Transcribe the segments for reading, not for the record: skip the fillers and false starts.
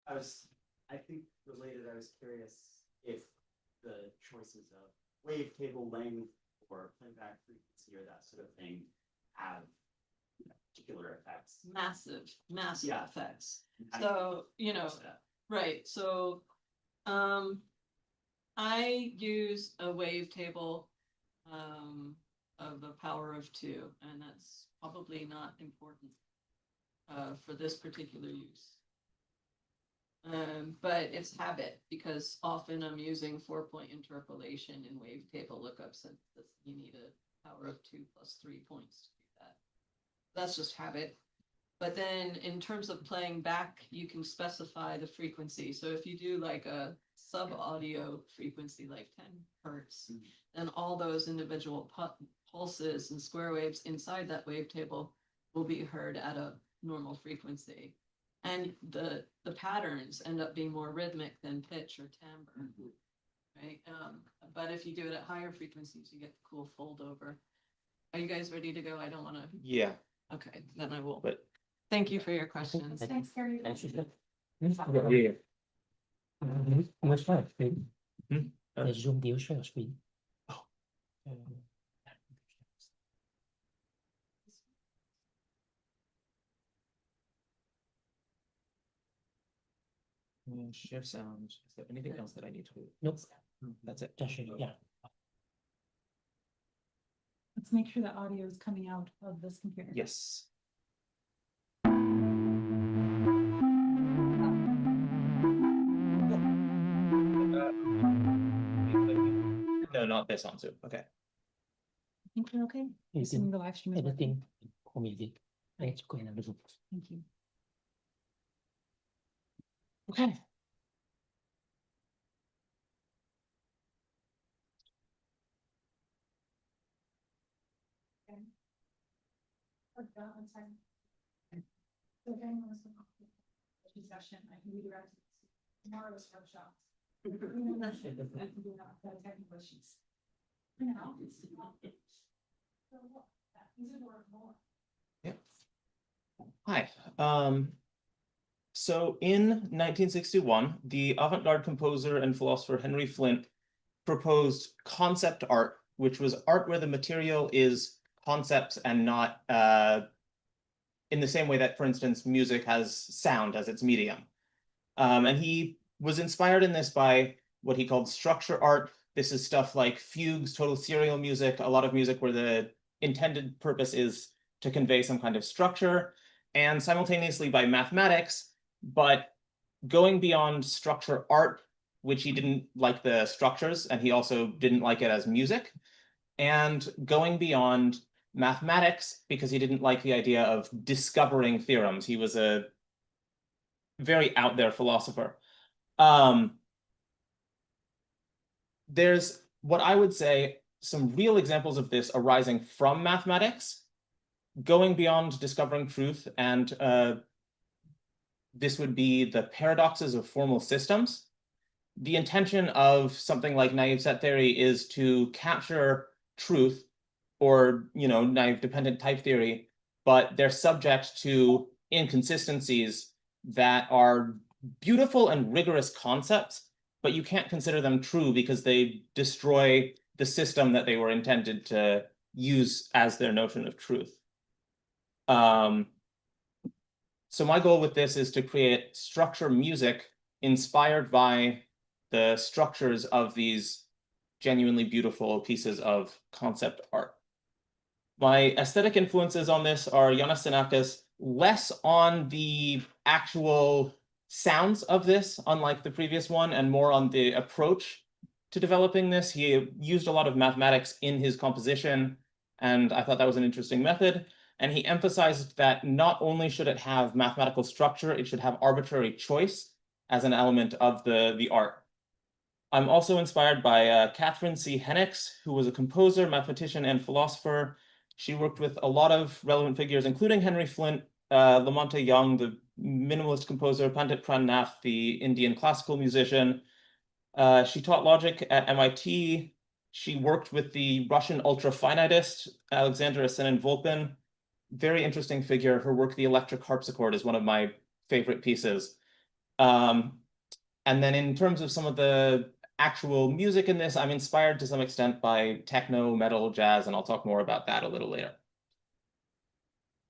I think related, I was curious if the choices of wavetable length or playback frequency or that sort of thing have particular effects. Massive Yeah. effects. So, you know, right. So, I use a wavetable of a power of 2, and that's probably not important for this particular use. But it's habit, because often I'm using 4-point interpolation in wavetable lookups, and you need a power of 2 plus 3 points to do that. That's just habit. But then in terms of playing back, you can specify the frequency. So if you do like a sub audio frequency, like 10 hertz, then all those individual pulses and square waves inside that wavetable will be heard at a normal frequency. And the patterns end up being more rhythmic than pitch or timbre, right? But if you do it at higher frequencies, you get the cool fold over. Are you guys ready to go? I don't want to. Yeah. Okay, then I will. But thank you for your questions. Thanks, Carrie. Let's try it. The Zoom deal share screen. Share sound. Is there anything else that I need to do? Nope. That's it. Yeah. Let's make sure the audio is coming out of this computer. Yes. No, not this on Zoom. Okay. I think we're okay. Anything, Assuming the live stream is working. anything community. Let's go in and look. Thank you. Okay. So if anyone wants to talk about the discussion, I can redirect it to tomorrow's workshop. I can do that, technical issues. Now, it's not. So what? These are more. Yeah. Hi. So in 1961, the avant-garde composer and philosopher Henry Flint proposed concept art, which was art where the material is concepts and not in the same way that, for instance, music has sound as its medium. And he was inspired in this by what he called structure art. This is stuff like fugues, total serial music, a lot of music where the intended purpose is to convey some kind of structure, and simultaneously by mathematics, but going beyond structure art, which he didn't like the structures, and he also didn't like it as music, and going beyond mathematics because he didn't like the idea of discovering theorems. He was a very out there philosopher. There's what I would say some real examples of this arising from mathematics, going beyond discovering truth, and this would be the paradoxes of formal systems. The intention of something like naive set theory is to capture truth, or naive dependent type theory, but they're subject to inconsistencies that are beautiful and rigorous concepts, but you can't consider them true because they destroy the system that they were intended to use as their notion of truth. So my goal with this is to create structure music inspired by the structures of these genuinely beautiful pieces of concept art. My aesthetic influences on this are Yannis Xenakis, less on the actual sounds of this, unlike the previous one, and more on the approach to developing this. He used a lot of mathematics in his composition, and I thought that was an interesting method. And he emphasized that not only should it have mathematical structure, it should have arbitrary choice as an element of the art. I'm also inspired by Catherine C. Hennicks, who was a composer, mathematician, and philosopher. She worked with a lot of relevant figures, including Henry Flint, Lamonte Young, the minimalist composer, Pandit Pran Nath, the Indian classical musician. She taught logic at MIT. She worked with the Russian ultra-finitist, Alexander Asenin-Volpin. Very interesting figure. Her work, The Electric Harpsichord, is one of my favorite pieces. And then in terms of some of the actual music in this, I'm inspired to some extent by techno, metal, jazz, and I'll talk more about that a little later.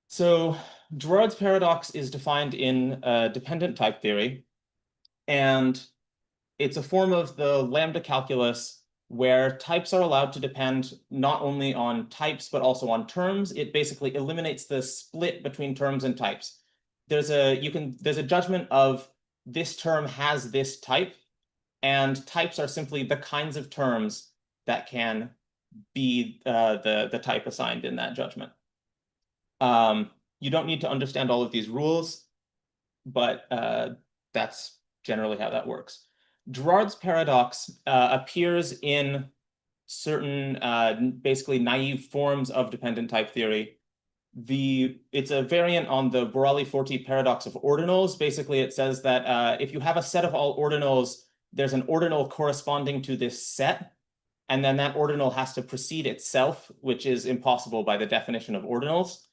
So Girard's paradox is defined in dependent type theory, and it's a form of the lambda calculus where types are allowed to depend not only on types, but also on terms. It basically eliminates the split between terms and types. There's a judgment of this term has this type, and types are simply the kinds of terms that can be the type assigned in that judgment. You don't need to understand all of these rules, but that's generally how that works. Girard's paradox appears in certain basically naive forms of dependent type theory. It's a variant on the Borali-Forti paradox of ordinals. Basically, it says that if you have a set of all ordinals, there's an ordinal corresponding to this set, and then that ordinal has to precede itself, which is impossible by the definition of ordinals.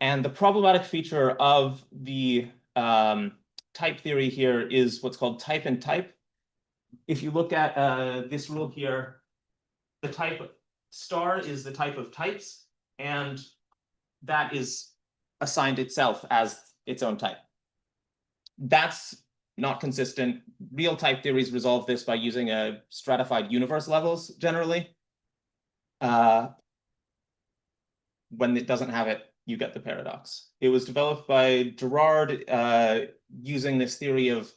And the problematic feature of the type theory here is what's called type and type. If you look at this rule here, the type star is the type of types, and that is assigned itself as its own type. That's not consistent. Real type theories resolve this by using a stratified universe levels generally. When it doesn't have it, you get the paradox. It was developed by Girard using this theory of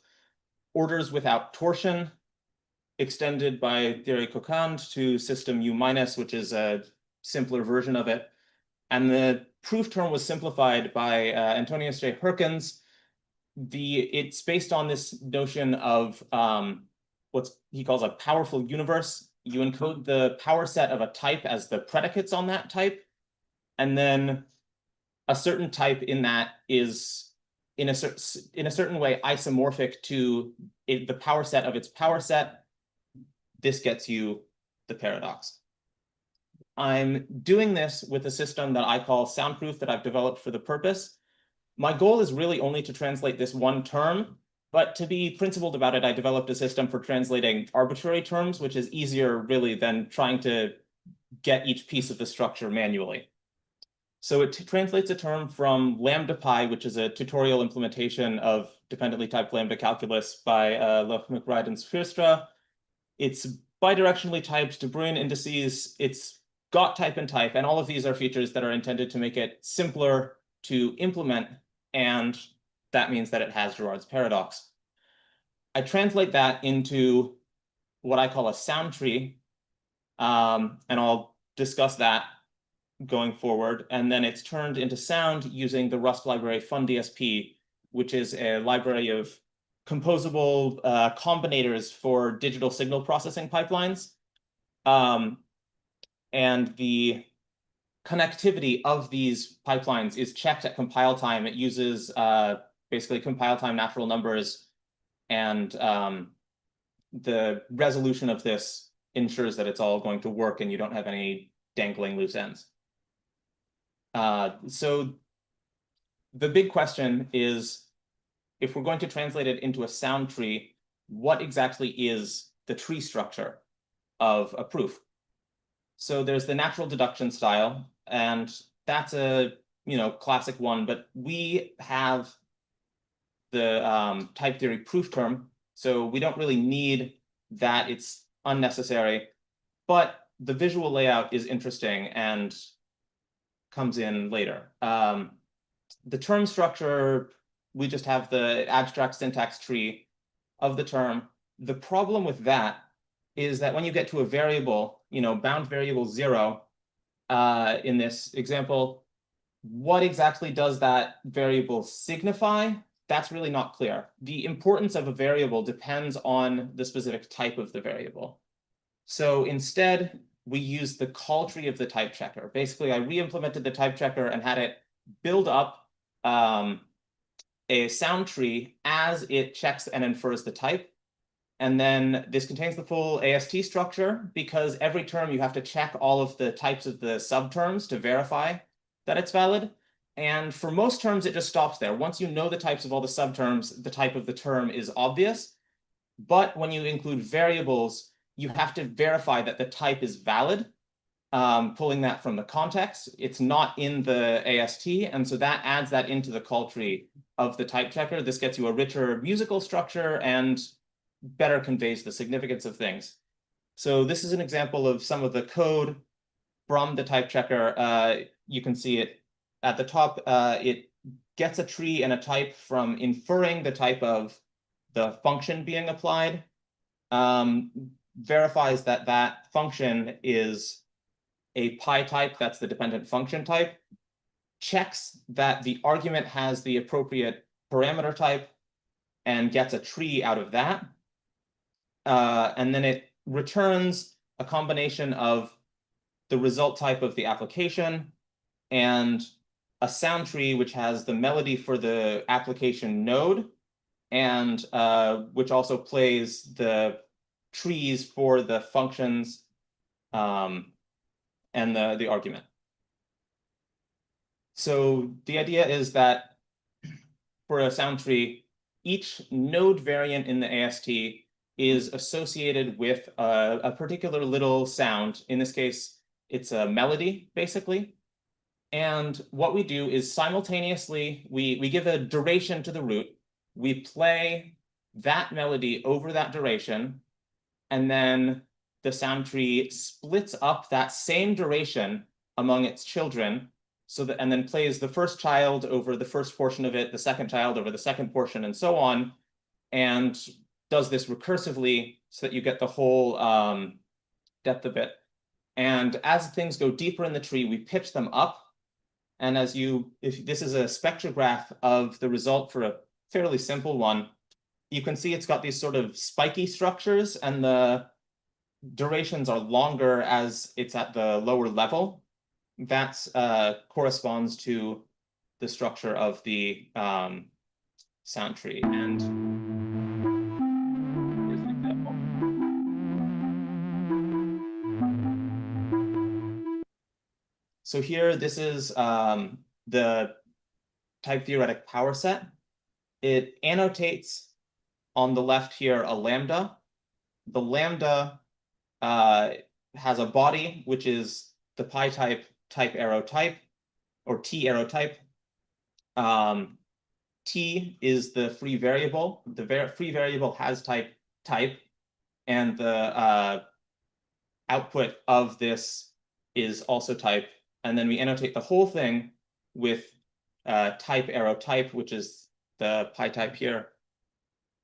orders without torsion, extended by theory Cocand to system U-, which is a simpler version of it. And the proof term was simplified by Antonius J. Herkins. It's based on this notion of what he calls a powerful universe. You encode the power set of a type as the predicates on that type, and then a certain type in that is in a certain way isomorphic to the power set of its power set. This gets you the paradox. I'm doing this with a system that I call soundproof that I've developed for the purpose. My goal is really only to translate this one term, but to be principled about it, I developed a system for translating arbitrary terms, which is easier really than trying to get each piece of the structure manually. So it translates a term from lambda pi, which is a tutorial implementation of dependently typed lambda calculus by Loch McBride and Sfeerstra. It's bidirectionally typed De Bruijn indices. It's got type and type, and all of these are features that are intended to make it simpler to implement, and that means that it has Girard's paradox. I translate that into what I call a sound tree, and I'll discuss that going forward. And then it's turned into sound using the Rust library FunDSP, which is a library of composable combinators for digital signal processing pipelines. And the connectivity of these pipelines is checked at compile time. It uses basically compile time natural numbers, and the resolution of this ensures that it's all going to work and you don't have any dangling loose ends. So the big question is, if we're going to translate it into a sound tree, what exactly is the tree structure of a proof? So there's the natural deduction style, and that's a classic one, but we have the type theory proof term, so we don't really need that. It's unnecessary, but the visual layout is interesting and comes in later. The term structure, we just have the abstract syntax tree of the term. The problem with that is that when you get to a variable, bound variable 0, in this example, what exactly does that variable signify? That's really not clear. The importance of a variable depends on the specific type of the variable. So instead, we use the call tree of the type checker. Basically, I re-implemented the type checker and had it build up a sound tree as it checks and infers the type. And then this contains the full AST structure, because every term you have to check all of the types of the subterms to verify that it's valid. And for most terms, it just stops there. Once you know the types of all the subterms, the type of the term is obvious. But when you include variables, you have to verify that the type is valid, pulling that from the context. It's not in the AST, and so that adds that into the call tree of the type checker. This gets you a richer musical structure and better conveys the significance of things. So this is an example of some of the code from the type checker. You can see it at the top. It gets a tree and a type from inferring the type of the function being applied, verifies that that function is a pi type, that's the dependent function type, checks that the argument has the appropriate parameter type, and gets a tree out of that. And then it returns a combination of the result type of the application and a sound tree which has the melody for the application node, and which also plays the trees for the functions and the argument. So the idea is that for a sound tree, each node variant in the AST is associated with a particular little sound. In this case, it's a melody, basically. And what we do is simultaneously, we give a duration to the root. We play that melody over that duration, and then the sound tree splits up that same duration among its children, so that, and then plays the first child over the first portion of it, the second child over the second portion, and so on, and does this recursively so that you get the whole depth of it. And as things go deeper in the tree, we pitch them up. And if this is a spectrograph of the result for a fairly simple one, you can see it's got these sort of spiky structures, and the durations are longer as it's at the lower level. That corresponds to the structure of the sound tree. And here's an example. So here, this is the type theoretic power set. It annotates on the left here a lambda. The lambda has a body, which is the pi type arrow type, or T arrow type. T is the free variable. The free variable has type, and the output of this is also type. And then we annotate the whole thing with type arrow type, which is the pi type here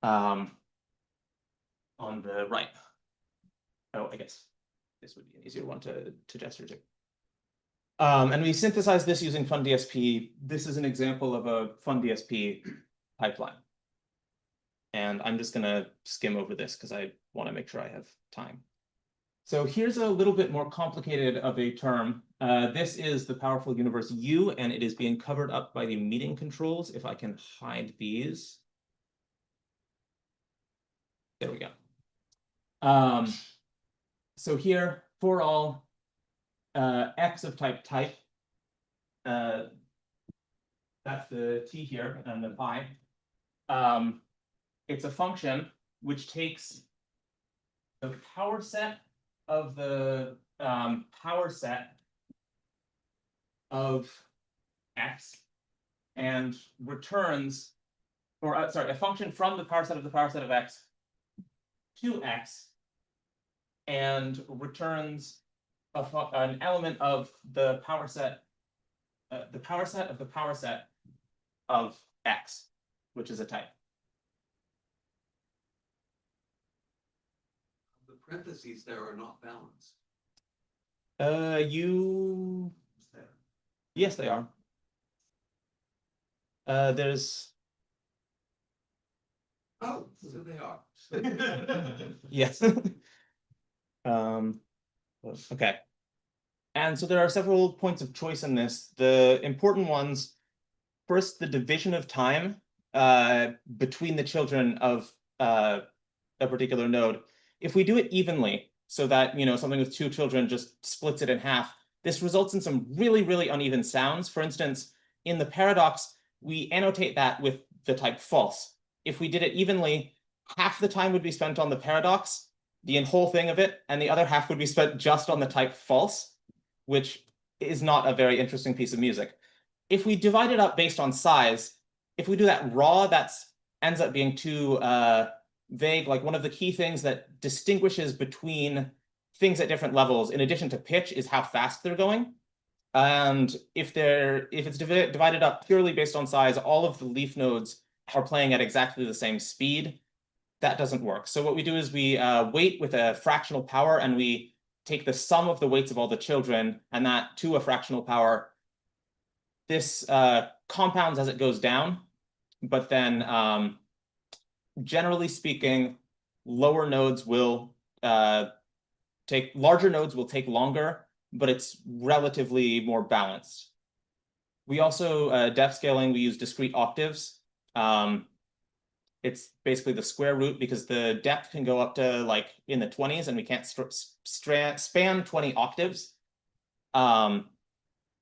on the right. Oh, I guess this would be an easier one to gesture to. And we synthesize this using FunDSP. This is an example of a FunDSP pipeline. And I'm just going to skim over this because I want to make sure I have time. So here's a little bit more complicated of a term. This is the powerful universe U, and it is being covered up by the meeting controls. If I can hide these. There we go. So here, for all x of type, that's the t here and the pi. It's a function which takes the power set of the power set of x and returns, or sorry, a function from the power set of x to x, and returns an element of the power set of the power set of x, which is a type. The parentheses there are not balanced. Yes, they are. There's. Oh, so they are. Yes. Okay. And so there are several points of choice in this. The important ones, first, the division of time between the children of a particular node. If we do it evenly, so that, you know, something with two children just splits it in half, this results in some really, really uneven sounds. For instance, in the paradox, we annotate that with the type false. If we did it evenly, half the time would be spent on the paradox, the whole thing of it, and the other half would be spent just on the type false, which is not a very interesting piece of music. If we divide it up based on size, if we do that raw, that ends up being too vague. Like, one of the key things that distinguishes between things at different levels, in addition to pitch, is how fast they're going. And if it's divided up purely based on size, all of the leaf nodes are playing at exactly the same speed. That doesn't work. So what we do is we weight with a fractional power, and we take the sum of the weights of all the children, and that to a fractional power. This compounds as it goes down, but then generally speaking, larger nodes will take longer, but it's relatively more balanced. We also, depth scaling, we use discrete octaves. It's basically the square root, because the depth can go up to like in the 20s, and we can't span 20 octaves.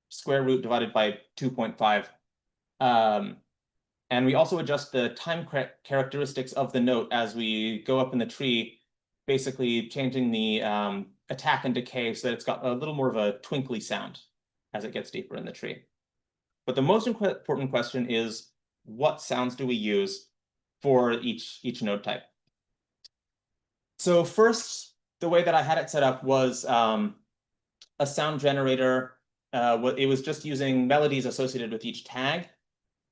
Square root divided by 2.5. And we also adjust the time characteristics of the note as we go up in the tree, basically changing the attack and decay so that it's got a little more of a twinkly sound as it gets deeper in the tree. But the most important question is, what sounds do we use for each node type? So first, the way that I had it set up was a sound generator. It was just using melodies associated with each tag.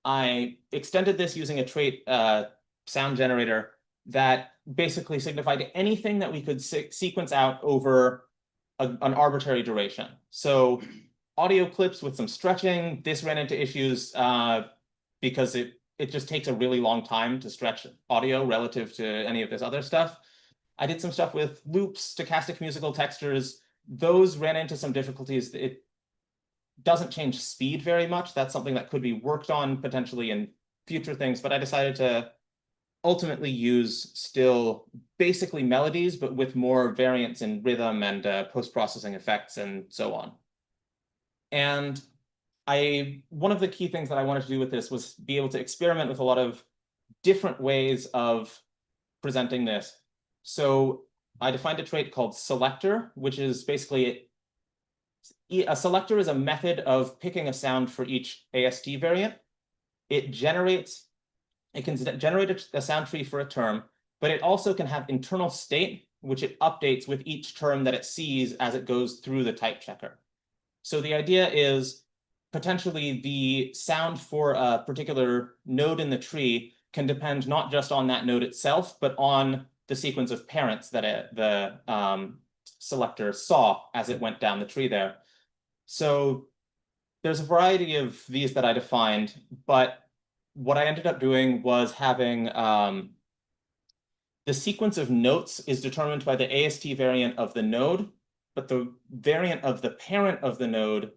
I extended this using a trait sound generator that basically signified anything that we could sequence out over an arbitrary duration. So audio clips with some stretching, this ran into issues because it just takes a really long time to stretch audio relative to any of this other stuff. I did some stuff with loops, stochastic musical textures. Those ran into some difficulties. It doesn't change speed very much. That's something that could be worked on potentially in future things, but I decided to ultimately use still basically melodies, but with more variance in rhythm and post-processing effects and so on. And one of the key things that I wanted to do with this was be able to experiment with a lot of different ways of presenting this. So I defined a trait called selector, which is basically a selector is a method of picking a sound for each AST variant. It can generate a sound tree for a term, but it also can have internal state, which it updates with each term that it sees as it goes through the type checker. So the idea is potentially the sound for a particular node in the tree can depend not just on that node itself, but on the sequence of parents that the selector saw as it went down the tree there. So there's a variety of these that I defined, but what I ended up doing was having the sequence of notes is determined by the AST variant of the node, but the variant of the parent of the node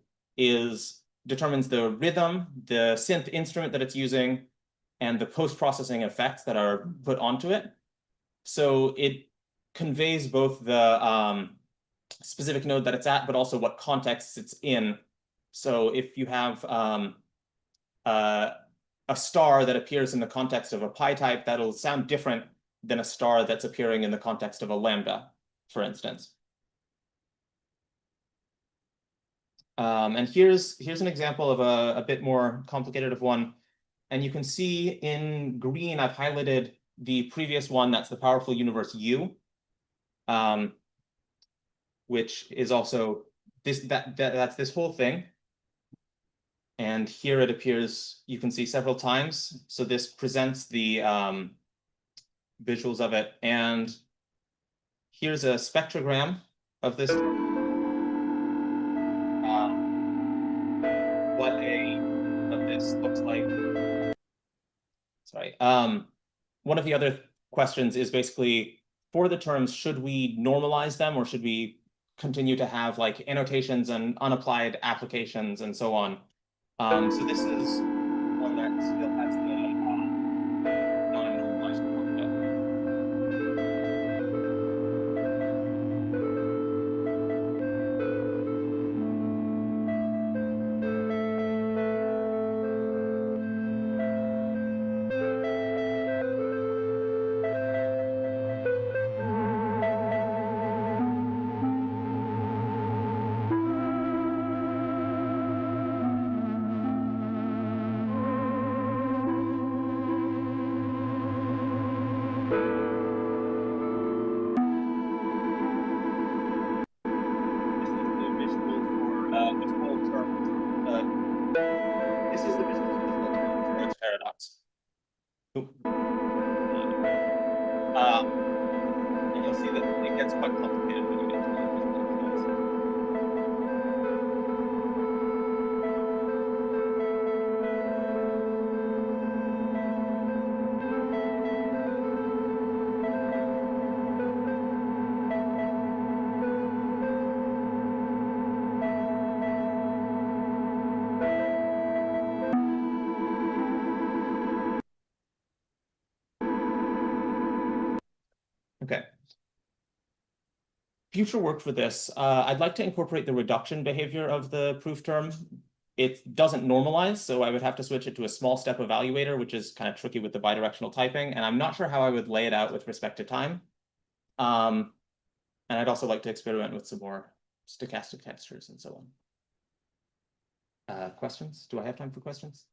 determines the rhythm, the synth instrument that it's using, and the post-processing effects that are put onto it. So it conveys both the specific node that it's at, but also what context it's in. So if you have a star that appears in the context of a pi type, that'll sound different than a star that's appearing in the context of a lambda, for instance. And here's an example of a bit more complicated of one. And you can see in green, I've highlighted the previous one, that's the powerful universe U, which is also that's this whole thing. And here it appears, you can see several times. So this presents the visuals of it. And here's a spectrogram of this. What of this looks like. Sorry. One of the other questions is basically, for the terms, should we normalize them, or should we continue to have like annotations and unapplied applications and so on? So this is one that still has the non-normalized formula. gets quite complicated when you get to the individual fields. Okay. Future work for this, I'd like to incorporate the reduction behavior of the proof term. It doesn't normalize, so I would have to switch it to a small step evaluator, which is kind of tricky with the bidirectional typing, and I'm not sure how I would lay it out with respect to time. And I'd also like to experiment with some more stochastic textures and so on. Questions? Do I have time for questions?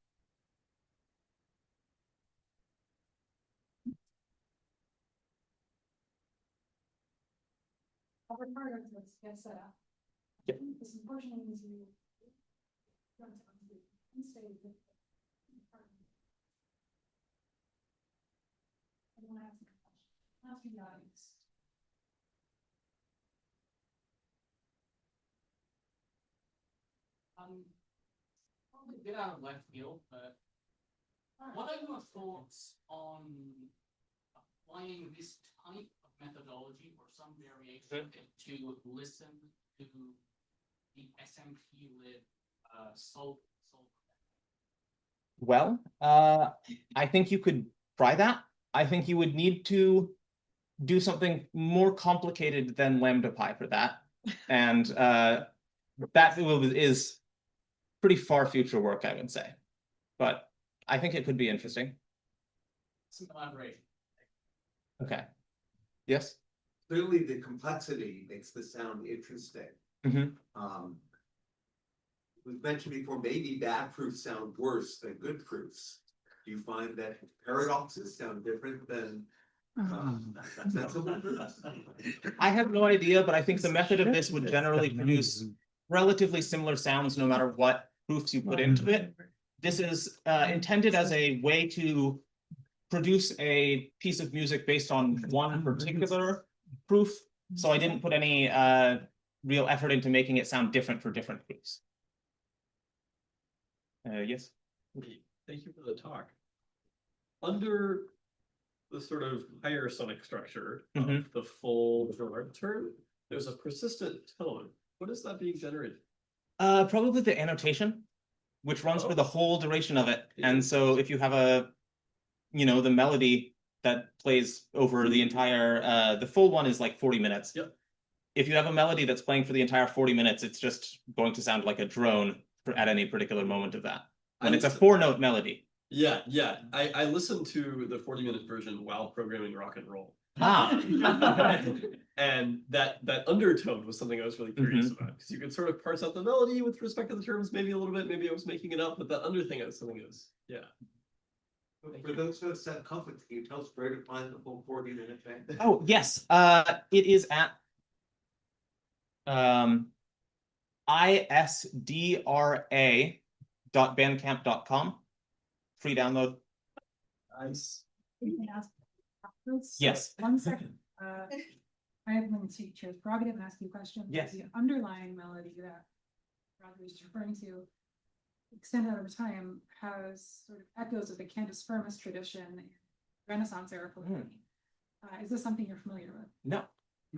Our part of this gets set up. Yep. This unfortunately is you. Stay with the department. I want to ask a question. Asking the audience. Probably a bit out of left field, but what are your thoughts on applying this type of methodology or some variation to listen to the SMP lib solve? Well, I think you could try that. I think you would need to do something more complicated than lambda pi for that. And that is pretty far future work, I would say. But I think it could be interesting. Some elaboration. Okay. Yes? Clearly, the complexity makes the sound interesting. Mhm. We've mentioned before, maybe bad proofs sound worse than good proofs. Do you find that paradoxes sound different than sensible proofs? I have no idea, but I think the method of this would generally produce relatively similar sounds no matter what proofs you put into it. This is intended as a way to produce a piece of music based on one particular proof. So I didn't put any real effort into making it sound different for different proofs. Yes? Thank you for the talk. Under the sort of higher sonic structure of the full Gerard term, there's a persistent tone. What is that being generated? Probably the annotation, which runs for the whole duration of it. And so if you have the melody that plays over the entire, the full one is like 40 minutes. Yep. If you have a melody that's playing for the entire 40 minutes, it's just going to sound like a drone at any particular moment of that. And it's a 4-note melody. Yeah. I listened to the 40-minute version while programming rock and roll. And that undertone was something I was really curious about, because you could sort of parse out the melody with respect to the terms maybe a little bit, maybe I was making it up, but that under thing is something that was, yeah. For those who have set conflict, can you tell us where to find the full 40-minute thing? Oh, yes. It is at isdra.bandcamp.com. Free download. Nice. You can ask afterwards. Yes. 1 second. I have one teacher's prerogative and ask you questions. Yes. The underlying melody that Roger was referring to, extended over time, has sort of echoes of the Cantus Firmus tradition and Renaissance era polyphony. Is this something you're familiar with? No.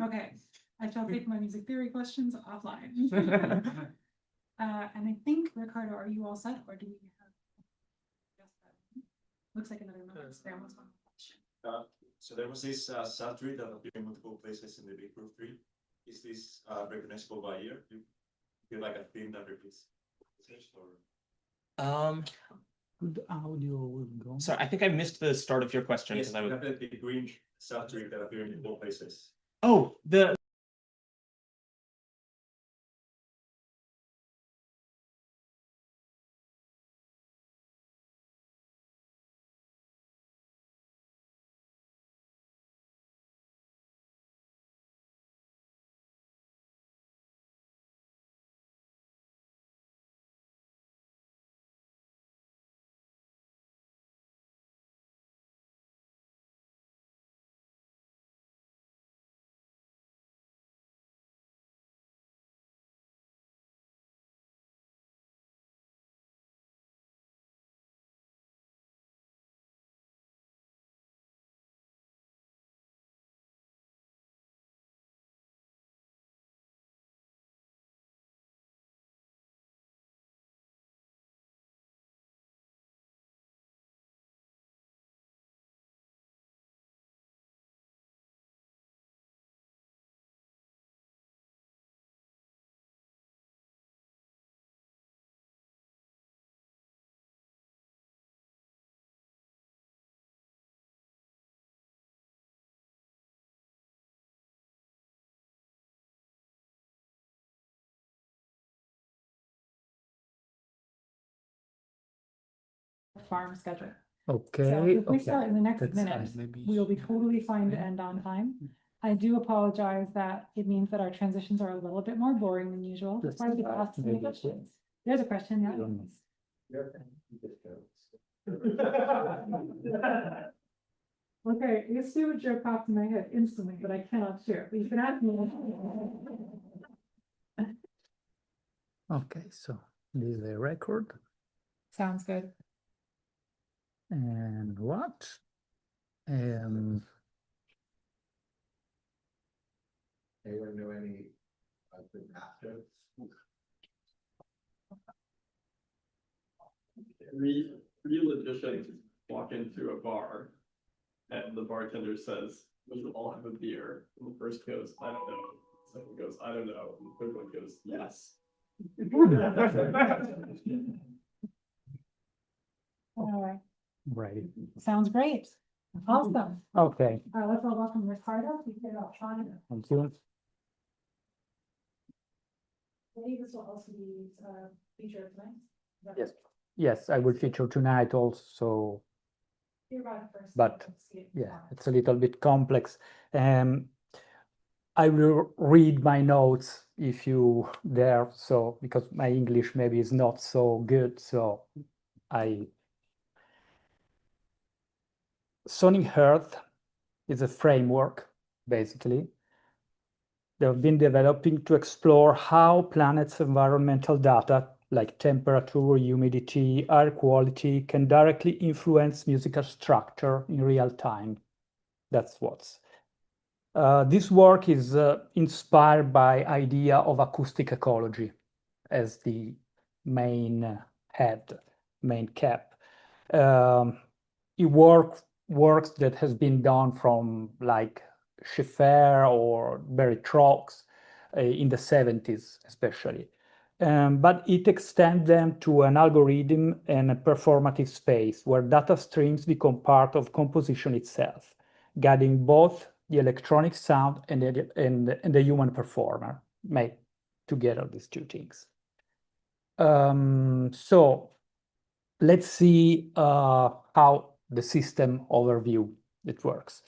Okay, I shall take my music theory questions offline. And I think, Ricardo, are you all set, or do we have? Looks like another moment. There was one question. So there was this sub-tree that appeared in multiple places in the big proof tree. Is this recognizable by ear? Do you feel like a theme that repeats? Good audio will go. Sorry, I think I missed the start of your question. Yes, I you was... have the big green sub-tree that appeared in multiple places. Oh, the farm schedule. Okay. So if we okay. start in the next That's minute, maybe. we will be totally fine to Yeah. end on time. I do apologize that it means that our transitions are a little bit more boring than usual. That's why we get asked so many Maybe. questions. There's a question, yeah. Okay, you see what joke popped in my head instantly, but I cannot share, but you can ask me. Okay, so this is a record. Sounds good. And what? Anyone know any good math jokes? Three logicians walk into a bar and the bartender says, "We should all have a beer." And the first goes, "I don't know." The second goes, "I don't know." And the third one goes, "Yes." Right. Sounds great. Awesome. Okay, Let's all welcome Ricardo. He's here about trying. thank you. Maybe this will also be featured tonight. Is that Yes. right? Yes, I will feature tonight also. Hear about it first. But, then see it Yeah, tomorrow. it's a little bit complex. I will read my notes if you dare, so because my English maybe is not so good, so Sonic Earth is a framework, basically. They've been developing to explore how planets' environmental data, like temperature, humidity, air quality, can directly influence musical structure in real time. That's what's. This work is inspired by idea of acoustic ecology as the main main cap. It works that has been done from like Schiffer or Barry Trox in the 70s especially. But it extends them to an algorithm and a performative space where data streams become part of composition itself, guiding both the electronic sound and the human performer, make together these two things. So let's see how the system overview it works.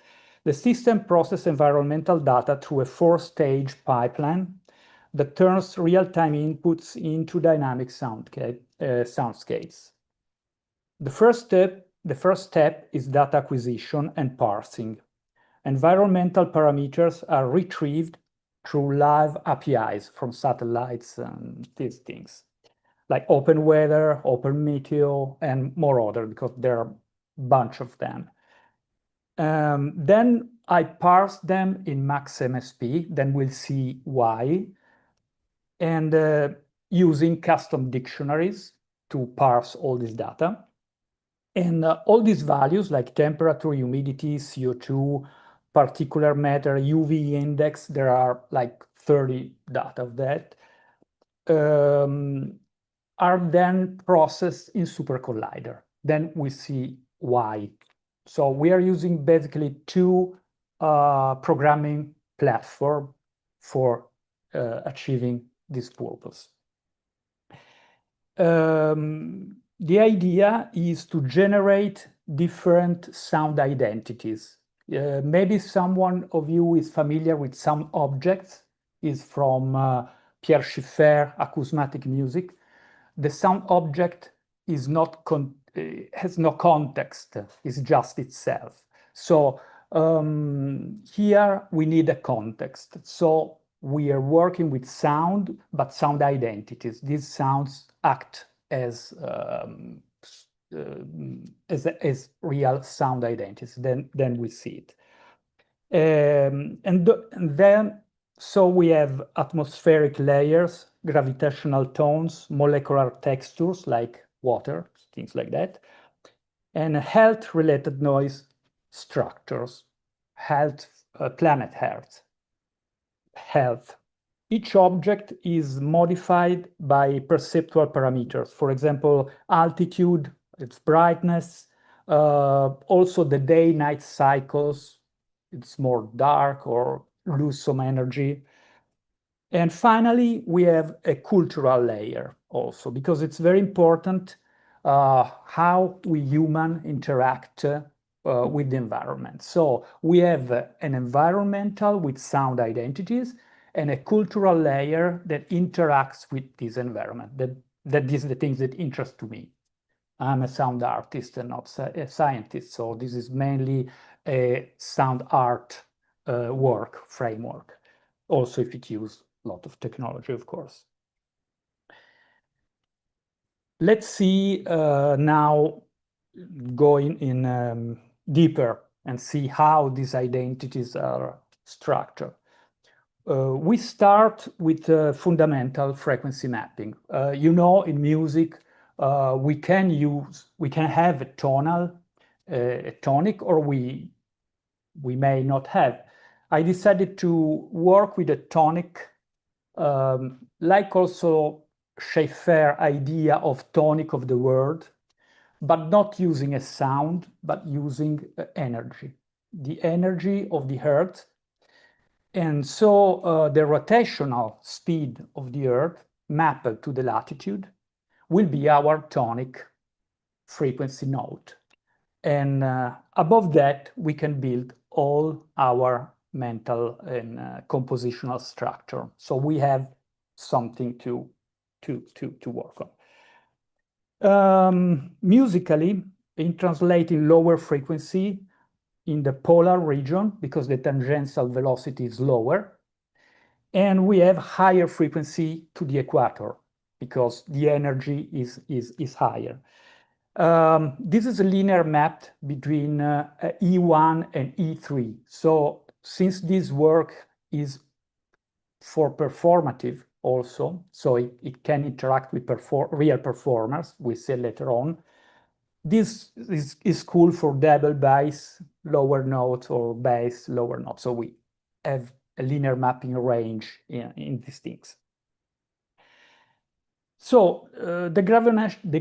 The system processes environmental data through a 4-stage pipeline that turns real-time inputs into dynamic soundscapes. The first step is data acquisition and parsing. Environmental parameters are retrieved through live APIs from satellites and these things, like Open Weather, Open Meteo, and more other, because there are a bunch of them. Then I parse them in max MSP, then we'll see why, and using custom dictionaries to parse all this data. And all these values like temperature, humidity, CO2, particulate matter, UV index, there are like 30 data of that, are then processed in Super Collider. Then we see why. So we are using basically two programming platforms for achieving this purpose. The idea is to generate different sound identities. Maybe someone of you is familiar with some objects, is from Pierre Schiffer, acousmatic music. The sound object is not has no context, it's just itself. So here we need a context. So we are working with sound, but sound identities. These sounds act as real sound identities. Then we see it. And then, so we have atmospheric layers, gravitational tones, molecular textures like water, things like that, and health-related noise structures, planet health. Each object is modified by perceptual parameters. For example, altitude, its brightness, also the day-night cycles, it's more dark or lose some energy. And finally, we have a cultural layer also, because it's very important how we human interact with the environment. So we have an environmental with sound identities and a cultural layer that interacts with this environment. That is the things that interest to me. I'm a sound artist and not a scientist, so this is mainly a sound art work framework. Also, if it uses a lot of technology, of course. Let's see now going in deeper and see how these identities are structured. We start with fundamental frequency mapping. You know, in music, we can have a tonal, a tonic, or we may not have. I decided to work with a tonic, like also Schaeffer idea of tonic of the word, but not using a sound, but using energy, the energy of the earth. And so the rotational speed of the earth mapped to the latitude will be our tonic frequency note. And above that, we can build all our mental and compositional structure. So we have something to work on. Musically, in translating lower frequency in the polar region, because the tangential velocity is lower, and we have higher frequency to the equator, because the energy is higher. This is a linear map between E1 and E3. So since this work is for performative also, so it can interact with real performers, we see later on, this is cool for double bass, lower notes, or bass, lower notes. So we have a linear mapping range in these things. So the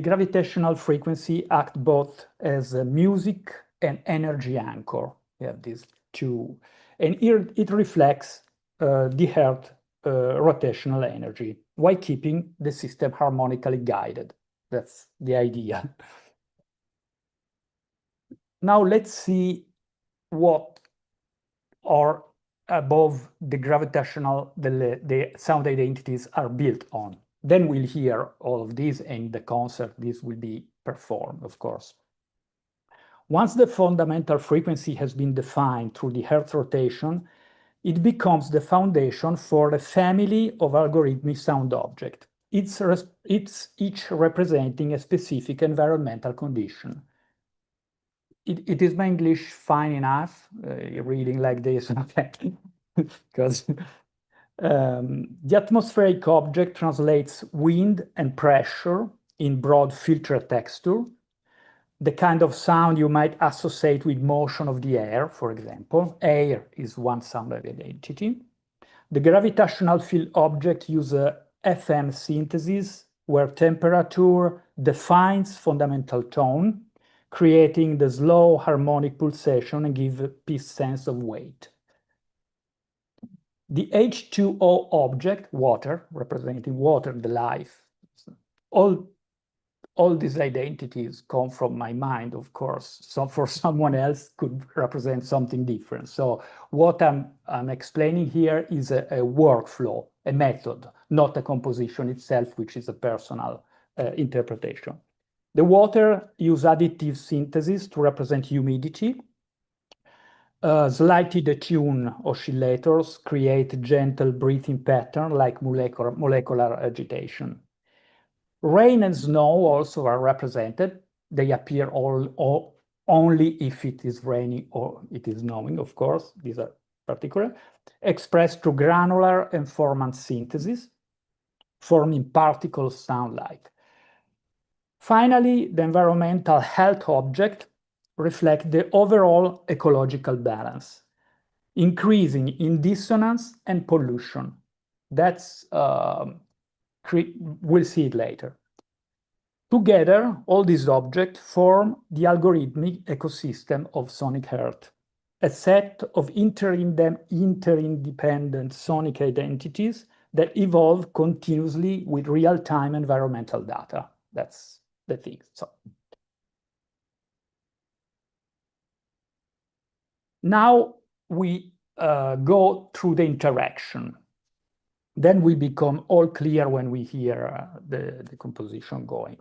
gravitational frequency act both as a music and energy anchor. We have these two. And here it reflects the Earth rotational energy while keeping the system harmonically guided. That's the idea. Now let's see what are above the gravitational, the sound identities are built on. Then we'll hear all of these, and the concert, this will be performed, of course. Once the fundamental frequency has been defined through the Earth rotation, it becomes the foundation for a family of algorithmic sound objects, each representing a specific environmental condition. It is my English fine enough, reading like this, because the atmospheric object translates wind and pressure in broad filter texture, the kind of sound you might associate with motion of the air, for example. Air is one sound identity. The gravitational field object uses FM synthesis, where temperature defines fundamental tone, creating the slow harmonic pulsation and give a peace sense of weight. The H2O object, water, representing water, the life, all these identities come from my mind, of course. So for someone else could represent something different. So what I'm explaining here is a workflow, a method, not a composition itself, which is a personal interpretation. The water uses additive synthesis to represent humidity. Slightly detuned oscillators create gentle breathing pattern like molecular agitation. Rain and snow also are represented. They appear only if it is raining or it is snowing, of course. These are particular. Expressed through granular and formant synthesis, forming particles sound-like. Finally, the environmental health object reflects the overall ecological balance, increasing in dissonance and pollution. That's, we'll see it later. Together, all these objects form the algorithmic ecosystem of sonic earth, a set of interdependent sonic identities that evolve continuously with real-time environmental data. That's the thing. So now we go through the interaction. Then we become all clear when we hear the composition going.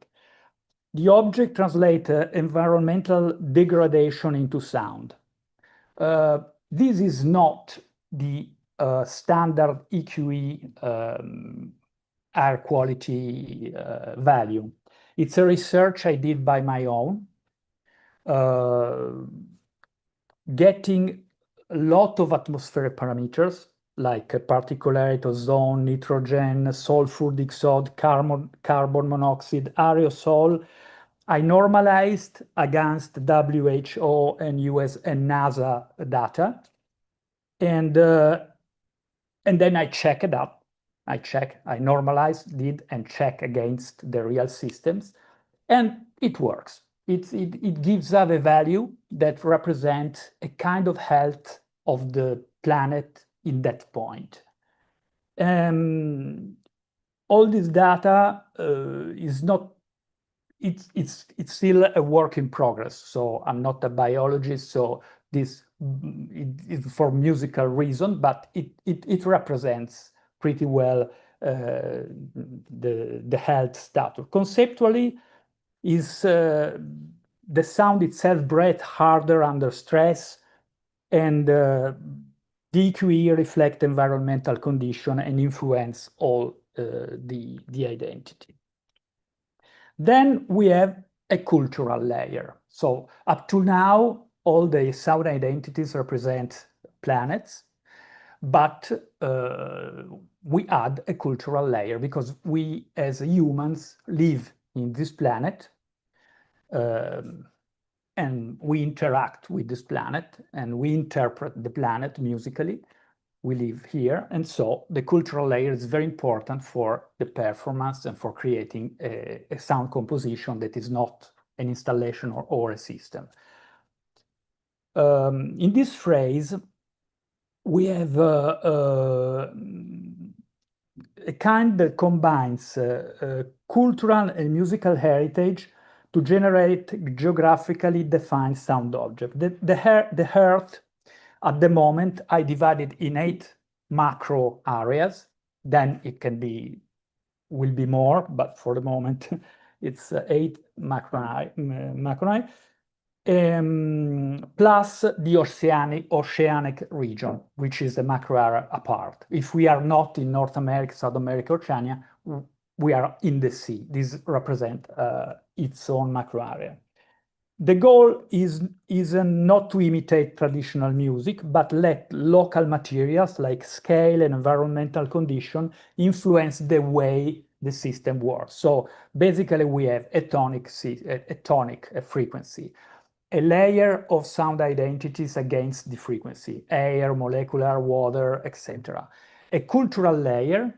The object translates environmental degradation into sound. This is not the standard EQE air quality value. It's a research I did by my own, getting a lot of atmospheric parameters like particulate, ozone, nitrogen, sulfur dioxide, carbon monoxide, aerosol. I normalized against WHO and US and NASA data. And then I check it up. I normalize, did, and check against the real systems. And it works. It gives us a value that represents a kind of health of the planet in that point. All this data is not, it's still a work in progress. So I'm not a biologist, so this is for musical reason, but it represents pretty well the health status. Conceptually, is the sound itself breathes harder under stress, and the EQE reflect environmental condition and influence all the identity. Then we have a cultural layer. So up to now, all the sound identities represent planets, but we add a cultural layer because we as humans live in this planet, and we interact with this planet, and we interpret the planet musically. We live here, and so the cultural layer is very important for the performance and for creating a sound composition that is not an installation or a system. In this phrase, we have a kind that combines cultural and musical heritage to generate geographically defined sound object. The Earth, at the moment, I divided in 8 macro areas. Then it will be more, but for the moment, it's 8 macro plus the oceanic region, which is the macro area apart. If we are not in North America, South America, or China, we are in the sea. This represents its own macro area. The goal is not to imitate traditional music, but let local materials like scale and environmental condition influence the way the system works. So basically, we have a tonic frequency, a layer of sound identities against the frequency, air, molecular, water, etc. A cultural layer,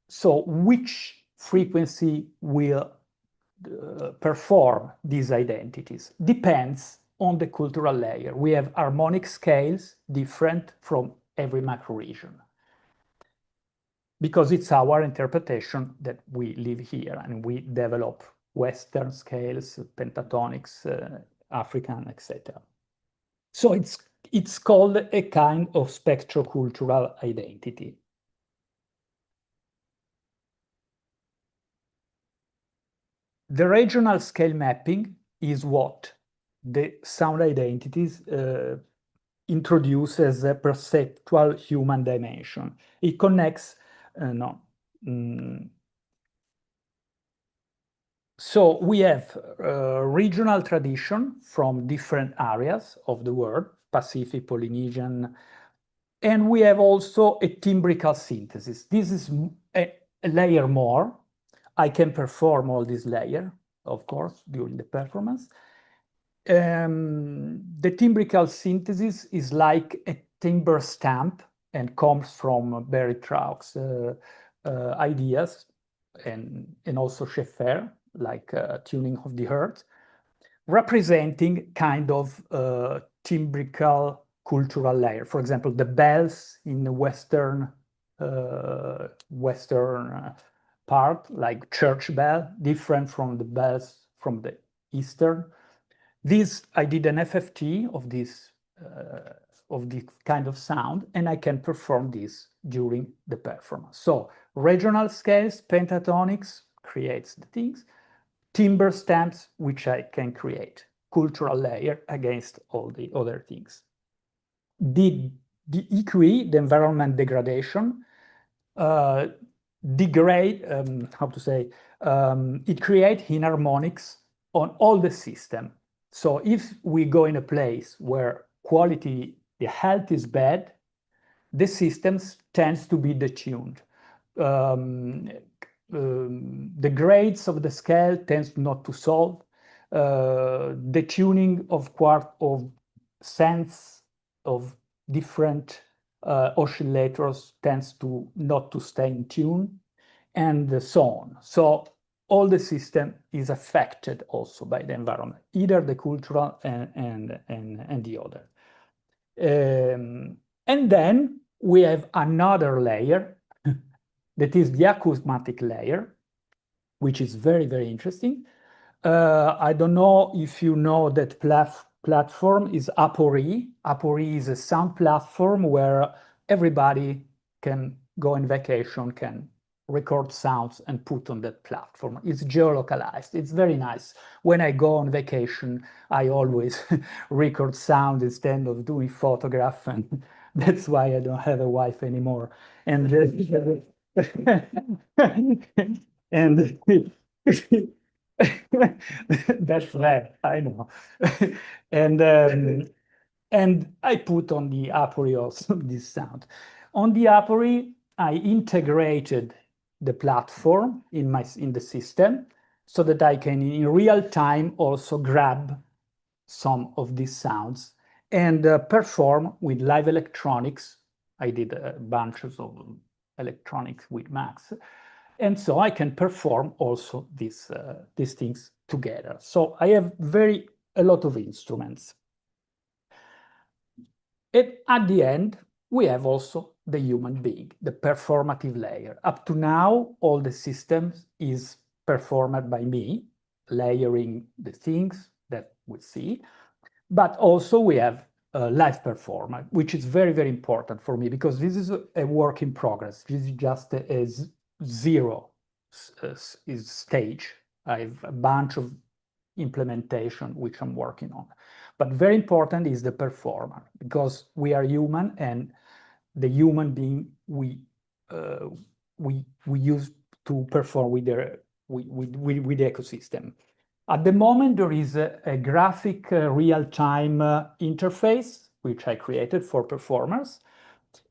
so which frequency will perform these identities depends on the cultural layer. We have harmonic scales different from every macro region, because it's our interpretation that we live here and we develop Western scales, pentatonics, African, etc. So it's called a kind of spectrocultural identity. The regional scale mapping is what the sound identities introduce as a perceptual human dimension. It connects, So we have regional tradition from different areas of the world, Pacific, Polynesian, and we have also a timbrical synthesis. This is a layer more. I can perform all this layer, of course, during the performance. The timbrical synthesis is like a timbre stamp and comes from Barry Trauck's ideas and also Schaeffer, like tuning of the earth, representing kind of timbrical cultural layer. For example, the bells in the Western part, like church bell, different from the bells from the Eastern. This, I did an FFT of this kind of sound, and I can perform this during the performance. So regional scales, pentatonics creates the things, timbre stamps, which I can create, cultural layer against all the other things. The EQE, the environment degradation, degrade, it creates enharmonics on all the system. So if we go in a place where quality, the health is bad, the systems tends to be detuned. The grades of the scale tends not to solve. The tuning of sense of different oscillators tends to not to stay in tune, and so on. So all the system is affected also by the environment, either the cultural and the other. And then we have another layer that is the acousmatic layer, which is very, very interesting. I don't know if you know that platform is Apori. Apori is a sound platform where everybody can go on vacation, can record sounds and put on that platform. It's geolocalized. It's very nice. When I go on vacation, I always record sound instead of doing photograph, and that's why I don't have a wife anymore. And and that's rare, I know. And I put on the Apori also this sound. On the Apori, I integrated the platform in the system so that I can in real time also grab some of these sounds and perform with live electronics. I did a bunch of electronics with Max. And so I can perform also these things together. So I have a lot of instruments. And at the end, we have also the human being, the performative layer. Up to now, all the systems is performed by me, layering the things that we see. But also we have a live performer, which is very, very important for me because this is a work in progress. This is just a zero stage. I have a bunch of implementation which I'm working on. But very important is the performer because we are human, and the human being we use to perform with the ecosystem. At the moment, there is a graphic real-time interface which I created for performers,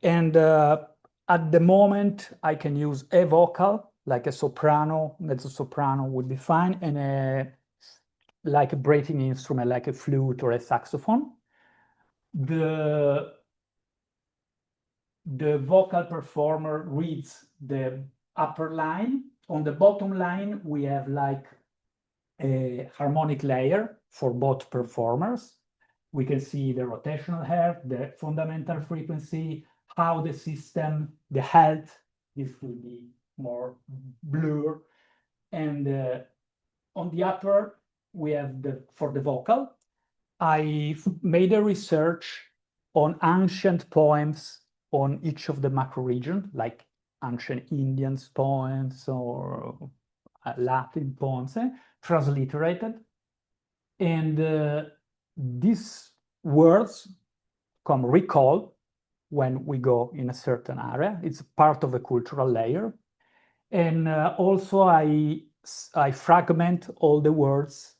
and at the moment I can use a vocal like a soprano, mezzo-soprano would be fine, and like a breathing instrument, like a flute or a saxophone. The vocal performer reads the upper line. On the bottom line, we have like a harmonic layer for both performers. We can see the rotational hair, the fundamental frequency, how the system, the health, this will be more blur. And on the upper, we have for the vocal. I made a research on ancient poems on each of the macro region, like ancient Indian poems or Latin poems, transliterated. And these words come recall when we go in a certain area. It's part of a cultural layer. And also I fragment all the words,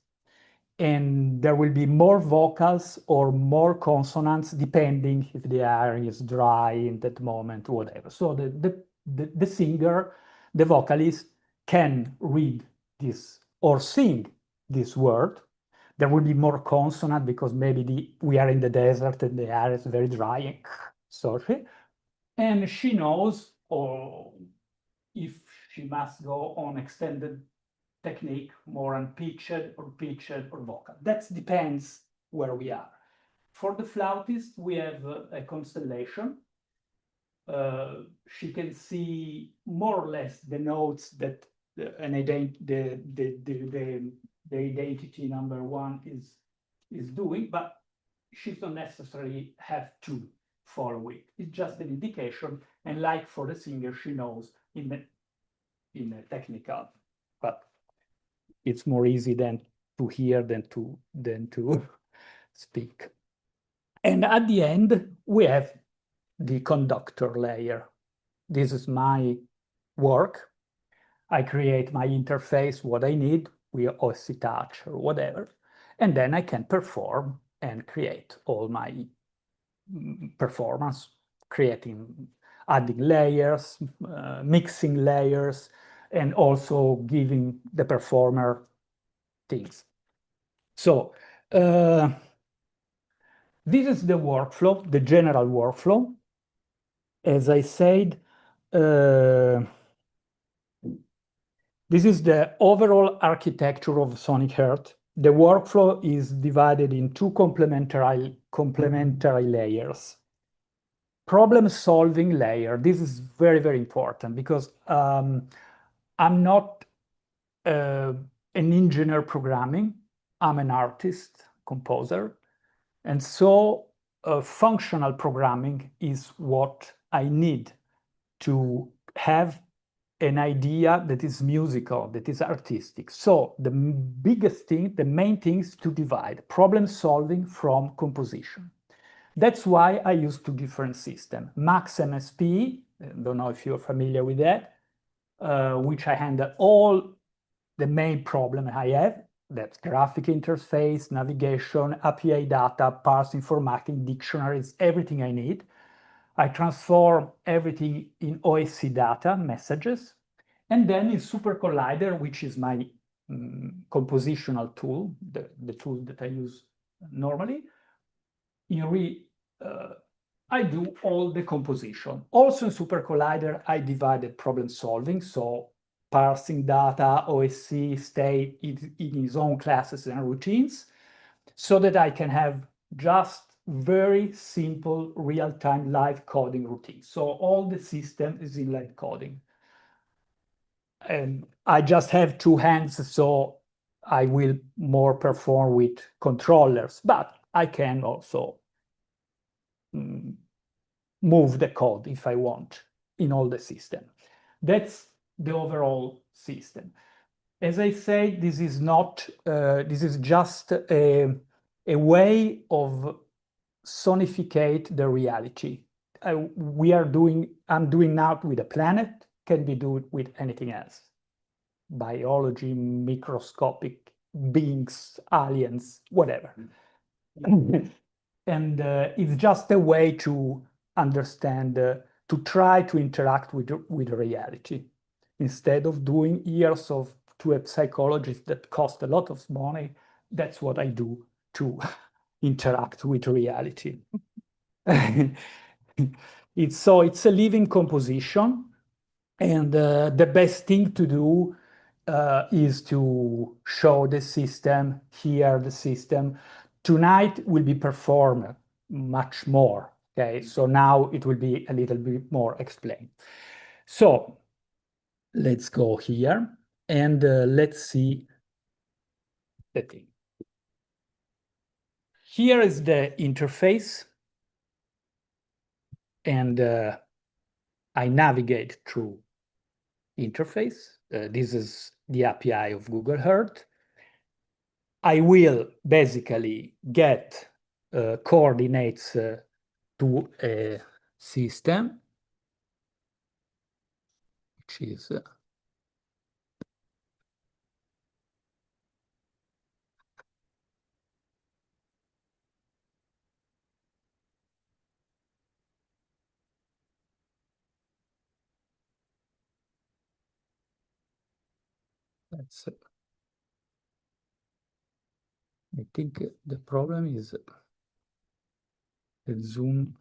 and there will be more vocals or more consonants depending if the air is dry in that moment, whatever. So the singer, the vocalist can read this or sing this word. There will be more consonant because maybe we are in the desert and the air is very dry. And she knows, or if she must go on extended technique, more unpitched or vocal. That depends where we are. For the flautist, we have a constellation. she can see more or less the nodes that the identity number one is doing, but she don't necessarily have to follow it. It's just an indication, and like for the singer, she knows in a technical, but it's more easy than to hear than to speak. And at the end, we have the conductor layer. This is my work. I create my interface, what I need, with OSI Touch or whatever, and then I can perform and create all my performance, adding layers, mixing layers, and also giving the performer things. So this is the workflow, the general workflow. As I said, this is the overall architecture of Sonic Earth. The workflow is divided in two complementary layers. Problem-solving layer. This is very, very important because I'm not an engineer programming. I'm an artist, composer. And so functional programming is what I need to have an idea that is musical, that is artistic. So the biggest thing, the main thing is to divide problem solving from composition. That's why I use two different systems. Max MSP, I don't know if you're familiar with that, which I handle all the main problem I have. That's graphic interface, navigation, API data, parsing, formatting, dictionaries, everything I need. I transform everything in OSI data, messages, and then in Super Collider, which is my compositional tool, the tool that I use normally, I do all the composition. Also in Super Collider, I divided problem solving, so parsing data, OSC, state in his own classes and routines, so that I can have just very simple real-time live coding routine. So all the system is in live coding. And I just have two hands, so I will more perform with controllers, but I can also move the code if I want in all the system. That's the overall system. As I say, this is not, this is just a way of sonificate the reality. I'm doing now with a planet, can be done with anything else. Biology, microscopic beings, aliens, whatever. And it's just a way to understand, to try to interact with reality. Instead of doing years to a psychologist that cost a lot of money, that's what I do to interact with reality. It's a living composition, and the best thing to do is to show the system, hear the system. Tonight will be performed much more, okay? So now it will be a little bit more explained. So let's go here and let's see the thing. Here is the interface, and I navigate through interface. This is the API of Google Earth. I will basically get coordinates to a system, which is that's. I think the problem is the Zoom.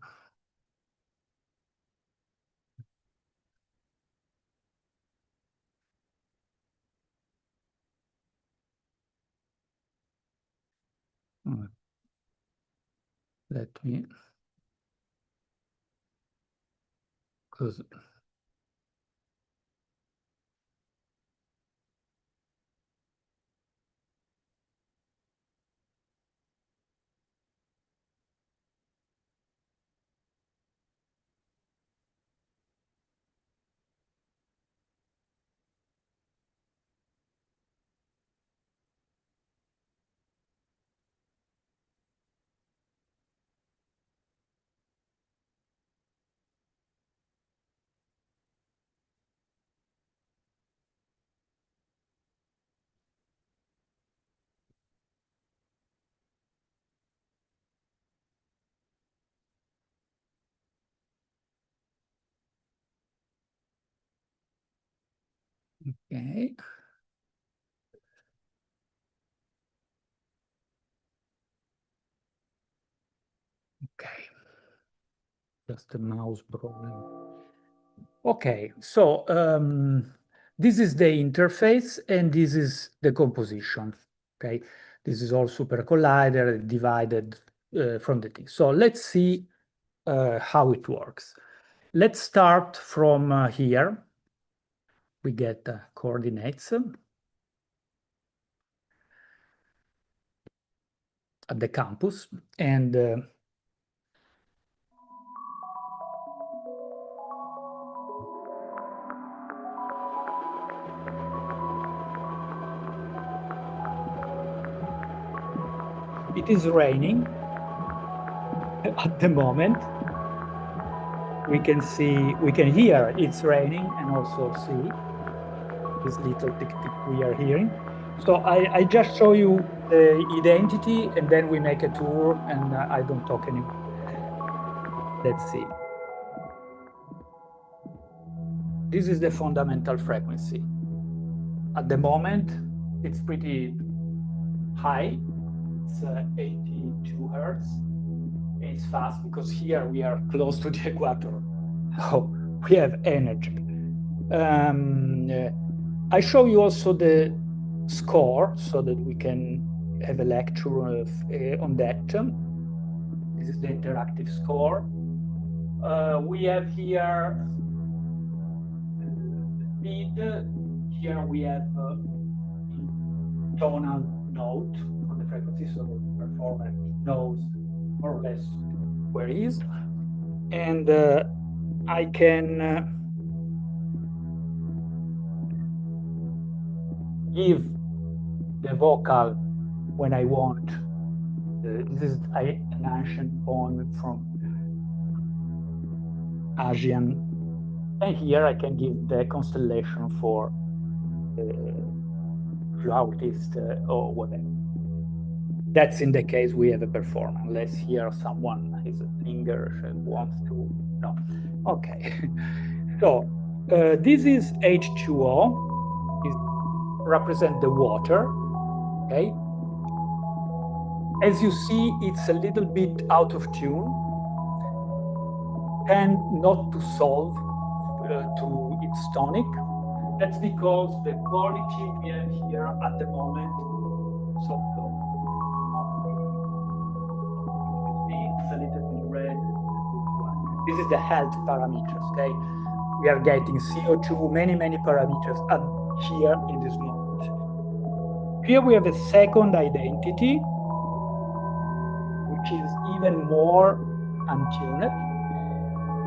Let me. because okay. Okay. Just a mouse problem. Okay, so this is the interface and this is the composition. Okay, this is all super collider divided from the thing. So let's see how it works. Let's start from here. We get coordinates at the campus, and it is raining at the moment. We can see, we can hear it's raining and also see this little tick tick we are hearing. So I just show you the identity and then we make a tour and I don't talk anymore. Let's see. This is the fundamental frequency. At the moment, it's pretty high. It's 82 Hertz. It's fast because here we are close to the equator. So we have energy. I show you also the score so that we can have a lecture on that. This is the interactive score. We have here speed. Here we have tonal note on the frequency, so the performer knows more or less where it is. And I can give the vocal when I want. This is an ancient poem from Asian. And here I can give the constellation for flautist or whatever. That's in the case we have a performer, unless here someone is a singer and wants to, no. Okay, so this is H2O, it represents the water, okay? As you see, it's a little bit out of tune and not to solve to its tonic. That's because the quality we have here at the moment, so it's a little bit red. This is the health parameters, okay? We are getting CO2, many parameters here in this moment. Here we have a second identity, which is even more untuned.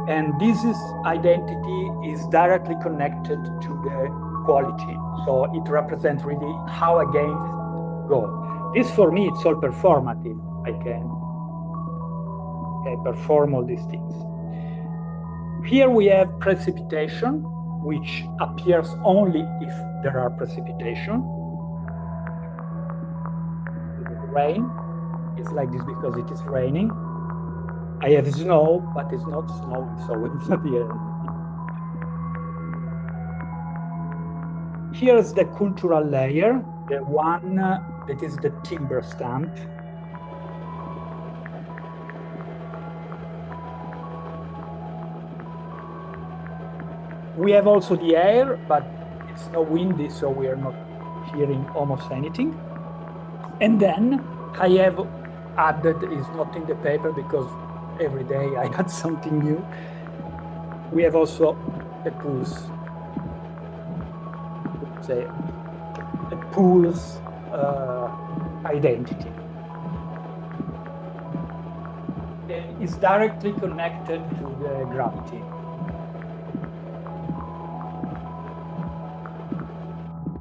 And this identity is directly connected to the quality. So it represents really how a game goes. This for me, it's all performative. I can perform all these things. Here we have precipitation, which appears only if there are precipitation. Rain, it's like this because it is raining. I have snow, but it's not snowing, so it's not here. Here's the cultural layer, the one that is the timber stamp. We have also the air, but it's not windy, so we are not hearing almost anything. And then I have added, is not in the paper because every day I add something new. we have also a pulse, let's say, a pulse identity. It's directly connected to the gravity.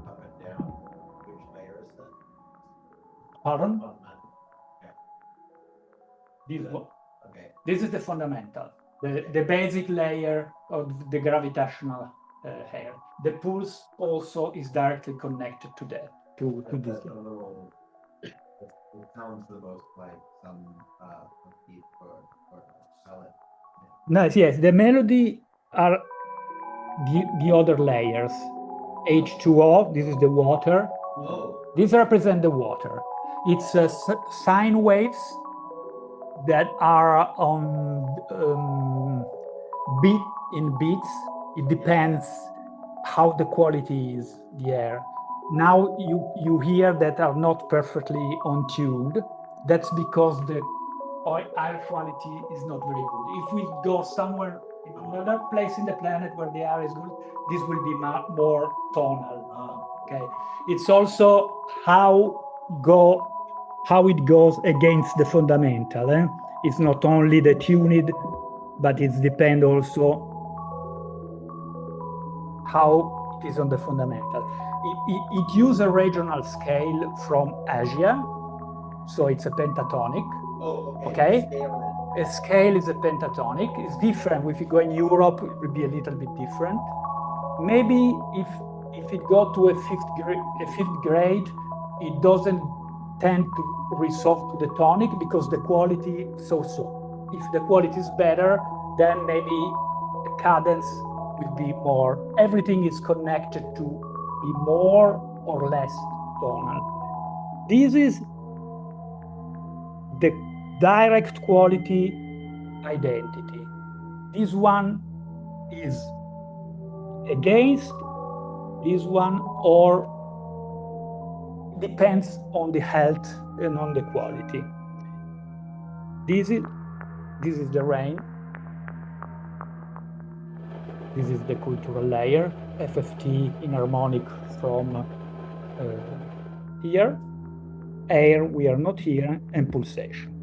Up and down, which layer is that? Pardon? Fundamental. Okay. This is the fundamental, the basic layer of the gravitational hair. The pulse also is directly connected to that, to this. That's a little, it sounds the most like some beat or palette. Nice, yes, the melody are the other layers. H2O, this is the water. Oh. These represent the water. It's sine waves that are on beats. It depends how the quality is, the air. Now you hear that are not perfectly on-tuned. That's because the air quality is not very good. If we go somewhere in another place in the planet where the air is good, this will be more tonal. Okay. It's also how it goes against the fundamental. It's not only the tuned, but it depends also how it is on the fundamental. It uses a regional scale from Asia, so it's a pentatonic. Oh, okay. Scale A scale is a pentatonic. It's different. If you go in Europe, it will be a little bit different. Maybe if it go to a fifth grade, it doesn't tend to resolve to the tonic because the quality so-so. If the quality is better, then maybe the cadence will be more. Everything is connected to be more or less tonal. This is the direct quality identity. This one is against this one, or depends on the health and on the quality. This is the rain. This is the cultural layer, FFT in harmonic from here. Air, we are not here, and pulsation.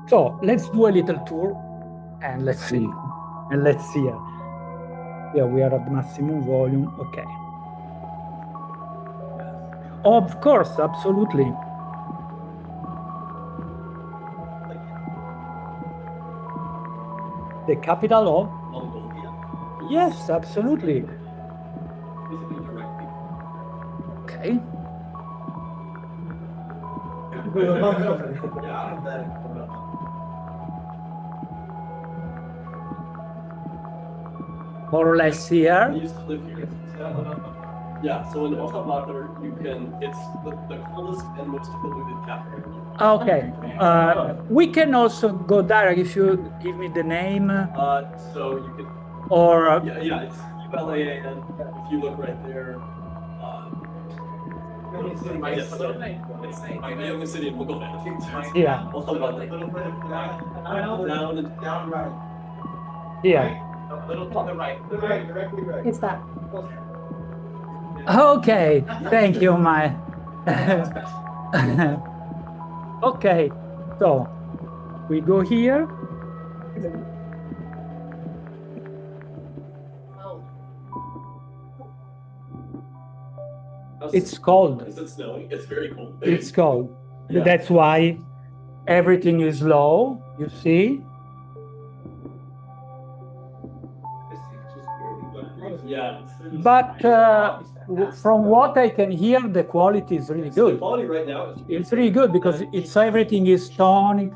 So let's do a little tour and let's see. And let's see. Yeah, we are at maximum volume. Okay. Of course, absolutely. The capital of? Mongolia. Yes, absolutely. Basically directly. Okay. More or less I here. used to live here. Yeah, so in Ulaanbaatar, it's the coldest and most polluted capital. Okay. We can also go direct if you give me the name. So you can. Or. Yeah, it's ULAAN. If you look right there. Yes, it's my youngest city in Mongolia. Yeah. Down right. Here. A little to the right. Directly right. It's that. Okay, thank you, my. Okay, so we go here. It's cold. Is it snowing? It's very cold. It's cold. Yeah. That's why everything is low, you see. Yeah. But from what I can hear, the quality is really The good. quality right now is It's really good because it's everything is tonic.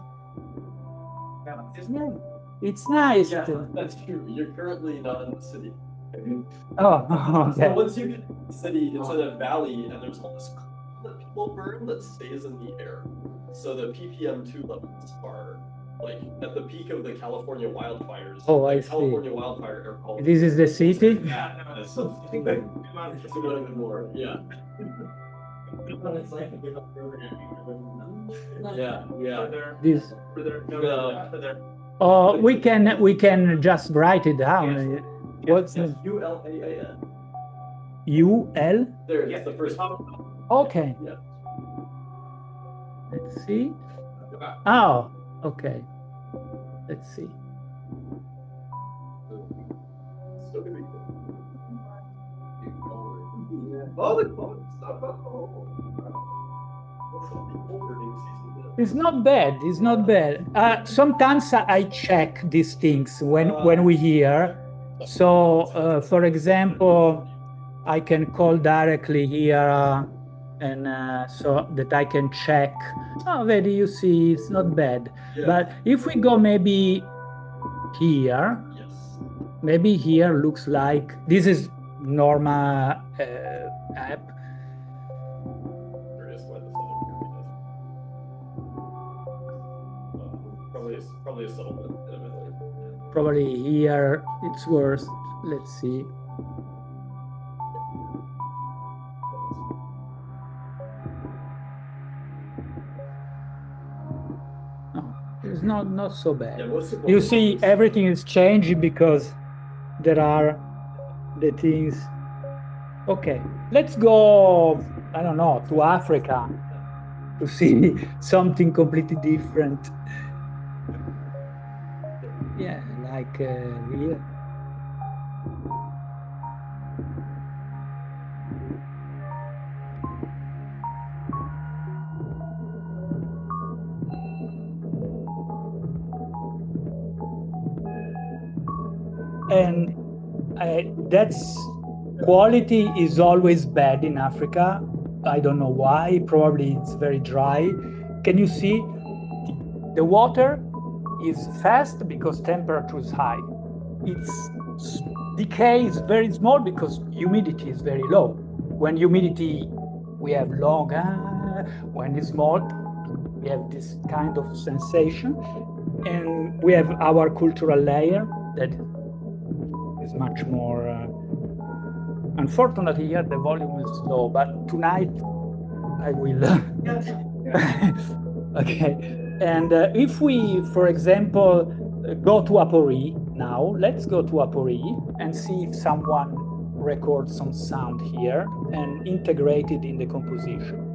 It's nice. Yeah, that's true. You're currently not in the city. Oh, So okay. once you get to the city, it's in a valley, and there's all this coal that people burn that stays in the air. So the ppm2 levels are like at the peak of the California wildfires. Oh, I like see. California wildfire air quality. This is the city? Yeah, it's a little bit more. Yeah. Yeah. This. we can just write it down. What's Yes, ULAAN. UL? There it is, the first one. Okay. Yeah. Let's see. Oh, okay. Let's see. Still gonna be good. Oh, the quote stuff. It's not bad. It's not bad. Sometimes I check these things when we hear. So, for example, I can call directly here, and so that I can check. Oh, already you see, it's not bad. Yeah. But if we go maybe here, Yes. maybe here looks like this is normal app. Curious why this other computer doesn't. Probably a settlement in a minute. Probably here it's worse. Let's see. No, it's not so bad. Yeah, most of You see, everything is changing because there are the things. Okay, let's go, I don't know, to Africa to see something completely different. Yeah, like here. And that's quality is always bad in Africa. I don't know why. Probably it's very dry. Can you see? The water is fast because temperature is high. Its decay is very small because humidity is very low. When humidity, we have long. When it's small, we have this kind of sensation. And we have our cultural layer that is much more. Unfortunately, here the volume is low, but tonight I will. Okay. And if we, for example, go to Apori now, let's go to Apori and see if someone records some sound here and integrate it in the composition.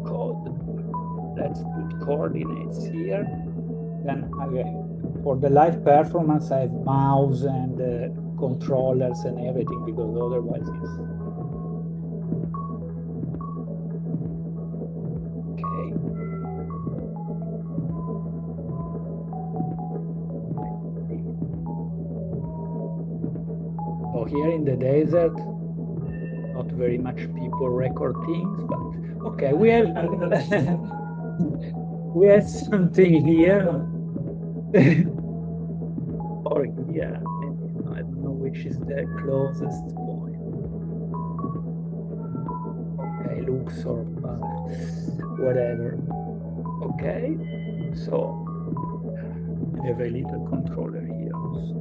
Code. Let's put coordinates here. Then again, for the live performance, I have mouse and controllers and everything because otherwise it's. Okay. So here in the desert, not very much people record things, but okay, we have we have something here. Or here, I don't know which is the closest point. Okay, looks or whatever. Okay, so I have a little controller here also.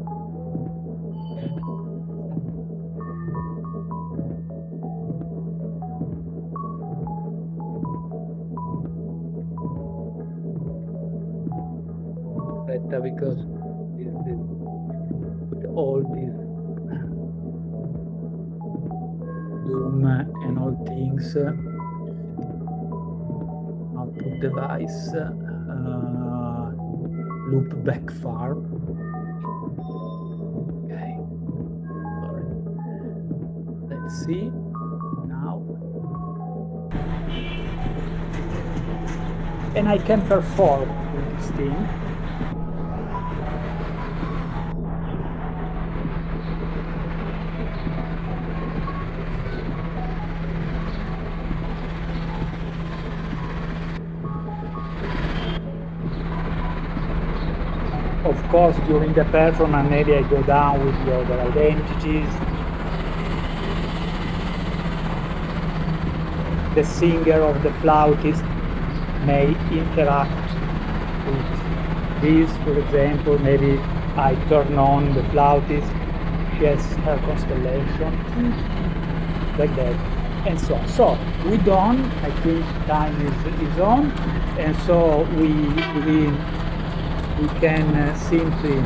Better because with all these zoom and all things, output device, loop back far. Okay, sorry. Let's see now. And I can perform with this thing. Of course, during the performance, maybe I go down with the other identities. The singer or the flautist may interact with this, for example. Maybe I turn on the flautist, she has her constellation, like that. and so on. So we done. I think time is on, and so we can simply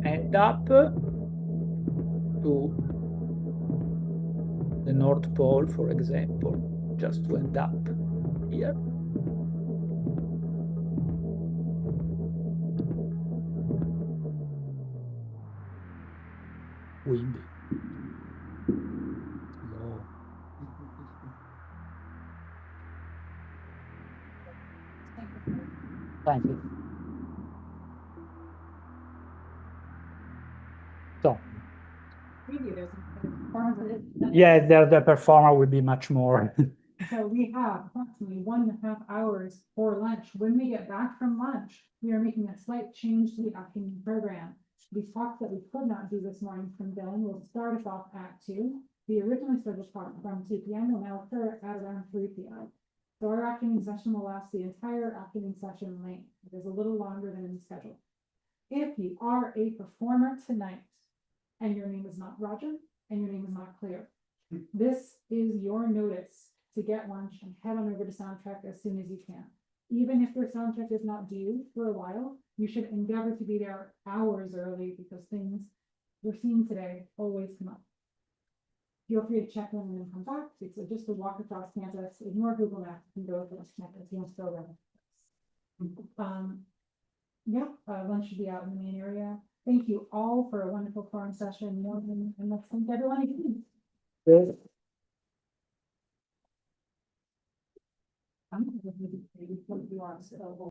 end up to the North Pole, for example, just to end up here. Windy. Low. Thank you. So, Maybe there's a performance of it. yeah, the performer will be much more. So we have approximately 1.5 hours for lunch. When we get back from lunch, we are making a slight change to the afternoon program. The talk that we could not do this morning from Dylan will start us off at 2. The originally scheduled talk from 2 p.m. will now occur at around 3 p.m. So our afternoon session will last the entire afternoon session length. It is a little longer than in the schedule. If you are a performer tonight and your name is not Roger and your name is not Claire, this is your notice to get lunch and head on over to soundtrack as soon as you can. Even if your soundtrack is not due for a while, you should endeavor to be there hours early because things we're seeing today always come up. Feel free to check in and then come back. It's just a walk across campus. Ignore Google Maps and go across campus. You'll still run. Lunch should be out in the main area. Thank you all for a wonderful forum session. And let's thank everyone again. I'm going to you are so.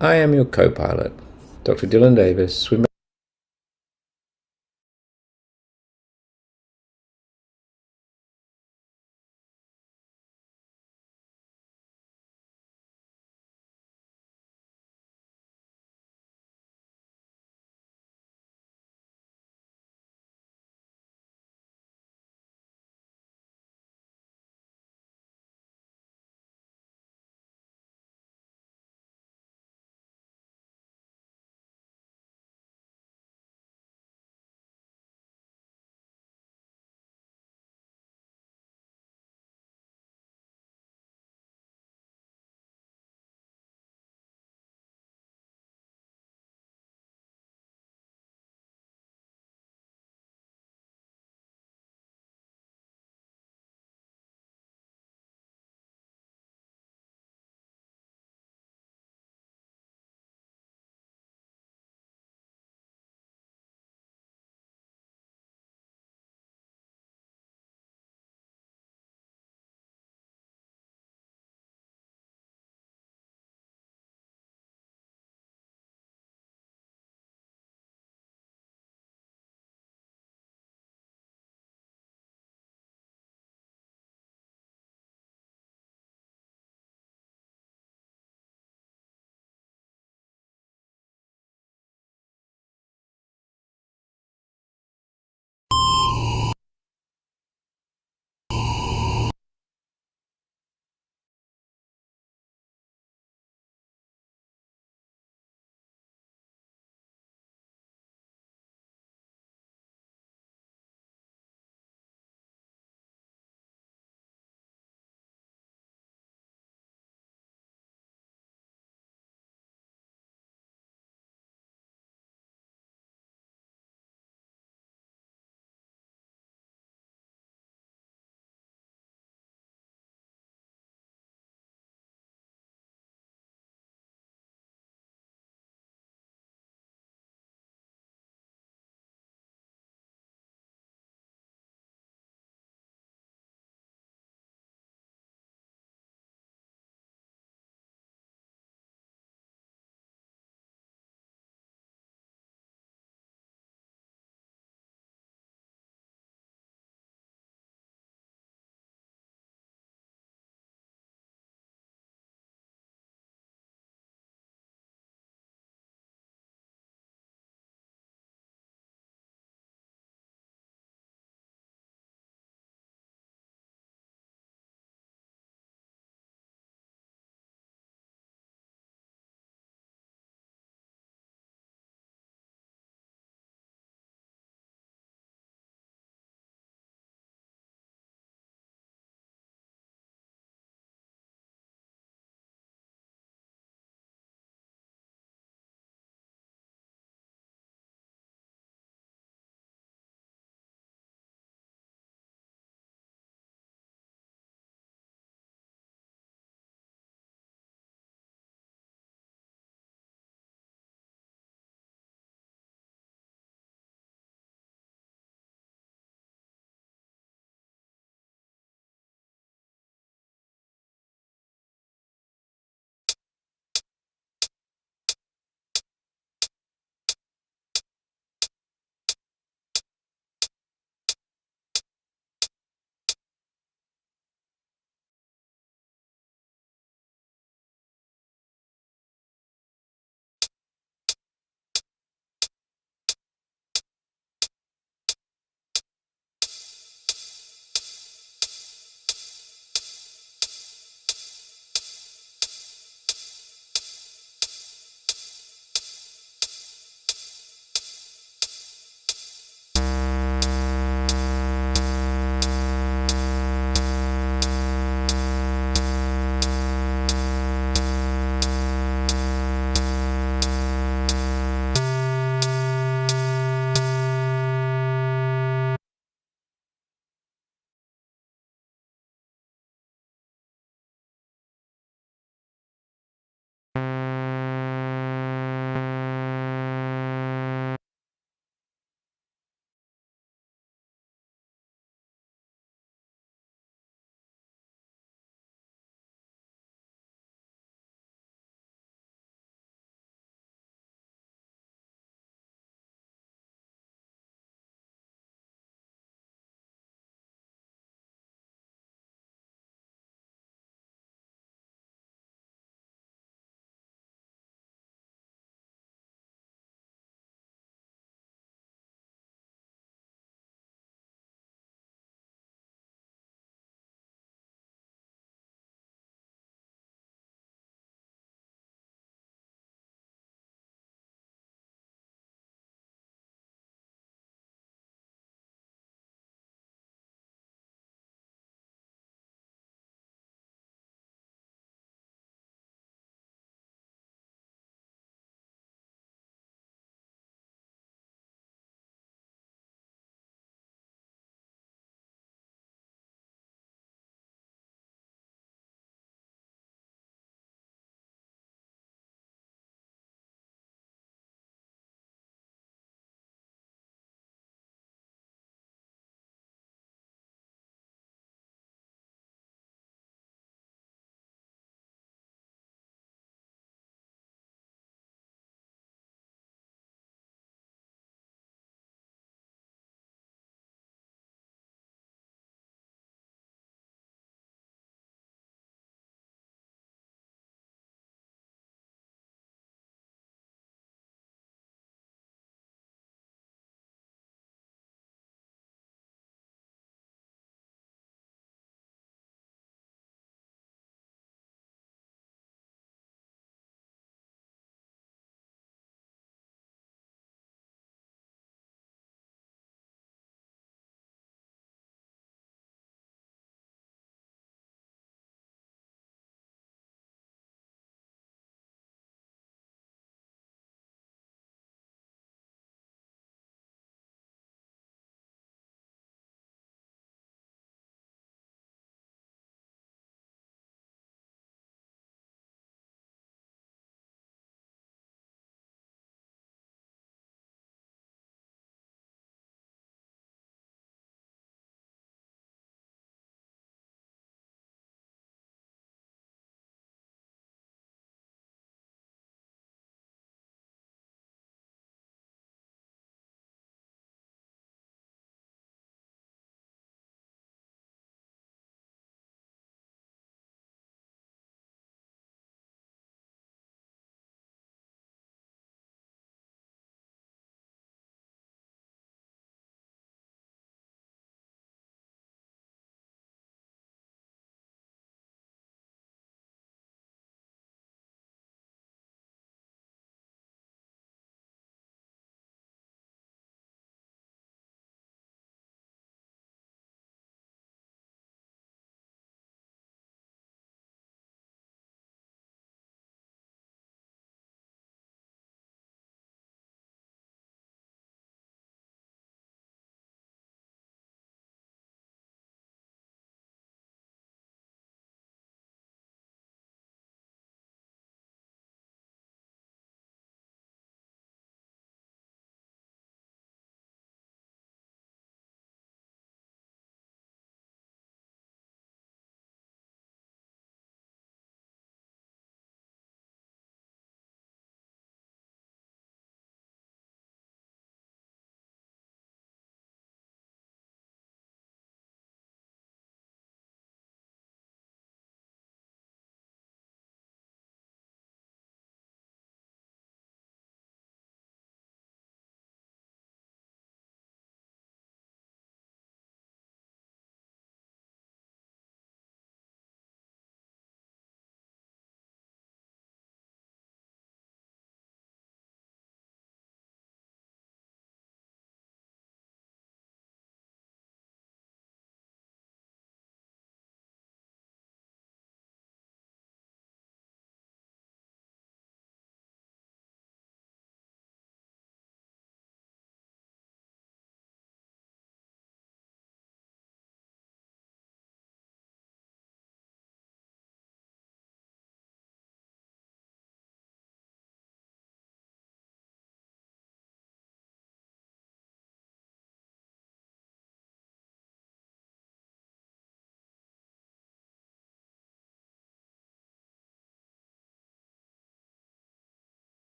I am your co-pilot, Dr. Dylan Davis. We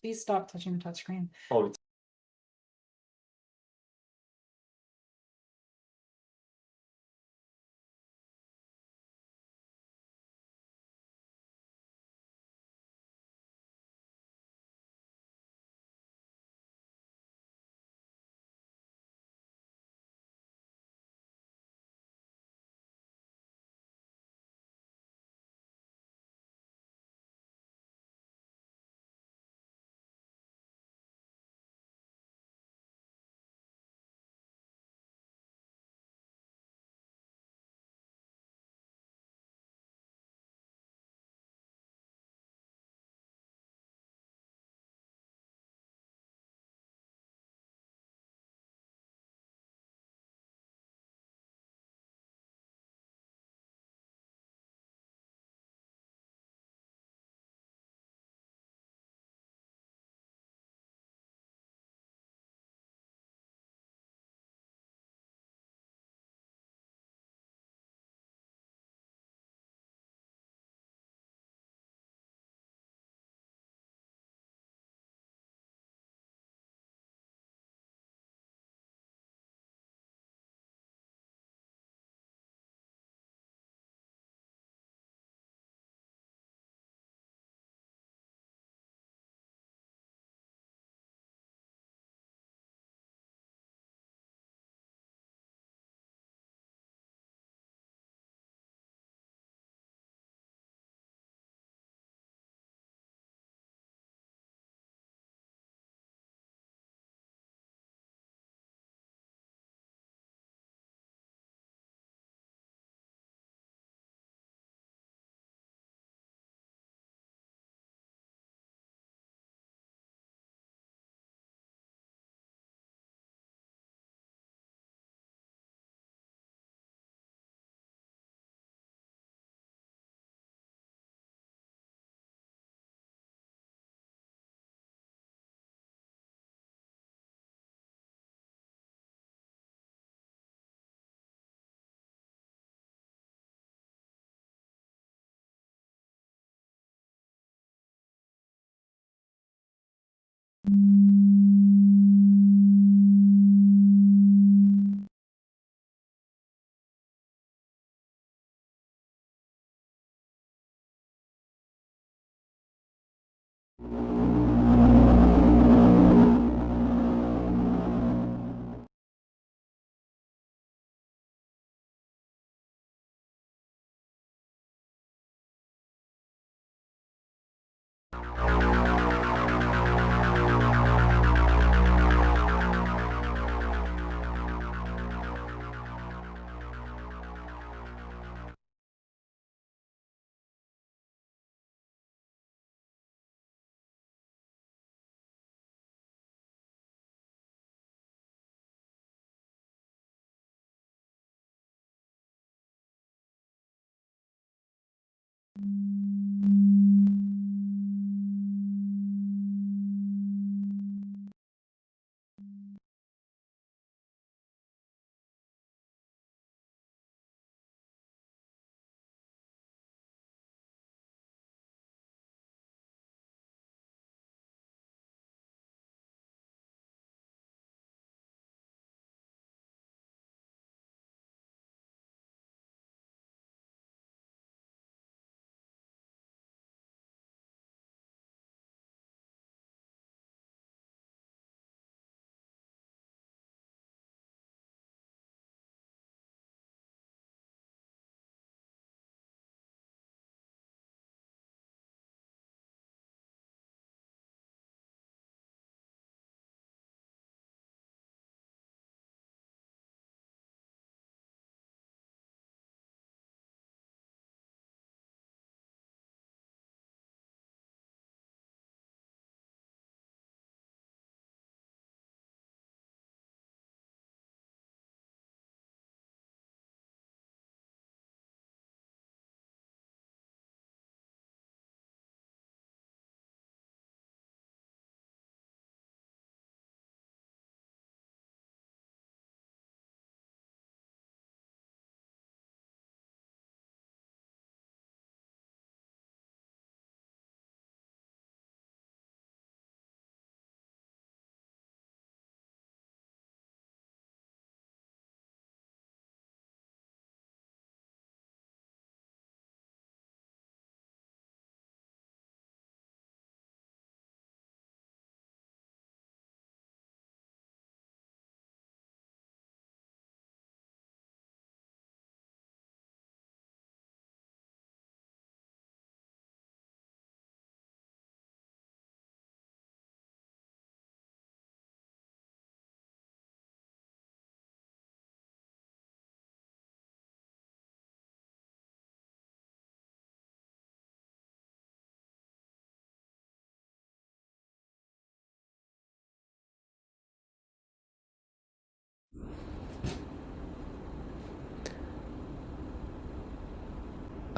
Please stop touching the touchscreen. Oh, it's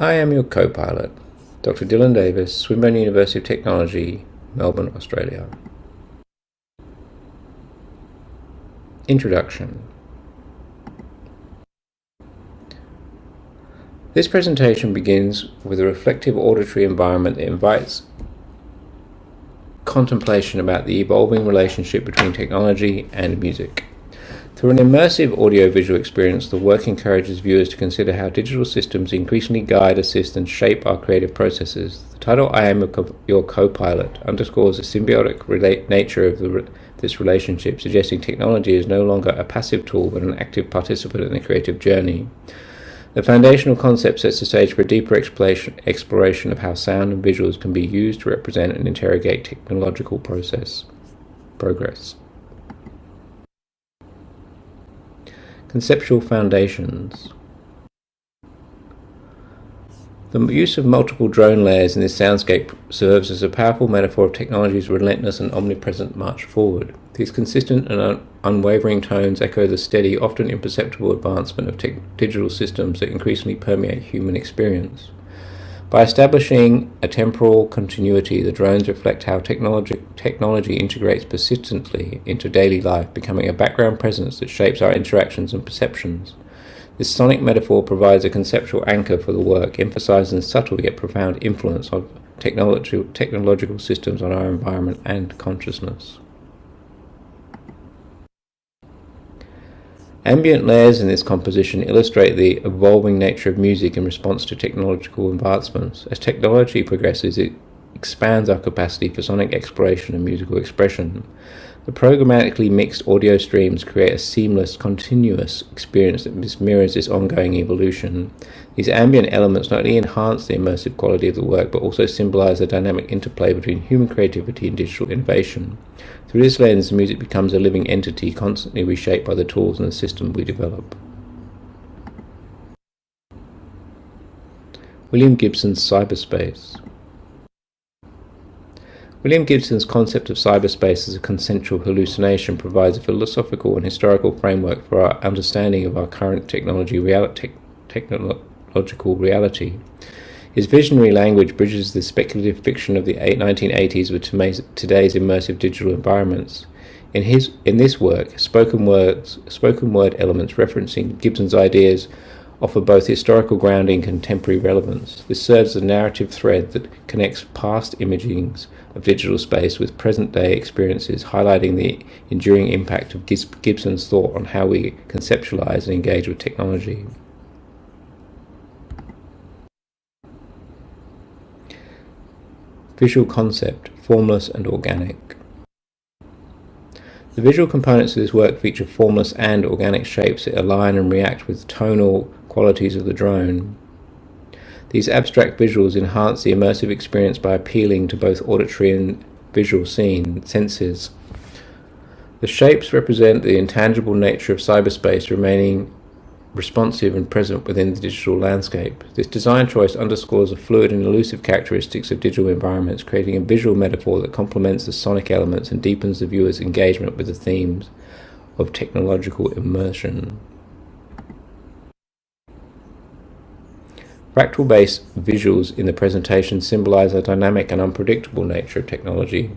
I am your co-pilot, Dr. Dylan Davis, Swinburne University of Technology, Melbourne, Australia. Introduction. This presentation begins with a reflective auditory environment that invites contemplation about the evolving relationship between technology and music. Through an immersive audiovisual experience, the work encourages viewers to consider how digital systems increasingly guide, assist, and shape our creative processes. The title, I Am Your Co-Pilot, underscores the symbiotic nature of this relationship, suggesting technology is no longer a passive tool but an active participant in the creative journey. The foundational concept sets the stage for a deeper exploration of how sound and visuals can be used to represent and interrogate technological progress. Conceptual foundations. The use of multiple drone layers in this soundscape serves as a powerful metaphor of technology's relentless and omnipresent march forward. These consistent and unwavering tones echo the steady, often imperceptible advancement of digital systems that increasingly permeate human experience. By establishing a temporal continuity, the drones reflect how technology integrates persistently into daily life, becoming a background presence that shapes our interactions and perceptions. This sonic metaphor provides a conceptual anchor for the work, emphasizing the subtle yet profound influence of technological systems on our environment and consciousness. Ambient layers in this composition illustrate the evolving nature of music in response to technological advancements. As technology progresses, it expands our capacity for sonic exploration and musical expression. The programmatically mixed audio streams create a seamless, continuous experience that mirrors this ongoing evolution. These ambient elements not only enhance the immersive quality of the work, but also symbolize the dynamic interplay between human creativity and digital innovation. Through this lens, music becomes a living entity, constantly reshaped by the tools and the system we develop. William Gibson's cyberspace. William Gibson's concept of cyberspace as a consensual hallucination provides a philosophical and historical framework for our understanding of our current technological reality. His visionary language bridges the speculative fiction of the 1980s with today's immersive digital environments. In this work, spoken word elements referencing Gibson's ideas offer both historical grounding and contemporary relevance. This serves as a narrative thread that connects past imagings of digital space with present-day experiences, highlighting the enduring impact of Gibson's thought on how we conceptualize and engage with technology. Visual concept, formless and organic. The visual components of this work feature formless and organic shapes that align and react with tonal qualities of the drone. These abstract visuals enhance the immersive experience by appealing to both auditory and visual senses. The shapes represent the intangible nature of cyberspace, remaining responsive and present within the digital landscape. This design choice underscores the fluid and elusive characteristics of digital environments, creating a visual metaphor that complements the sonic elements and deepens the viewer's engagement with the themes of technological immersion. Fractal-based visuals in the presentation symbolize a dynamic and unpredictable nature of technology.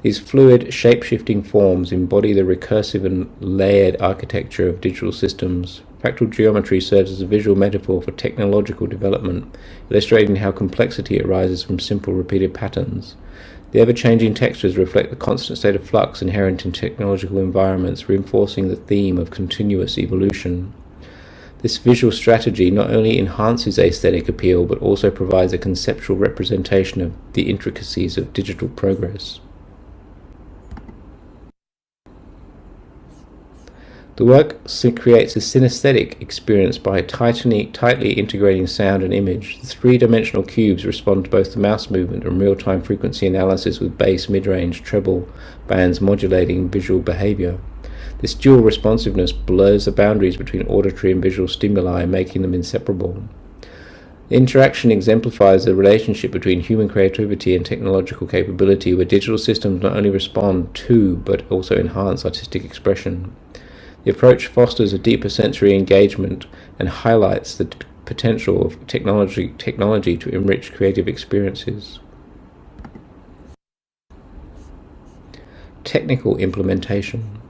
These fluid, shape-shifting forms embody the recursive and layered architecture of digital systems. Fractal geometry serves as a visual metaphor for technological development, illustrating how complexity arises from simple, repeated patterns. The ever-changing textures reflect the constant state of flux inherent in technological environments, reinforcing the theme of continuous evolution. This visual strategy not only enhances aesthetic appeal, but also provides a conceptual representation of the intricacies of digital progress. The work creates a synesthetic experience by tightly integrating sound and image. The three-dimensional cubes respond to both the mouse movement and real-time frequency analysis, with bass, mid-range, treble bands modulating visual behavior. This dual responsiveness blurs the boundaries between auditory and visual stimuli, making them inseparable. The interaction exemplifies the relationship between human creativity and technological capability, where digital systems not only respond to, but also enhance artistic expression. The approach fosters a deeper sensory engagement and highlights the potential of technology to enrich creative experiences. Technical implementation.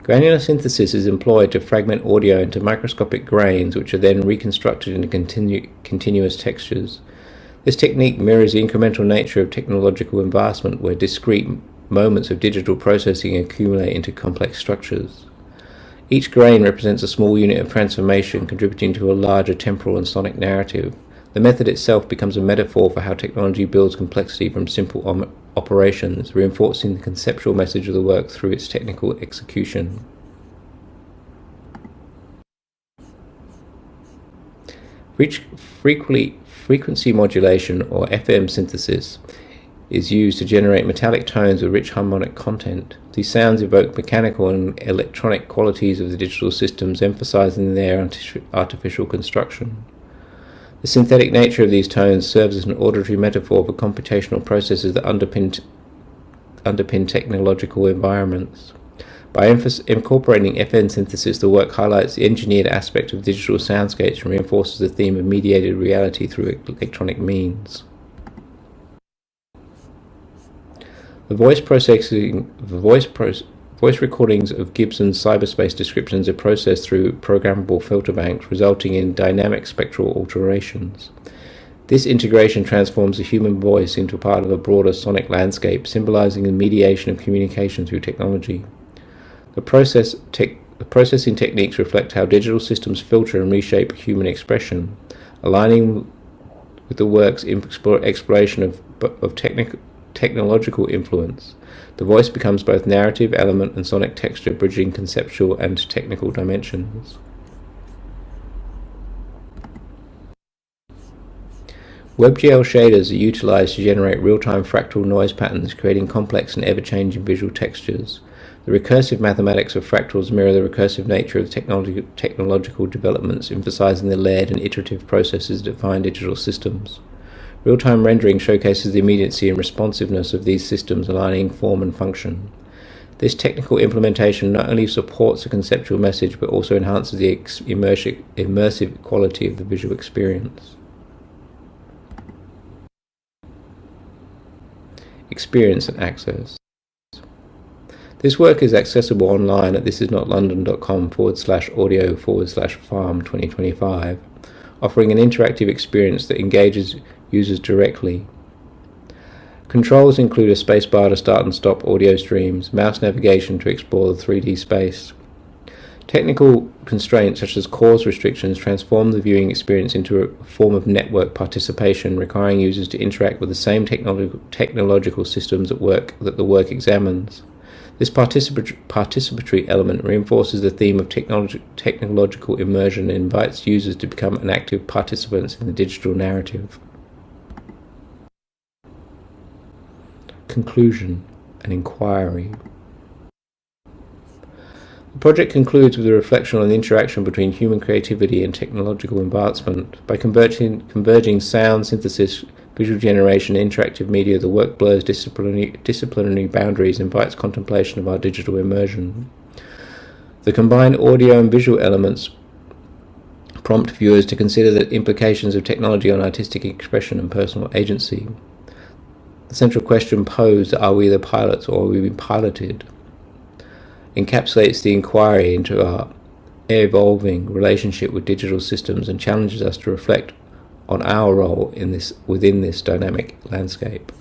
Granular synthesis is employed to fragment audio into microscopic grains, which are then reconstructed into continuous textures. This technique mirrors the incremental nature of technological advancement, where discrete moments of digital processing accumulate into complex structures. Each grain represents a small unit of transformation, contributing to a larger temporal and sonic narrative. The method itself becomes a metaphor for how technology builds complexity from simple operations, reinforcing the conceptual message of the work through its technical execution. Frequency modulation, or FM synthesis, is used to generate metallic tones with rich harmonic content. These sounds evoke mechanical and electronic qualities of the digital systems, emphasizing their artificial construction. The synthetic nature of these tones serves as an auditory metaphor for computational processes that underpin technological environments. By incorporating FM synthesis, the work highlights the engineered aspect of digital soundscapes and reinforces the theme of mediated reality through electronic means. The voice recordings of Gibson's cyberspace descriptions are processed through programmable filter banks, resulting in dynamic spectral alterations. This integration transforms the human voice into part of a broader sonic landscape, symbolizing the mediation of communication through technology. The processing techniques reflect how digital systems filter and reshape human expression, aligning with the work's exploration of technological influence. The voice becomes both narrative element and sonic texture, bridging conceptual and technical dimensions. WebGL shaders are utilized to generate real-time fractal noise patterns, creating complex and ever-changing visual textures. The recursive mathematics of fractals mirror the recursive nature of technological developments, emphasizing the layered and iterative processes that define digital systems. Real-time rendering showcases the immediacy and responsiveness of these systems, aligning form and function. This technical implementation not only supports the conceptual message, but also enhances the immersive quality of the visual experience. Experience and access. This work is accessible online at thisisnotlondon.com/audio/farm 2025, offering an interactive experience that engages users directly. Controls include a spacebar to start and stop audio streams, mouse navigation to explore the 3D space. Technical constraints such as cause restrictions transform the viewing experience into a form of network participation, requiring users to interact with the same technological systems that the work examines. This participatory element reinforces the theme of technological immersion and invites users to become an active participants in the digital narrative. Conclusion and inquiry. The project concludes with a reflection on the interaction between human creativity and technological advancement. By converging sound synthesis, visual generation, and interactive media, the work blurs disciplinary boundaries and invites contemplation of our digital immersion. The combined audio and visual elements prompt viewers to consider the implications of technology on artistic expression and personal agency. The central question posed, are we the pilots or are we being piloted, encapsulates the inquiry into our evolving relationship with digital systems and challenges us to reflect on our role within this dynamic landscape.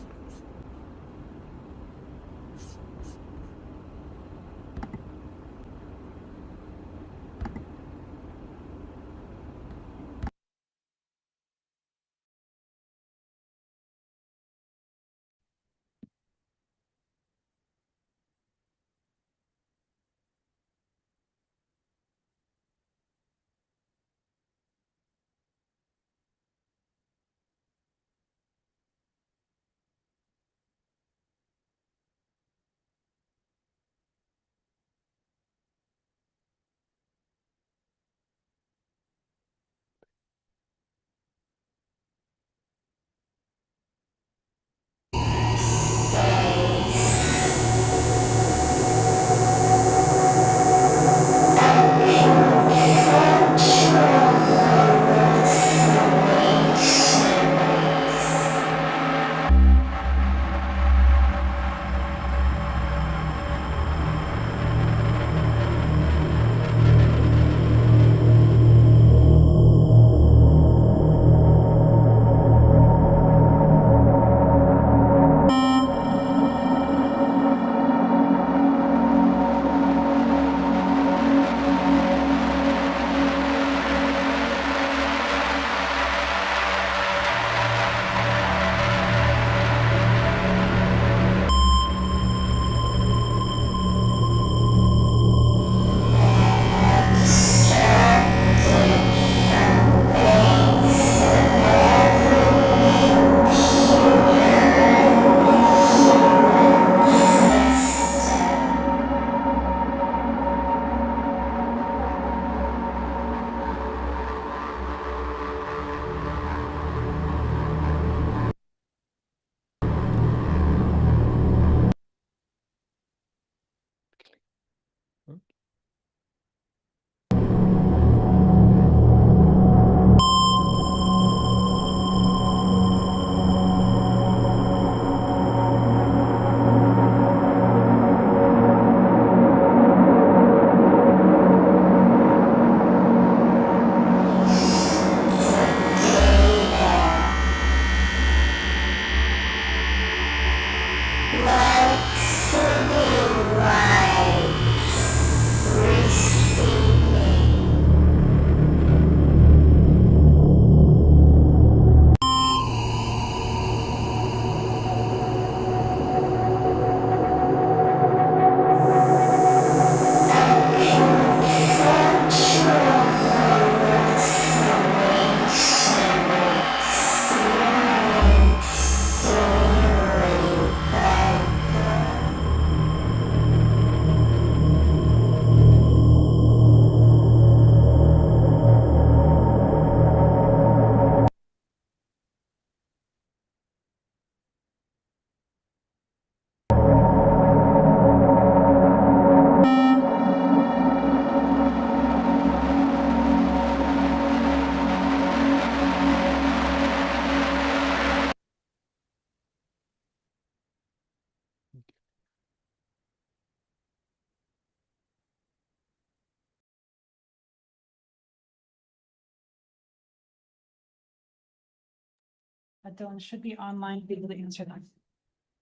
Dylan should be online to be able to answer them.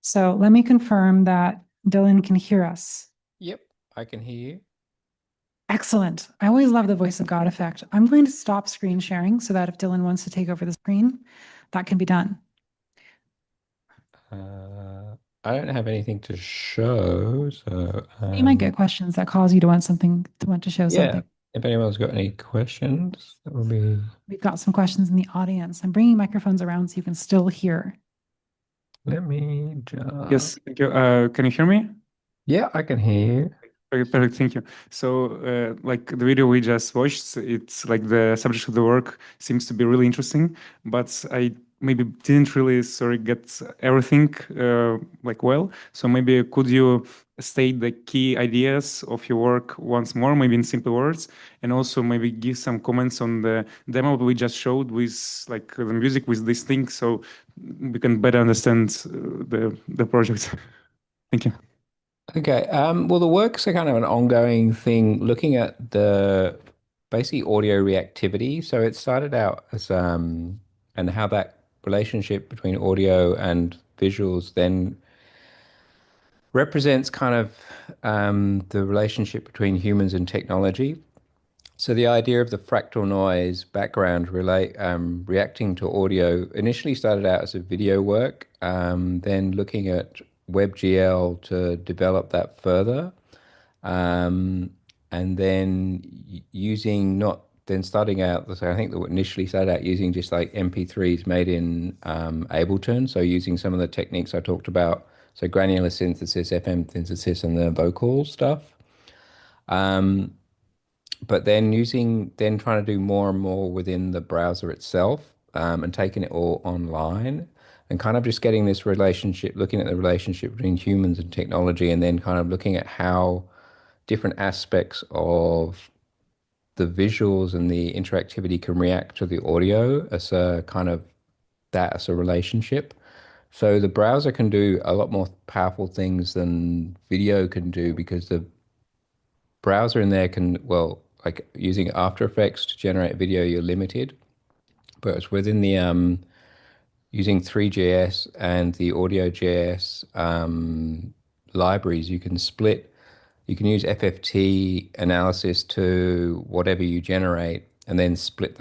So let me confirm that Dylan can hear us. Yep, I can hear you. Excellent. I always love the voice of God effect. I'm going to stop screen sharing so that if Dylan wants to take over the screen, that can be done. I don't have anything to show, so You might get questions that cause you to want to show yeah. something. If anyone's got any questions, that would be. We've got some questions in the audience. I'm bringing microphones around so you can still hear. Let me just. Yes, thank you. Can you hear me? Yeah, I can hear you. Okay, perfect, thank you. So, like the video we just watched, it's like the subject of the work seems to be really interesting, but I maybe didn't really, get everything like well. So maybe could you state the key ideas of your work once more, maybe in simple words, and also maybe give some comments on the demo we just showed with like the music with this thing, so we can better understand the project. Thank you. Okay. Well, the work's a kind of an ongoing thing, looking at the basically audio reactivity. So it started out as and how that relationship between audio and visuals then represents kind of the relationship between humans and technology. So the idea of the fractal noise background reacting to audio initially started out as a video work, then looking at WebGL to develop that further, and then using not then starting out. So I think that initially started out using just like MP3s made in Ableton. So using some of the techniques I talked about, so granular synthesis, FM synthesis, and the vocal stuff. But then trying to do more and more within the browser itself, and taking it all online, and kind of just getting this relationship, looking at the relationship between humans and technology, and then kind of looking at how different aspects of the visuals and the interactivity can react to the audio as a kind of that as a relationship. So the browser can do a lot more powerful things than video can do, because the browser in there can, well, like using After Effects to generate video, you're limited, but it's within the using 3JS and the Audio.js libraries, you can use FFT analysis to whatever you generate, and then split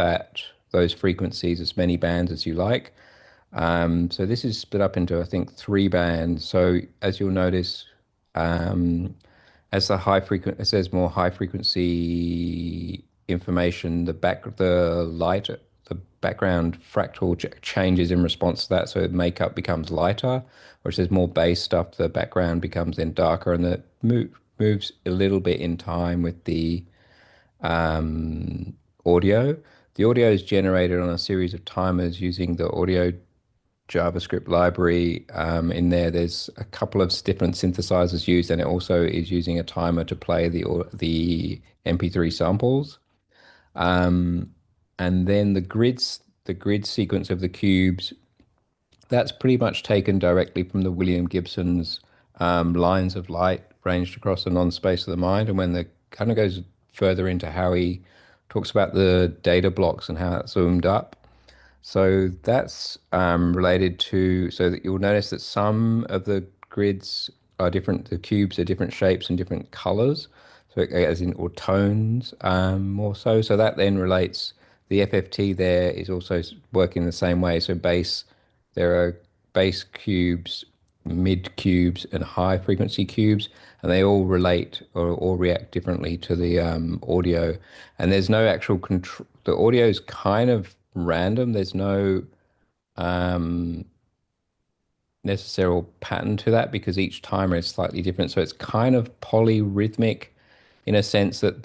those frequencies as many bands as you like. So this is split up into, I think, 3 bands. So as you'll notice, as there's more high frequency information, the background fractal changes in response to that. So the makeup becomes lighter, or if there's more bass stuff, the background becomes then darker, and that moves a little bit in time with the audio. The audio is generated on a series of timers using the audio JavaScript library. In there's a couple of different synthesizers used, and it also is using a timer to play the MP3 samples. And then the grid sequence of the cubes, that's pretty much taken directly from the William Gibson's lines of light ranged across the non-space of the mind. And when the kind of goes further into how he talks about the data blocks and how it's zoomed up. So that's related to, so that you'll notice that some of the grids are different, the cubes are different shapes and different colors, so as in, or tones more so. So that then relates, the FFT there is also working the same way. So there are base cubes, mid cubes, and high frequency cubes, and they all relate or all react differently to the audio. And there's no actual control. The audio is kind of random. There's no necessary pattern to that, because each timer is slightly different. So it's kind of polyrhythmic in a sense that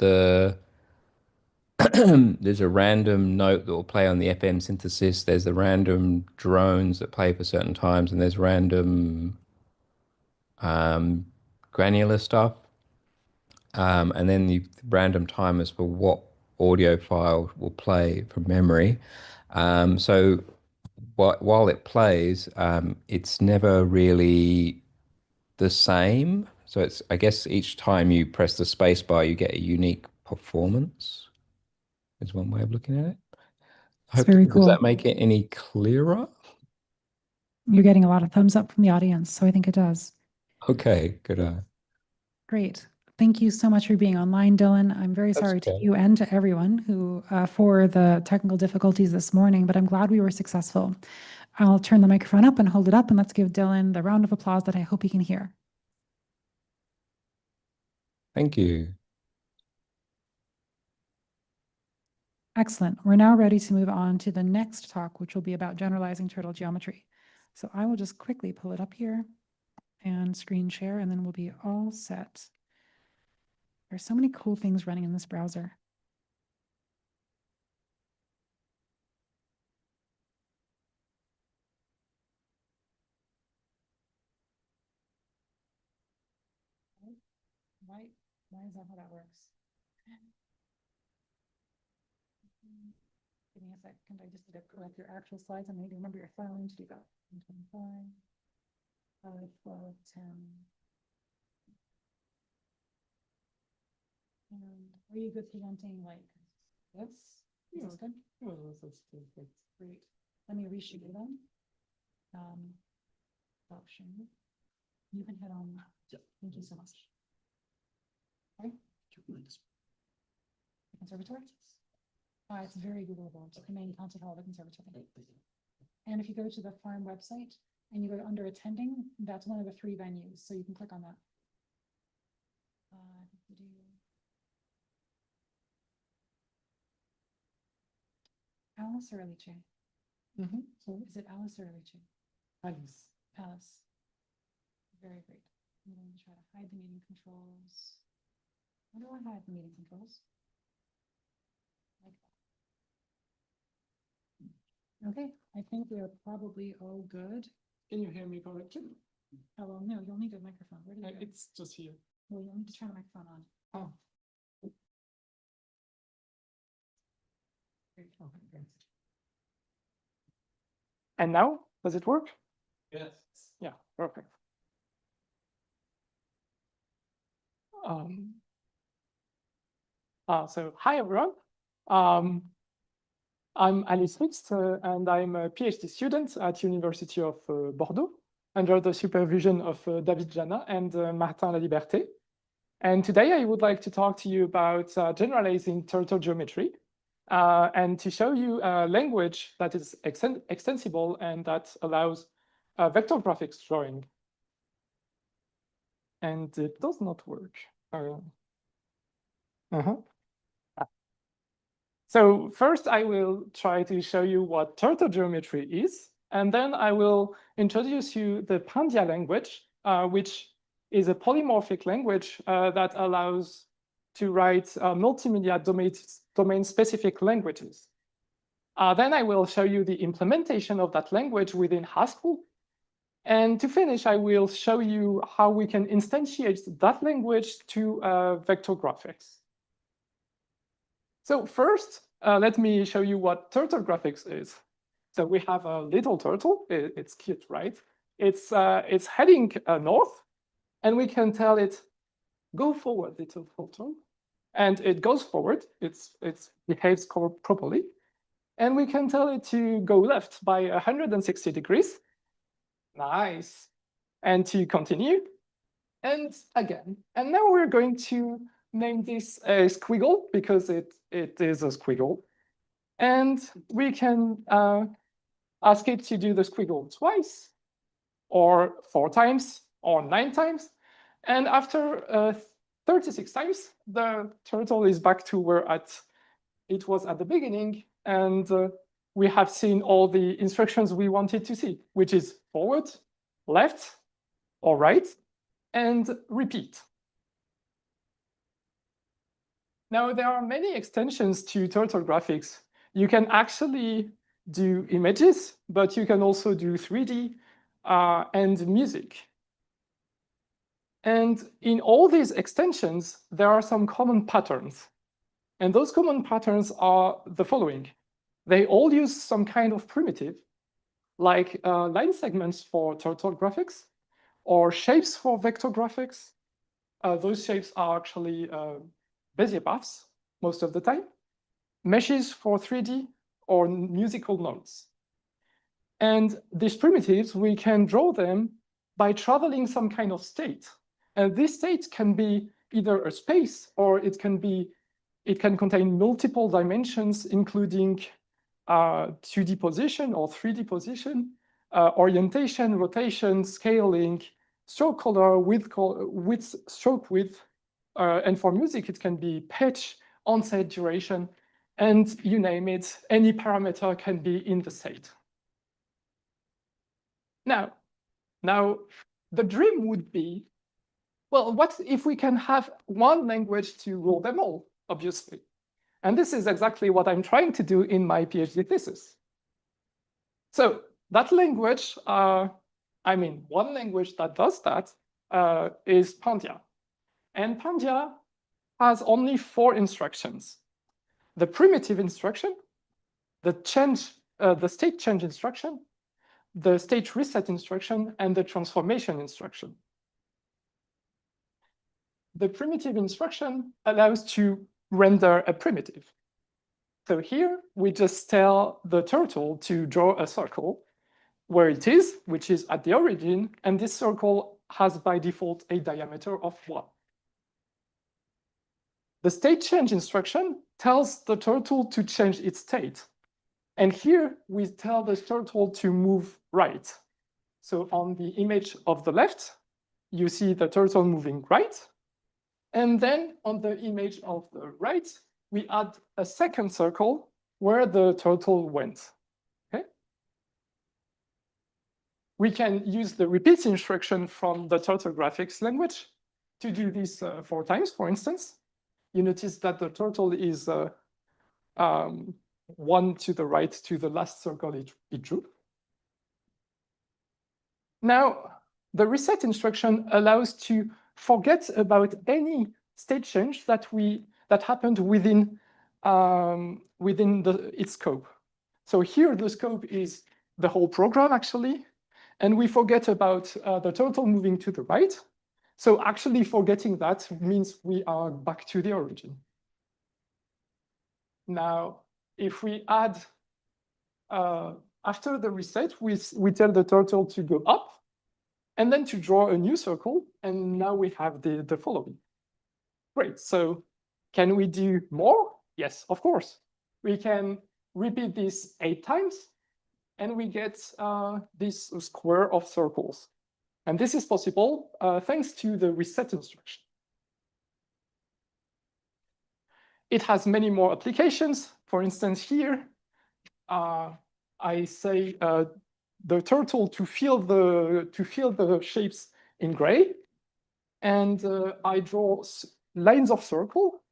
there's a random note that will play on the FM synthesis. There's the random drones that play for certain times, and there's random granular stuff. And then the random timers for what audio file will play from memory. So while it plays, it's never really the same. So it's, I guess each time you press the space bar, you get a unique performance, is one way of looking at it. It's very Does cool. that make it any clearer? You're getting a lot of thumbs up from the audience, so I think it does. Okay, good. Great. Thank you so much for being online, Dylan. I'm very That's sorry to okay. you and to everyone who for the technical difficulties this morning, but I'm glad we were successful. I'll turn the microphone up and hold it up, and let's give Dylan the round of applause that I hope he can hear. Thank you. Excellent. We're now ready to move on to the next talk, which will be about generalizing turtle geometry. So I will just quickly pull it up here and screen share, and then we'll be all set. There's so many cool things running in this browser. Why is that how that works? Give me a second. I just need to correct your actual slides. I need to remember your filing to do that. 125, 5, 12, 10. And are you good presenting like this? Is this good? Great. Let me reshoot them. Option. You can head on. Thank you so much. Okay. Conservatory? It's very Googleable. It's the main concert hall of the conservatory. And if you go to the farm website and you go under attending, that's one of the 3 venues. So you can click on that. Alice or Alice? So is it Alice or Alice? Alice. Alice. Very great. I'm going to try to hide the meeting controls. How do I hide the meeting controls? Like that. Okay, I think we are probably all good. Can you hear me correctly? Hello, no, you'll need a microphone. Where did it go? It's just here. Well, you'll need to turn the microphone on. Oh. And now, does it work? Yes. Yeah, perfect. So hi everyone. I'm Alice Ritz, and I'm a PhD student at University of Bordeaux under the supervision of David Jana and Martin Laliberté. And today I would like to talk to you about generalizing turtle geometry and to show you a language that is extensible and that allows vector graphics drawing. And it does not work. So first I will try to show you what turtle geometry is, and then I will introduce you the Pandia language, which is a polymorphic language that allows to write multimedia domain-specific languages. Then I will show you the implementation of that language within Haskell. And to finish, I will show you how we can instantiate that language to vector graphics. So first, let me show you what turtle graphics is. So we have a little turtle. It's cute, right? It's heading north, and we can tell it, go forward, little turtle. And it goes forward. It behaves properly. And we can tell it to go left by 160 degrees. Nice. And to continue. And again. And now we're going to name this a squiggle because it is a squiggle. And we can ask it to do the squiggle twice, or 4 times, or 9 times. And after 36 times, the turtle is back to where it was at the beginning. And we have seen all the instructions we wanted to see, which is forward, left, or right, and repeat. Now, there are many extensions to turtle graphics. You can actually do images, but you can also do 3D and music. And in all these extensions, there are some common patterns. And those common patterns are the following. They all use some kind of primitive, like line segments for turtle graphics, or shapes for vector graphics. Those shapes are actually Bezier paths most of the time, meshes for 3D, or musical notes. And these primitives, we can draw them by traveling some kind of state. And this state can be either a space, or it can contain multiple dimensions, including 2D position or 3D position, orientation, rotation, scaling, stroke color, width, stroke width, and for music, it can be pitch, onset, duration, and you name it, any parameter can be in the state. Now, the dream would be, well, what if we can have one language to rule them all, obviously? And this is exactly what I'm trying to do in my PhD thesis. So that language, one language that does that is Pandia. And Pandia has only 4 instructions: the primitive instruction, the state change instruction, the state reset instruction, and the transformation instruction. The primitive instruction allows to render a primitive. So here we just tell the turtle to draw a circle where it is, which is at the origin, and this circle has by default a diameter of 1. The state change instruction tells the turtle to change its state. And here we tell the turtle to move right. So on the image of the left, you see the turtle moving right. And then on the image of the right, we add a second circle where the turtle went. Okay? We can use the repeat instruction from the turtle graphics language to do this 4 times, for instance. You notice that the turtle is 1 to the right to the last circle it drew. Now, the reset instruction allows to forget about any state change that happened within its scope. So here the scope is the whole program actually, and we forget about the turtle moving to the right. So actually forgetting that means we are back to the origin. Now, if we add, after the reset, we tell the turtle to go up and then to draw a new circle, and now we have the following. Great, so can we do more? Yes, of course. We can repeat this 8 times, and we get this square of circles. And this is possible thanks to the reset instruction. It has many more applications. For instance, here, I say the turtle to fill the shapes in gray, and I draw lines of circle,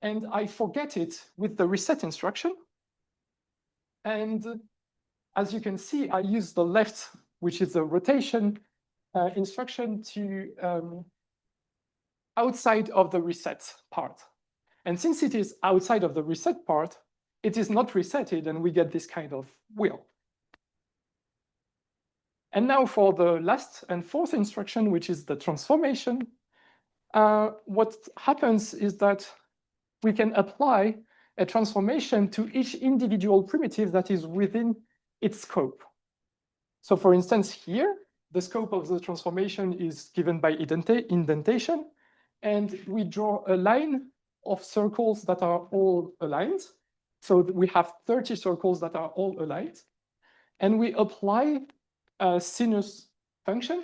and I forget it with the reset instruction. And as you can see, I use the left, which is the rotation instruction, to outside of the reset part. And since it is outside of the reset part, it is not resetted, and we get this kind of wheel. And now for the last and 4th instruction, which is the transformation, what happens is that we can apply a transformation to each individual primitive that is within its scope. So for instance, here, the scope of the transformation is given by indentation, and we draw a line of circles that are all aligned. So we have 30 circles that are all aligned, and we apply a sinus function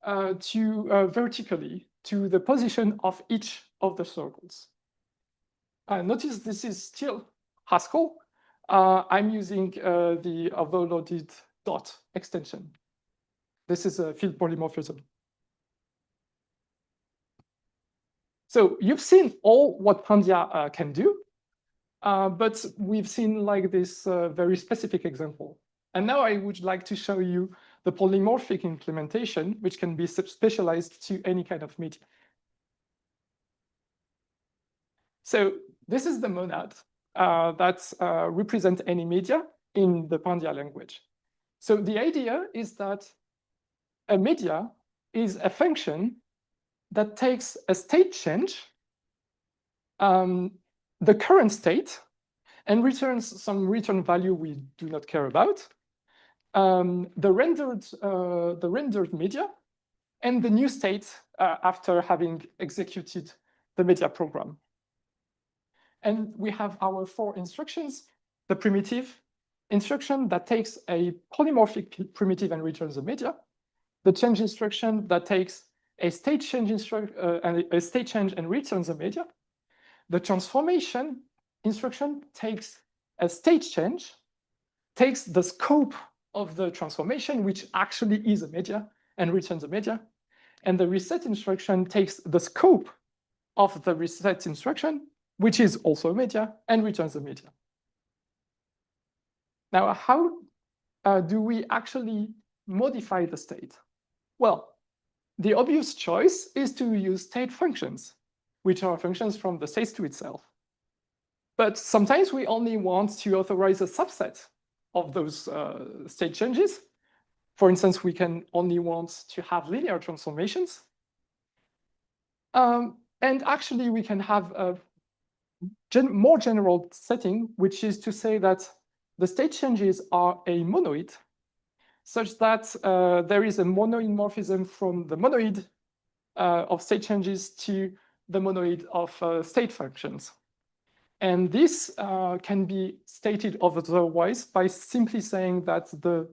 vertically to the position of each of the circles. Notice this is still Haskell. I'm using the overloaded dot extension. This is a field polymorphism. So you've seen all what Pandia can do, but we've seen like this very specific example. And now I would like to show you the polymorphic implementation, which can be specialized to any kind of media. So this is the monad that represents any media in the Pandia language. So the idea is that a media is a function that takes a state change, the current state, and returns some return value we do not care about, the rendered media, and the new state after having executed the media program. And we have our 4 instructions: the primitive instruction that takes a polymorphic primitive and returns the media, the change instruction that takes a state change and returns the media, the transformation instruction takes a state change, takes the scope of the transformation, which actually is a media, and returns the media, and the reset instruction takes the scope of the reset instruction, which is also a media, and returns the media. Now, how do we actually modify the state? Well, the obvious choice is to use state functions, which are functions from the state2 itself. But sometimes we only want to authorize a subset of those state changes. For instance, we can only want to have linear transformations. And actually, we can have a more general setting, which is to say that the state changes are a monoid, such that there is a monoid morphism from the monoid of state changes to the monoid of state functions. And this can be stated otherwise by simply saying that the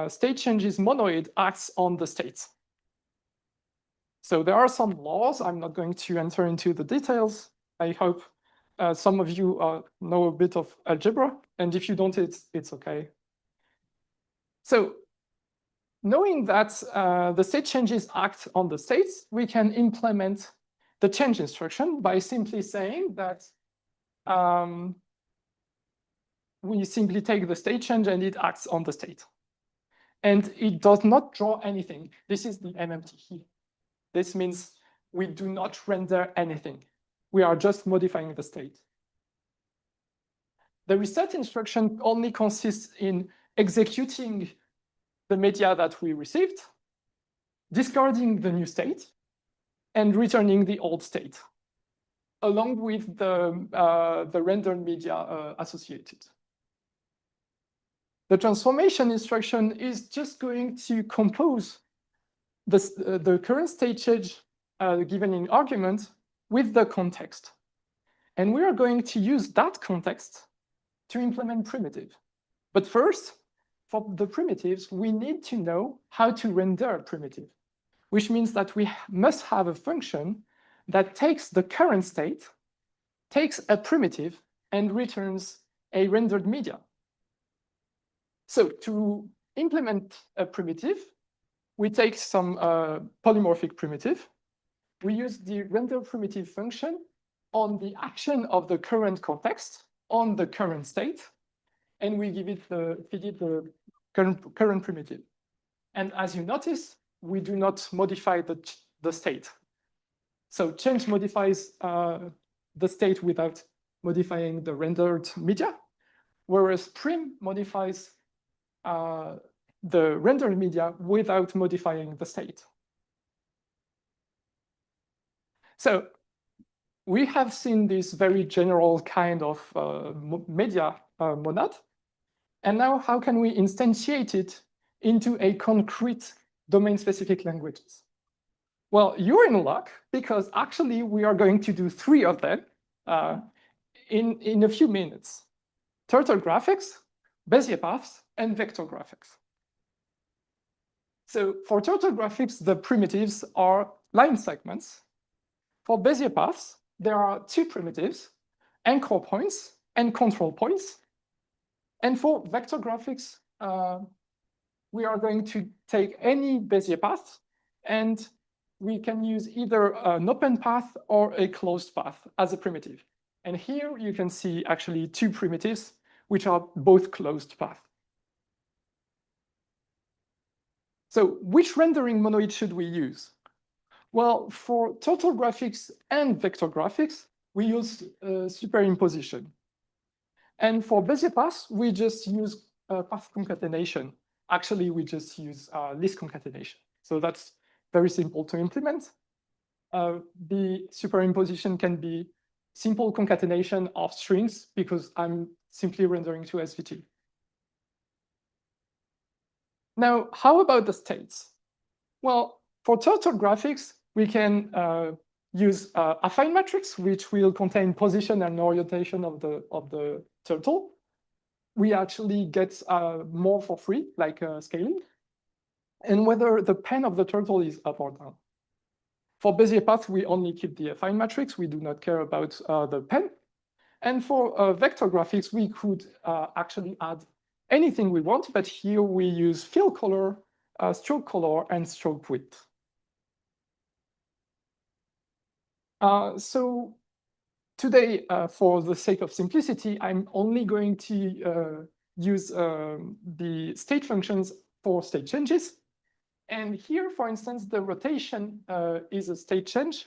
state changes monoid acts on the states. So there are some laws. I'm not going to enter into the details. I hope some of you know a bit of algebra, and if you don't, it's okay. So knowing that the state changes act on the states, we can implement the change instruction by simply saying that we simply take the state change and it acts on the state. And it does not draw anything. This is the MMT here. This means we do not render anything. We are just modifying the state. The reset instruction only consists in executing the media that we received, discarding the new state, and returning the old state, along with the rendered media associated. The transformation instruction is just going to compose the current state change given in argument with the context. And we are going to use that context to implement primitive. But first, for the primitives, we need to know how to render a primitive, which means that we must have a function that takes the current state, takes a primitive, and returns a rendered media. So to implement a primitive, we take some polymorphic primitive. We use the render primitive function on the action of the current context on the current state, and we feed it the current primitive. And as you notice, we do not modify the state. So change modifies the state without modifying the rendered media, whereas prim modifies the rendered media without modifying the state. So we have seen this very general kind of media monad. And now how can we instantiate it into a concrete domain-specific languages? Well, you're in luck, because actually we are going to do 3 of them in a few minutes. Turtle graphics, Bezier paths, and vector graphics. So for turtle graphics, the primitives are line segments. For Bezier paths, there are 2 primitives, anchor points and control points. And for vector graphics, we are going to take any Bezier path, and we can use either an open path or a closed path as a primitive. And here you can see actually 2 primitives, which are both closed paths. So which rendering monoid should we use? Well, for turtle graphics and vector graphics, we use superimposition. And for Bezier paths, we just use path concatenation. Actually, we just use list concatenation. So that's very simple to implement. The superimposition can be simple concatenation of strings because I'm simply rendering to SVG. Now, how about the states? Well, for turtle graphics, we can use affine matrix, which will contain position and orientation of the turtle. We actually get more for free, like scaling, and whether the pen of the turtle is up or down. For Bezier path, we only keep the affine matrix. We do not care about the pen. And for vector graphics, we could actually add anything we want, but here we use fill color, stroke color, and stroke width. So today, for the sake of simplicity, I'm only going to use the state functions for state changes. And here, for instance, the rotation is a state change.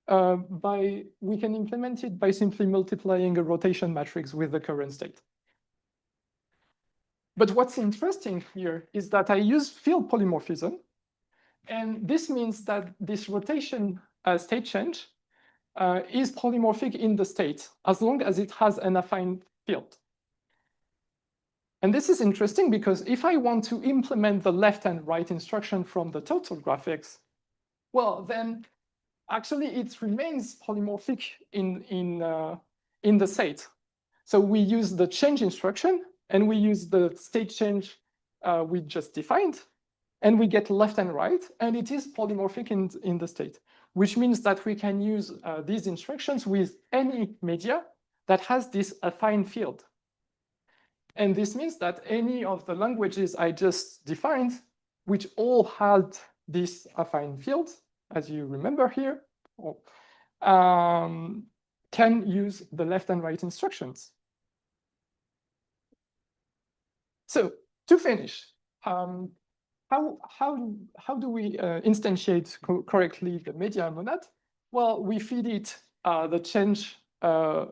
We can implement it by simply multiplying a rotation matrix with the current state. But what's interesting here is that I use field polymorphism. And this means that this rotation state change is polymorphic in the state as long as it has an affine field. And this is interesting because if I want to implement the left and right instruction from the turtle graphics, well, then actually it remains polymorphic in the state. So we use the change instruction and we use the state change we just defined, and we get left and right, and it is polymorphic in the state, which means that we can use these instructions with any media that has this affine field. And this means that any of the languages I just defined, which all had this affine field, as you remember here, can use the left and right instructions. So to finish, how do we instantiate correctly the media monad? Well, we feed it the change, an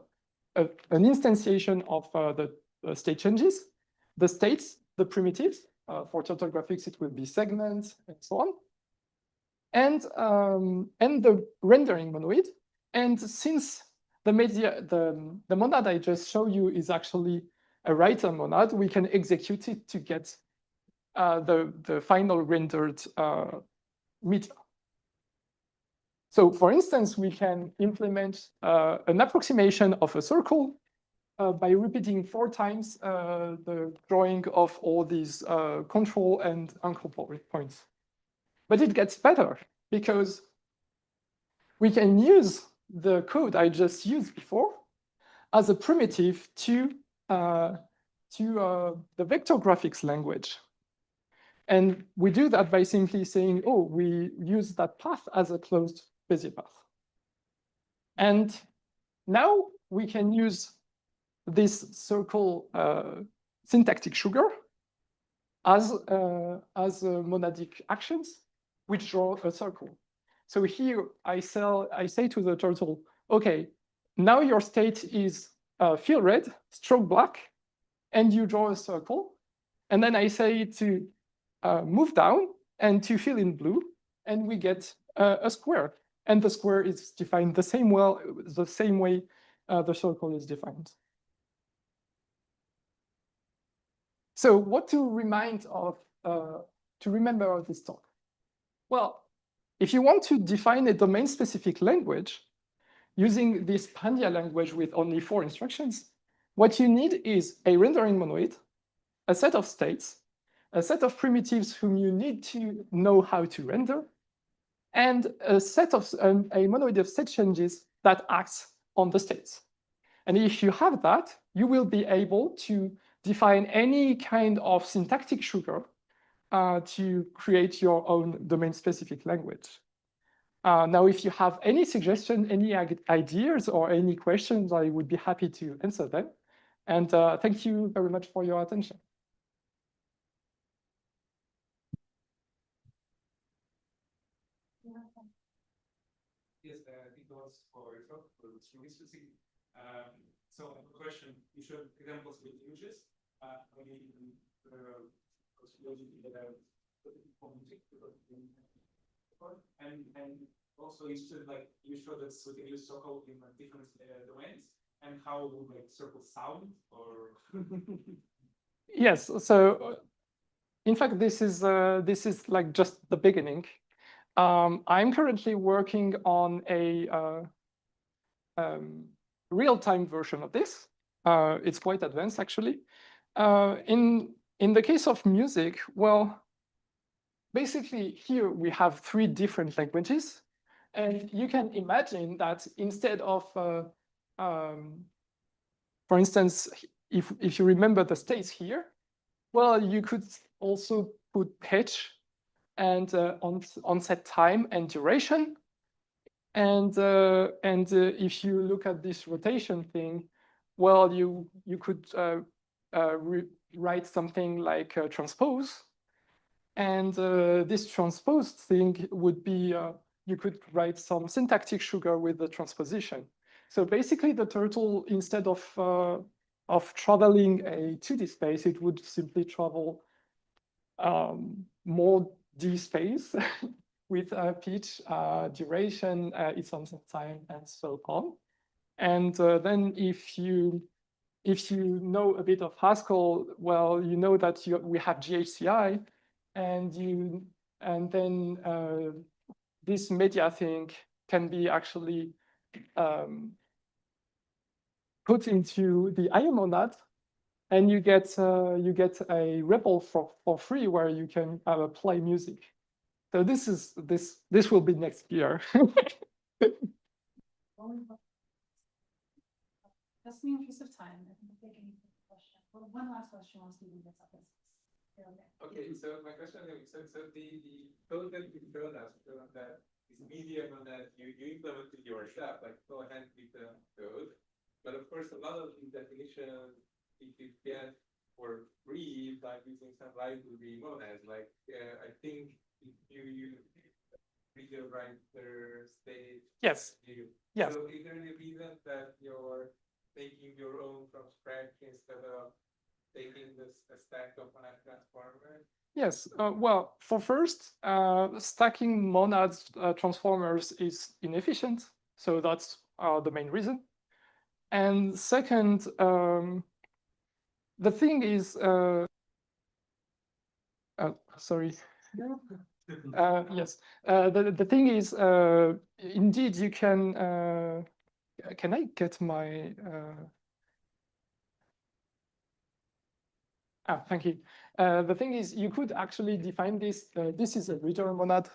instantiation of the state changes, the states, the primitives. For turtle graphics, it will be segments and so on, and the rendering monoid. And since the media, the monad I just showed you is actually a writer monad, we can execute it to get the final rendered media. So for instance, we can implement an approximation of a circle by repeating 4 times the drawing of all these control and anchor points. But it gets better because we can use the code I just used before as a primitive to the vector graphics language. And we do that by simply saying, oh, we use that path as a closed Bezier path. And now we can use this circle syntactic sugar as monadic actions which draw a circle. So here I say to the turtle, okay, now your state is fill red, stroke black, and you draw a circle. And then I say to move down and to fill in blue, and we get a square. And the square is defined the same way the circle is defined. So what to remember of this talk? Well, if you want to define a domain-specific language using this Pandia language with only 4 instructions, what you need is a rendering monoid, a set of states, a set of primitives whom you need to know how to render, and a set of a monoid of state changes that acts on the states. And if you have that, you will be able to define any kind of syntactic sugar to create your own domain-specific language. Now, if you have any suggestions, any ideas, or any questions, I would be happy to answer them. And thank you very much for your attention. Yes, it was for yourself, for the specific. So I have a question. You showed examples with images. And also you should you showed that we can use circle in different domains, and how would circle sound or Yes, so in fact, this is like just the beginning. I'm currently working on a real-time version of this. It's quite advanced, actually. In the case of music, well, basically here we have 3 different languages, and you can imagine that instead of, for instance, if you remember the states here, well, you could also put pitch and onset time and duration. And if you look at this rotation thing, well, you could write something like transpose. And this transpose thing would be, you could write some syntactic sugar with the transposition. So basically the turtle, instead of traveling a 2D space, it would simply travel more D space with pitch, duration, its onset time, and so on. And then if you know a bit of Haskell, well, you know that we have GHCI, and then this media thing can be actually put into the IO monad, and you get a REPL for free where you can play music. So this will be next year. Just in the interest of time, I think they can question. Well, one last question while Stephen gets up. Okay, so my question is, so the code that you showed us that is medium and that you implemented yourself, like go ahead with the code. But of course, a lot of these definitions, if you get for free by using some library monads, like I think if you use video writer state. Yes. Yes. So is there any reason that you're making your own from scratch instead of taking a stack of monad transformers? Yes. Well, for first, stacking monads transformers is inefficient. So that's the main reason. And second, the thing is, sorry. Yes, the thing is, indeed, you can I get my, thank you. The thing is, you could actually define this, this is a reader monad,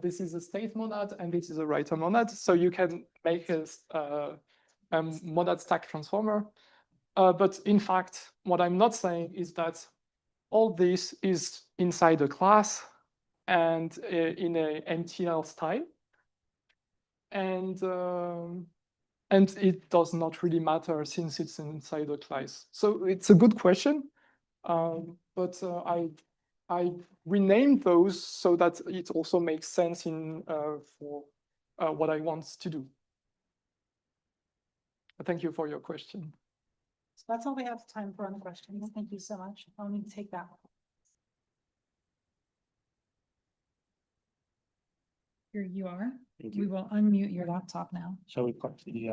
this is a state monad, and this is a writer monad. So you can make a monad stack transformer. But in fact, what I'm not saying is that all this is inside a class and in a MTL style. And it does not really matter since it's inside a class. So it's a good question, but I renamed those so that it also makes sense for what I want to do. Thank you for your question. So that's all we have time for on the questions. Thank you so much. I'll need to take that one. Here you are. Thank We you. will unmute your laptop now. Shall we put the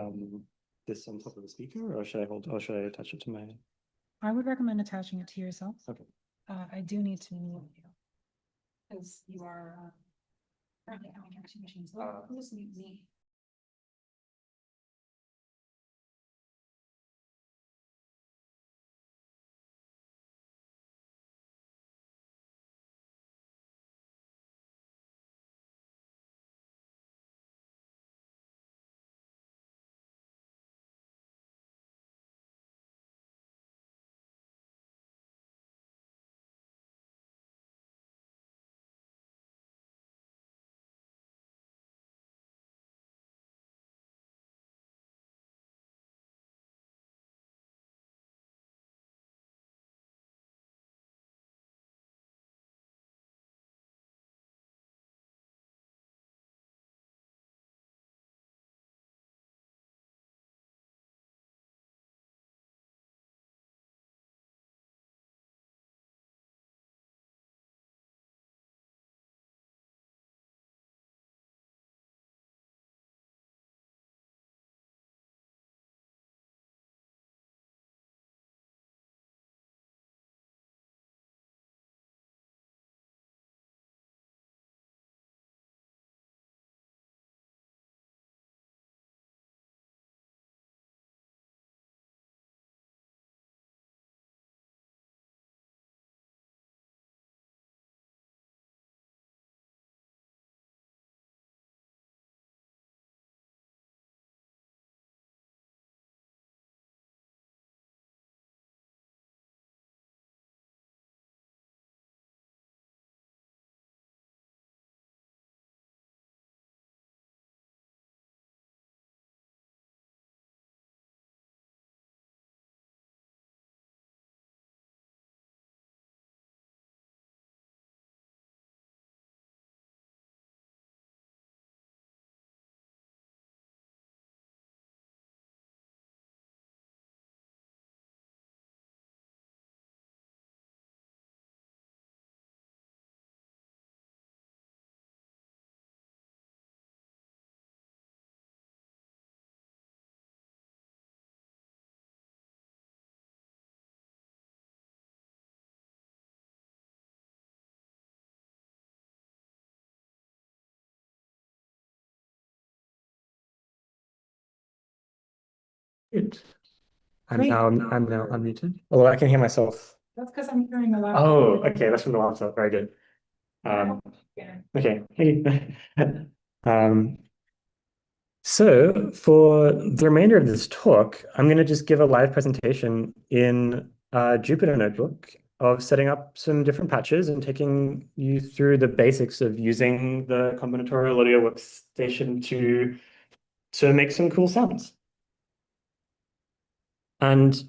this on top of the speaker, or should I attach it to my? I would recommend attaching it to yourself. Okay. I do need to mute you. Because you are currently having connection machines. Just mute me. Good. I'm Great. now unmuted. Although I can hear myself. That's because I'm hearing a lot. Oh, okay, that's from the laptop. Very good. Yeah. Okay. Hey. So for the remainder of this talk, I'm going to just give a live presentation in Jupyter Notebook of setting up some different patches and taking you through the basics of using the combinatorial audio workstation to make some cool sounds. And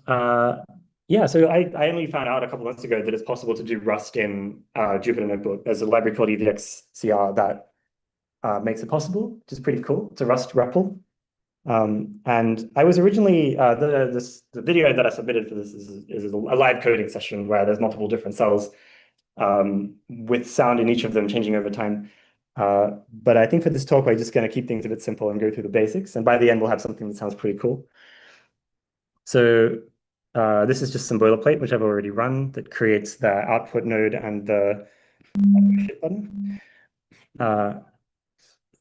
yeah, so I only found out a couple months ago that it's possible to do Rust in Jupyter Notebook. There's a library called EVXCR that makes it possible, which is pretty cool. It's a Rust REPL. And I was originally, the video that I submitted for this is a live coding session where there's multiple different cells with sound in each of them changing over time. But I think for this talk, we're just going to keep things a bit simple and go through the basics. And by the end, we'll have something that sounds pretty cool. So this is just some boilerplate, which I've already run, that creates the output node and the ship button.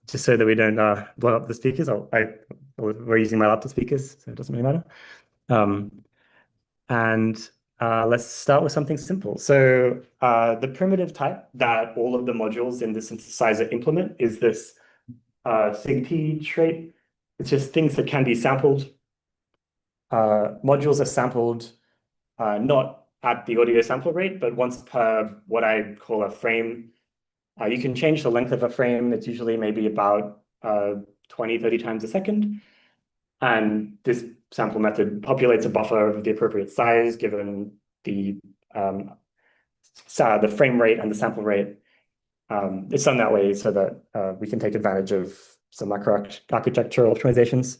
Just so that we don't blow up the speakers. We're using my laptop speakers, so it doesn't really matter. And let's start with something simple. So the primitive type that all of the modules in the synthesizer implement is this SIGP trait. It's just things that can be sampled. Modules are sampled not at the audio sample rate, but once per what I call a frame. You can change the length of a frame. It's usually maybe about 20, 30 times a second. And this sample method populates a buffer of the appropriate size given the frame rate and the sample rate. It's done that way so that we can take advantage of some architectural optimizations.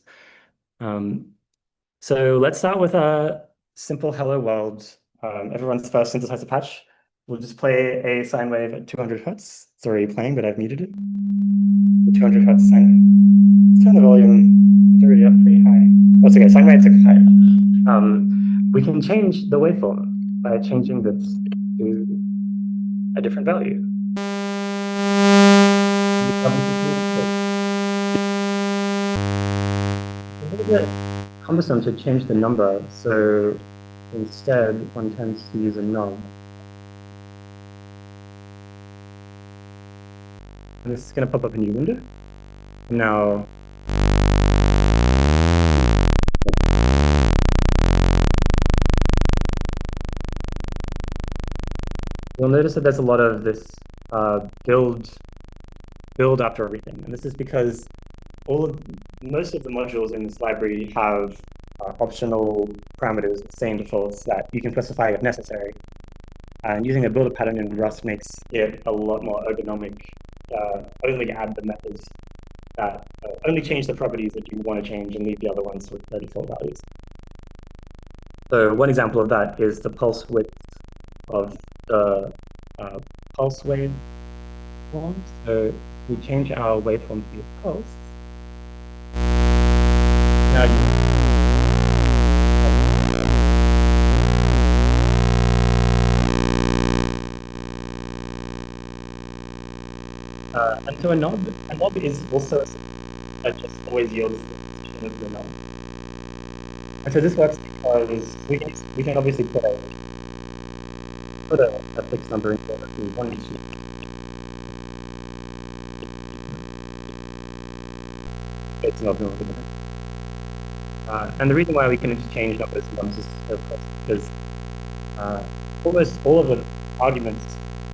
So let's start with a simple hello world. Everyone's first synthesizer patch. We'll just play a sine wave at 200 Hertz. It's already playing, but I've muted it. 200 Hertz sine wave. Let's turn the volume. It's already up pretty high. Oh, it's okay. Sine wave took high. We can change the waveform by changing this to a different value. It's a little bit cumbersome to change the number, so instead one tends to use a knob. And this is going to pop up a new window. Now, you'll notice that there's a lot of this build after everything. And this is because most of the modules in this library have optional parameters, same defaults that you can specify if necessary. And using a builder pattern in Rust makes it a lot more ergonomic. Only add the methods that only change the properties that you want to change and leave the other ones with their default values. So one example of that is the pulse width of the pulse wave form. So we change our waveform to be a pulse. Now and so a knob is also that just always yields the position of the knob. And so this works because we can obviously put a fixed number into it if we want to. It's not going to be different. And the reason why we can interchange numbers and ones is of course because almost all of the arguments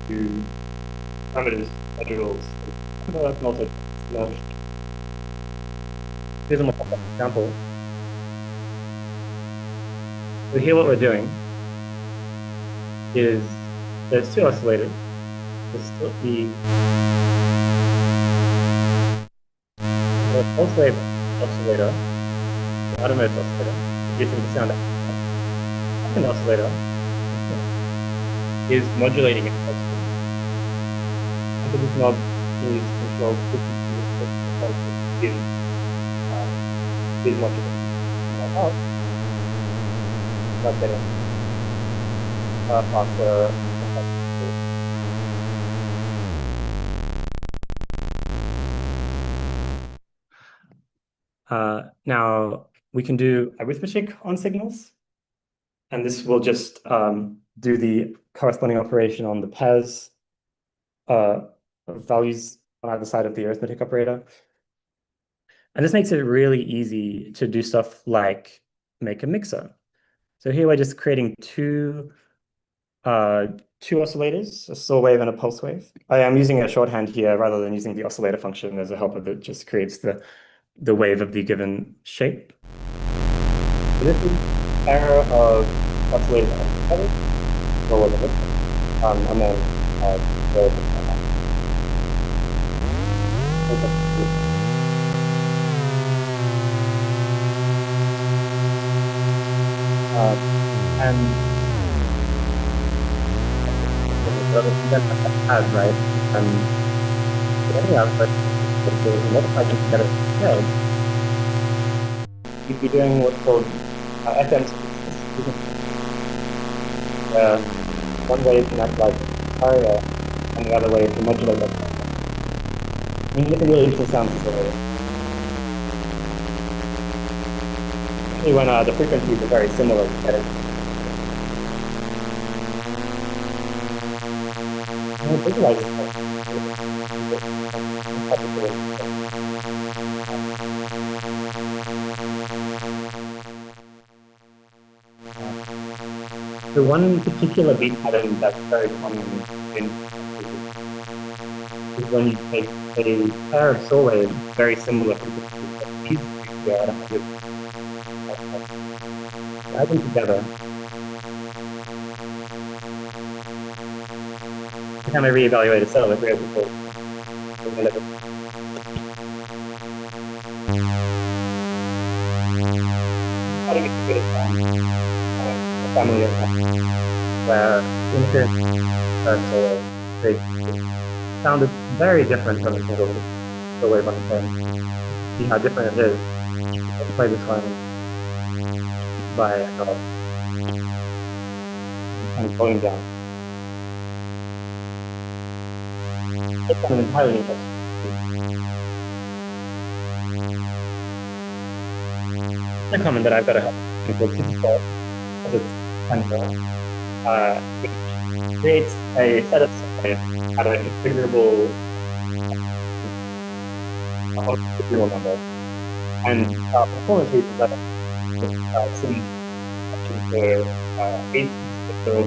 to parameters modules also large. Here's a more complex example. So here what we're doing is there's two oscillators. There's still the pulse wave oscillator, the outermost oscillator, producing the sound. The second oscillator is modulating its pulse wave. So this knob is controlled is modulated. Out, not getting faster. Now, we can do arithmetic on signals. And this will just do the corresponding operation on the pairs of values on either side of the arithmetic operator. And this makes it really easy to do stuff like make a mixer. So here we're just creating two oscillators, a saw wave and a pulse wave. I am using a shorthand here rather than using the oscillator function as a helper that just creates the wave of the given shape. So this is a pair of oscillators together, lower the mixer, and then and as right, anyhow, but multiply them together instead, you'd be doing what's called FM. One way to act like area, and the other way to modulate that. I mean, you get a really interesting sound facility. Especially when the frequencies are very similar together. Visualize it. The one particular beat pattern that's very common in is when you take a pair of saw waves very similar frequencies, add them together. Every time I reevaluate a cell, we're able to cutting it to a family of where they sounded very different from the single wave on the phone. See how different it is. Let's play this one by kind of going down. It's an entirely new text. It's a comment that I've got to help people to default as it's which creates a set of scenarios at a configurable number. And performance reasons that some for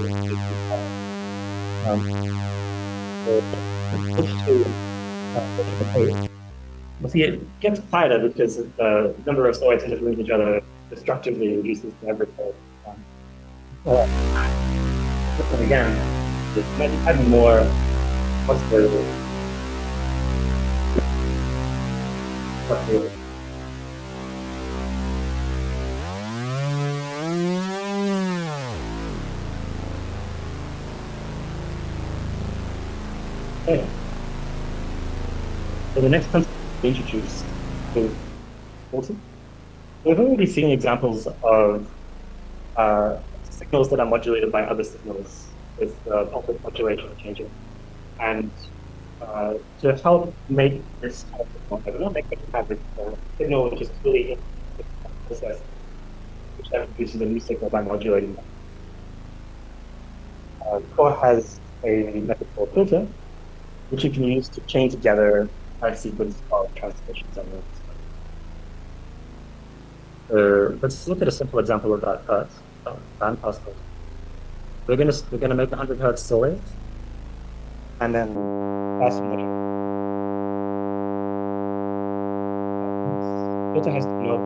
we'll see it gets tighter because the number of stories interfering with each other destructively reduces to every code. And again, it's having more possibility. Okay. So the next concept we introduce is autumn. We've already seen examples of signals that are modulated by other signals with pulse modulation changing. And to help make this type of signal, make it have this signal which is fully in the process, which then produces a new signal by modulating that. Core has a method called filter, which you can use to chain together a sequence of transmissions on those. Let's look at a simple example of that first. Bandpass filter. We're gonna make 100 hertz saw wave, and then pass them. Filter has to know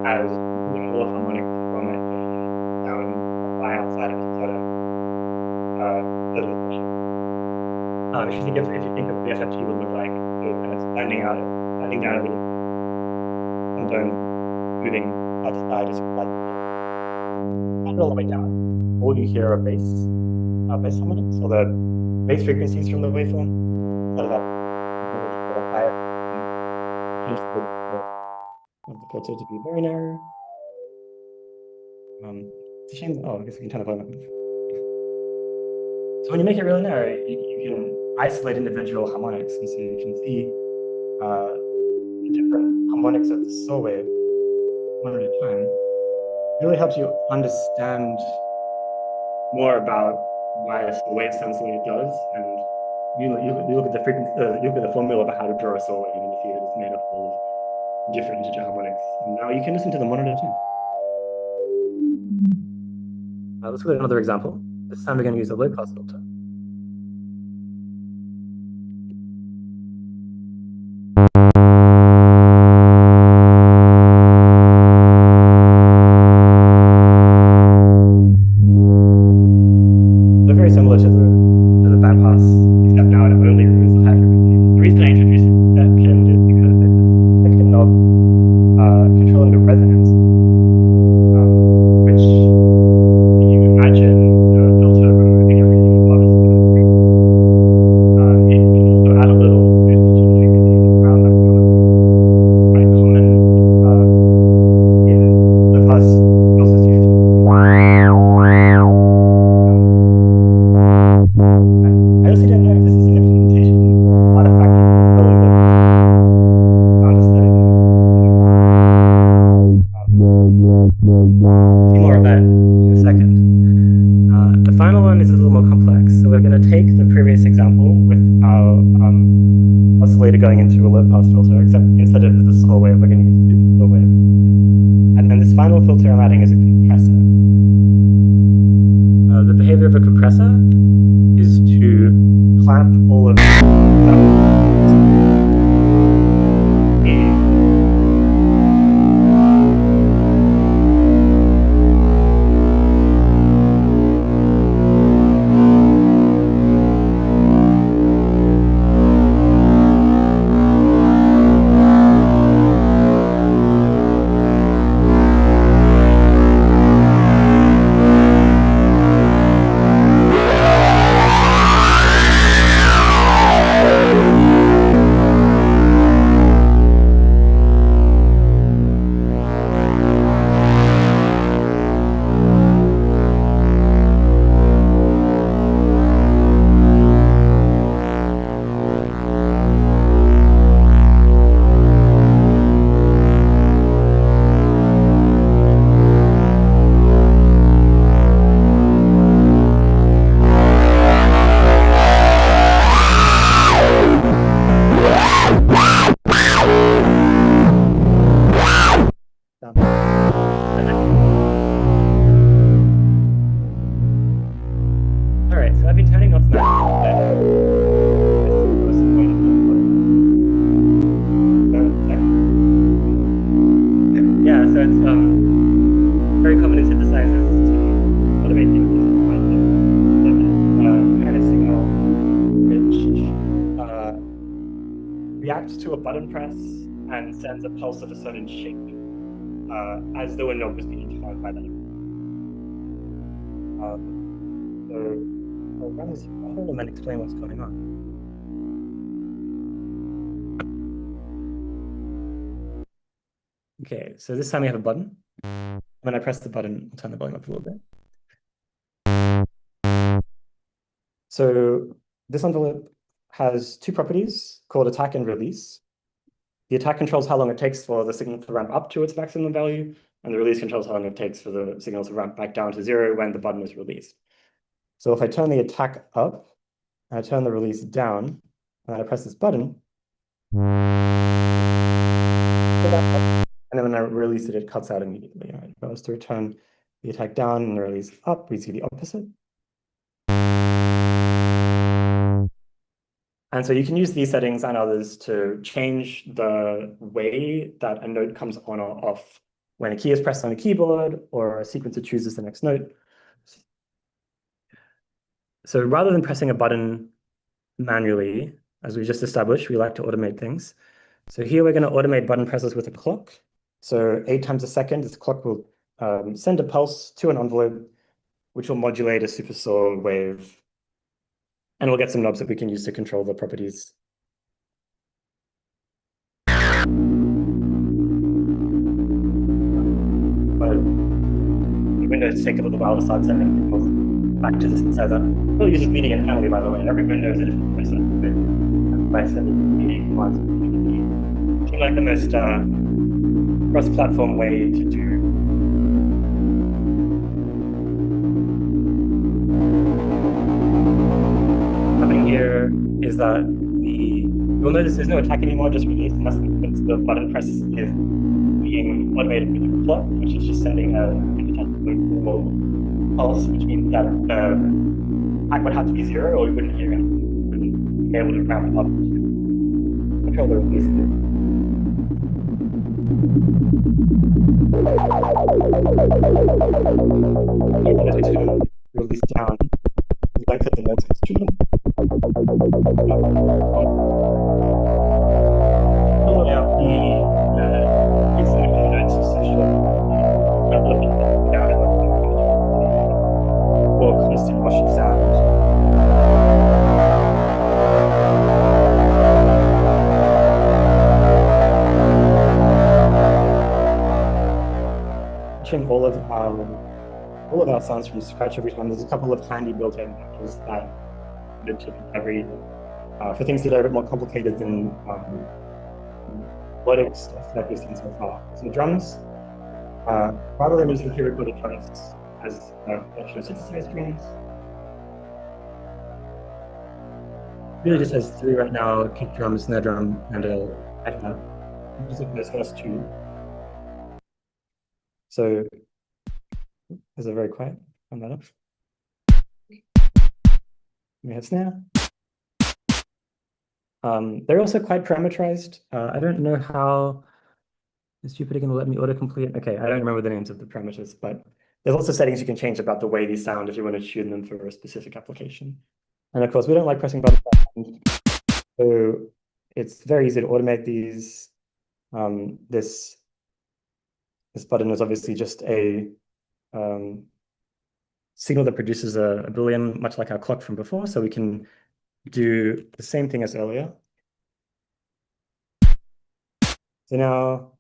as individual harmonic from it down by outside of each other. If you think of the FFT would look like, and it's standing down and then moving outside is like all the way down. All you hear are bass harmonics, or the bass frequencies from the waveform. So that higher. Want the filter to be very narrow. It's a shame. Oh, I guess we can turn it on. So when you make it really narrow, you can isolate individual harmonics, and so you can see the different harmonics of the saw wave one at a time, it really helps you understand more about why a saw wave sounds the way it does, and you look at the frequency, you look at the formula about how to draw a saw wave, and you see that it's made up of different integer harmonics. And now you can listen to them one at a time. Let's look at another example. This time we're going to use a low-pass filter. They're very similar to the bandpass, except now it only removes the high frequency. The reason I introduced that pin is because it's a second knob controlling the resonance, which you imagine a filter removing every unit of its it can also add a little boost to the frequency around that melody. Quite common in the pass filters used. I also don't know if this is an implementation artifact or sound aesthetic. See more of that in a second. The final one is a little more complex. So we're going to take the previous example with our oscillator going into a low-pass filter, except instead of the saw wave, we're going to use super saw wave. And then this final filter I'm adding is a compressor. The behavior of a compressor is to clamp all of Alright, so I've been turning off that. Yeah, so it's very common in synthesizers to automate things kind of signal which reacts to a button press and sends a pulse of a certain shape as though a note was being turned by that. So I'll run this whole and explain what's going on. Okay, so this time we have a button. When I press the button, I'll turn the volume up a little bit. So this envelope has two properties called attack and release. The attack controls how long it takes for the signal to ramp up to its maximum value, and the release controls how long it takes for the signal to ramp back down to 0 when the button is released. So if I turn the attack up, and I turn the release down, and I press this button, and then when I release it, it cuts out immediately. Right? If I was to return the attack down and the release up, we see the opposite. And so you can use these settings and others to change the way that a note comes on or off when a key is pressed on a keyboard or a sequencer chooses the next note. So rather than pressing a button manually, as we just established, we like to automate things. So here we're going to automate button presses with a clock. So 8 times a second, this clock will send a pulse to an envelope, which will modulate a super saw wave. And we'll get some knobs that we can use to control the properties. But the windows take a little while to start sending signals back to the synthesizer. We'll use media internally, by the way. Every window is a different person. By sending media commands, like the most cross-platform way to do. Happening here is that you'll notice there's no attack anymore, just release, and that's because the button press is being automated with the clock, which is just sending a pulse, which means that attack would have to be 0 or we wouldn't hear anything. We wouldn't be able to ramp up control the release. As we sort of release down, we like that the notes instrument. Pulling out the instrument notes essentially down or constant washing sound. All of our sounds from scratch every time. There's a couple of handy built-in patches that to every for things that are a bit more complicated than melodic stuff that we've seen so far. So drums, rather than using pre-recorded drums as extra synthesized drums, really just has 3 right now: kick drum, snare drum, and a hi-hat. Using those first 2. So is it very quiet? Turn that off. We have snare. They're also quite parameterized. I don't know how. Is Jupyter going to let me autocomplete? Okay, I don't remember the names of the parameters, but there's lots of settings you can change about the way these sound if you want to tune them for a specific application. And of course, we don't like pressing buttons, so it's very easy to automate these. This button is obviously just a signal that produces a Boolean, much like our clock from before, so we can do the same thing as earlier. So now,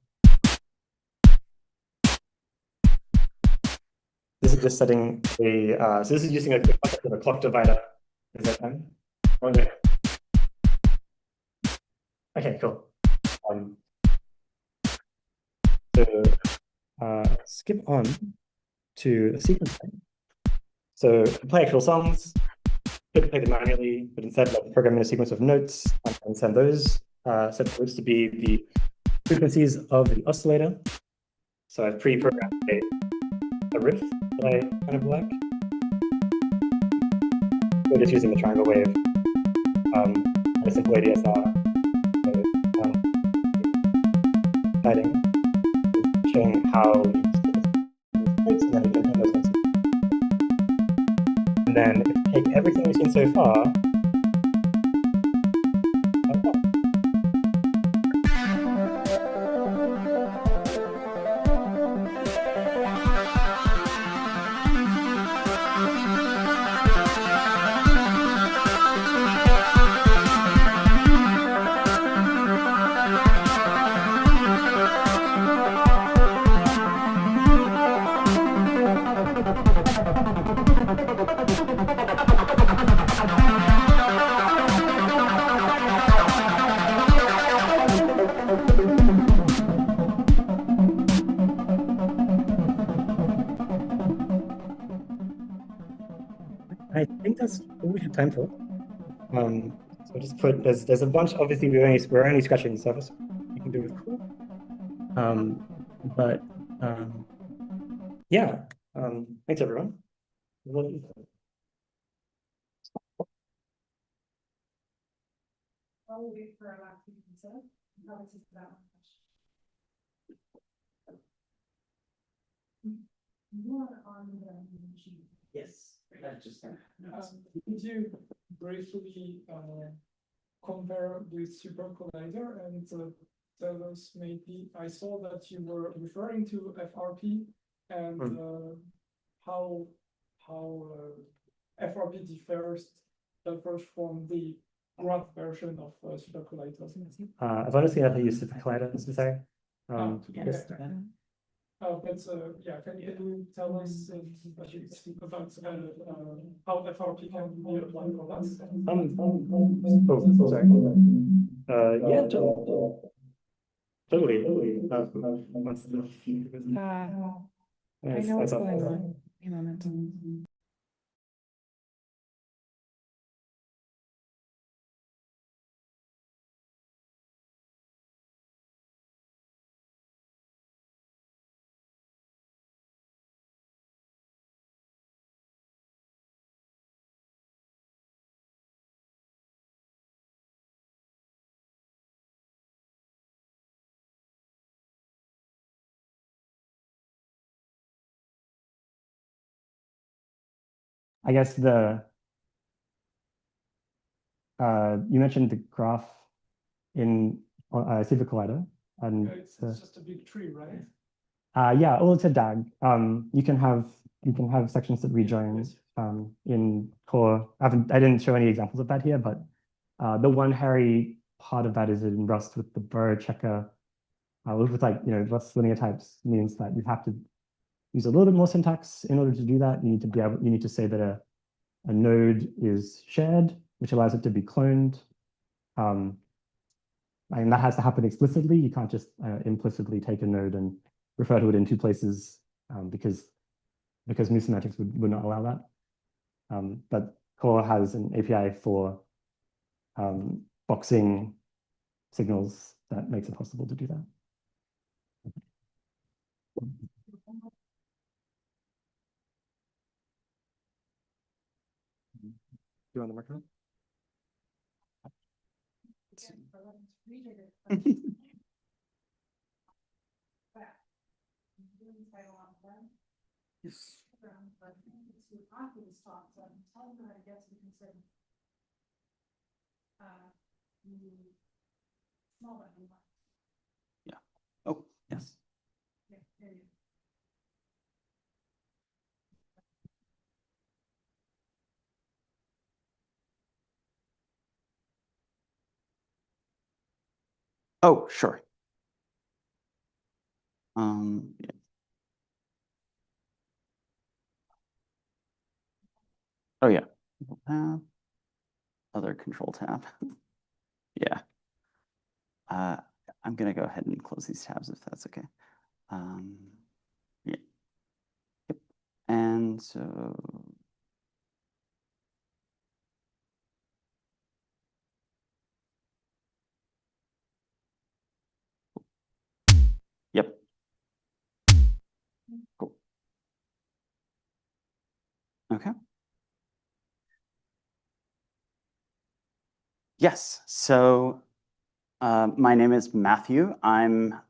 this is just setting a, so this is using a clock divider. Is that fine? Okay, cool. So skip on to the sequence thing. So play actual songs, could play them manually, but instead like programming a sequence of notes and send those set those to be the frequencies of the oscillator. So I've pre-programmed a riff that I kind of like. We're just using the triangle wave and a simple ADSR. So, exciting. Showing how and then if you take everything we've seen so far, I think that's all we have time for. So I'll just put there's a bunch. Obviously, we're only scratching the surface. You can do with cool. Yeah. Thanks everyone. I'll wait for our last answer. How this is that one. More on the machine. Yes. Could you briefly compare with Super Collider and tell us maybe, I saw that you were referring to FRP and how FRP differs from the graph version of Super Collider. I've honestly never used Super Collider, I'm sorry. Yes. Yeah, can you tell us about how FRP can be applied for that? Sorry. Yeah. Totally. What's the I know what's going on. Wait a moment. I guess the you mentioned the graph in Super Collider, and It's just a big tree, right? yeah, well, it's a DAG. You can have sections that rejoin in core. I didn't show any examples of that here, but the one hairy part of that is in Rust with the burr checker. With like Rust linear types means that you have to use a little bit more syntax in order to do that. You need to say that a node is shared, which allows it to be cloned. And that has to happen explicitly. You can't just implicitly take a node and refer to it in two places because mu semantics would not allow that. But Core has an API for boxing signals that makes it possible to do that. You want the microphone? Yes. Yeah. Oh, yes. Oh, sure. Yeah. Oh yeah. Tab. Other control tab. Yeah. I'm gonna go ahead and close these tabs if that's okay. Yeah. Yep. And so. Yep. Cool. Okay. Yes. So my name is Matthew. I'm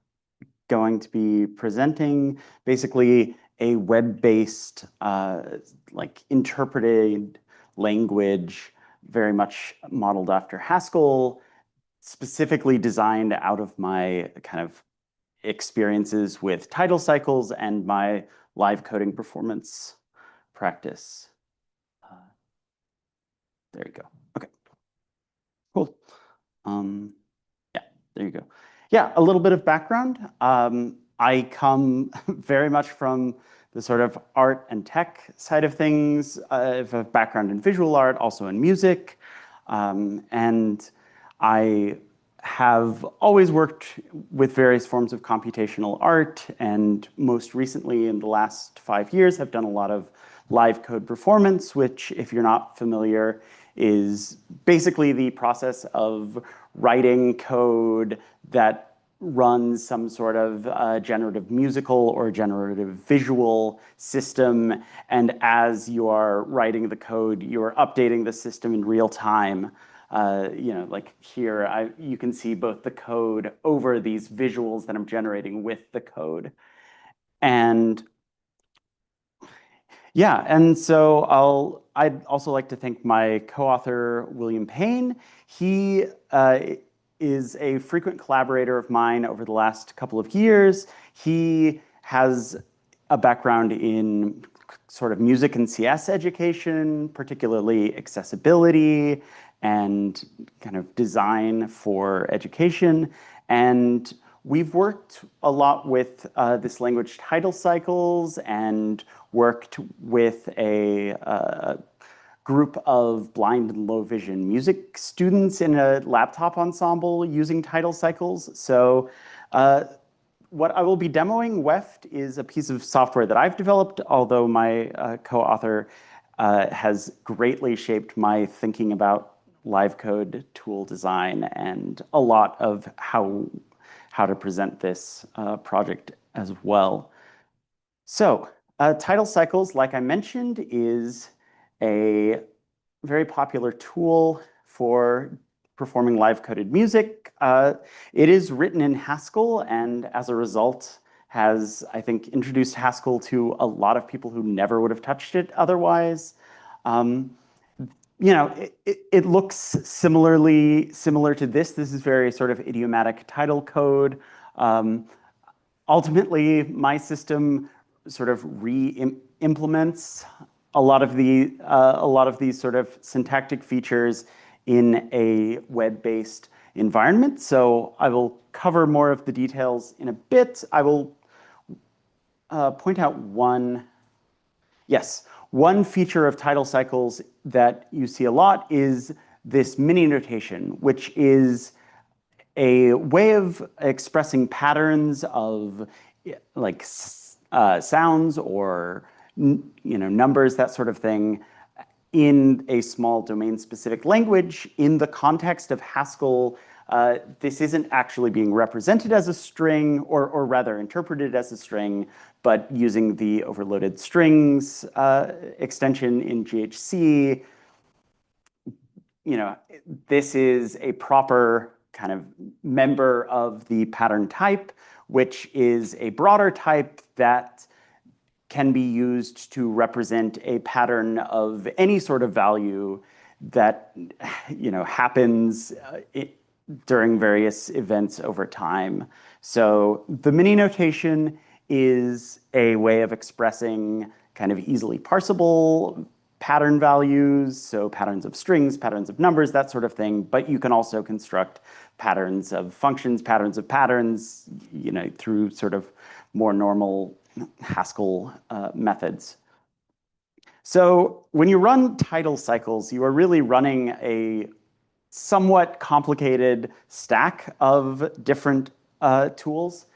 going to be presenting basically a web-based, like interpreted language, very much modeled after Haskell, specifically designed out of my kind of experiences with title cycles and my live coding performance practice. There you go. Okay, cool. Yeah, there you go. Yeah, a little bit of background. I come very much from the sort of art and tech side of things. I have a background in visual art, also in music. And I have always worked with various forms of computational art, and most recently in the last 5 years have done a lot of live code performance, which, if you're not familiar, is basically the process of writing code that runs some sort of generative musical or generative visual system. And as you are writing the code, you are updating the system in real time. Like here, you can see both the code over these visuals that I'm generating with the code. And yeah, and so I'd also like to thank my co-author, William Payne. He is a frequent collaborator of mine over the last couple of years. He has a background in sort of music and CS education, particularly accessibility and kind of design for education. And we've worked a lot with this language title cycles and worked with a group of blind and low vision music students in a laptop ensemble using title cycles. So What I will be demoing, Weft, is a piece of software that I've developed, although my co-author has greatly shaped my thinking about live code tool design and a lot of how to present this project as well. So tidal cycles, like I mentioned, is a very popular tool for performing live coded music. It is written in Haskell, and as a result has, I think, introduced Haskell to a lot of people who never would have touched it otherwise. It looks similar to this. This is very sort of idiomatic tidal code. Ultimately, my system sort of re-implements a lot of these sort of syntactic features in a web-based environment. So I will cover more of the details in a bit. I will point out one feature of tidal cycles that you see a lot is this mini notation, which is a way of expressing patterns of like sounds or numbers, that sort of thing, in a small domain-specific language. In the context of Haskell, this isn't actually being represented as a string, or rather interpreted as a string, but using the overloaded strings extension in GHC. This is a proper kind of member of the pattern type, which is a broader type that can be used to represent a pattern of any sort of value that happens during various events over time. So the mini notation is a way of expressing kind of easily parsable pattern values, so patterns of strings, patterns of numbers, that sort of thing. But you can also construct patterns of functions, patterns of patterns, through sort of more normal Haskell methods. So when you run tidal cycles, you are really running a somewhat complicated stack of different tools.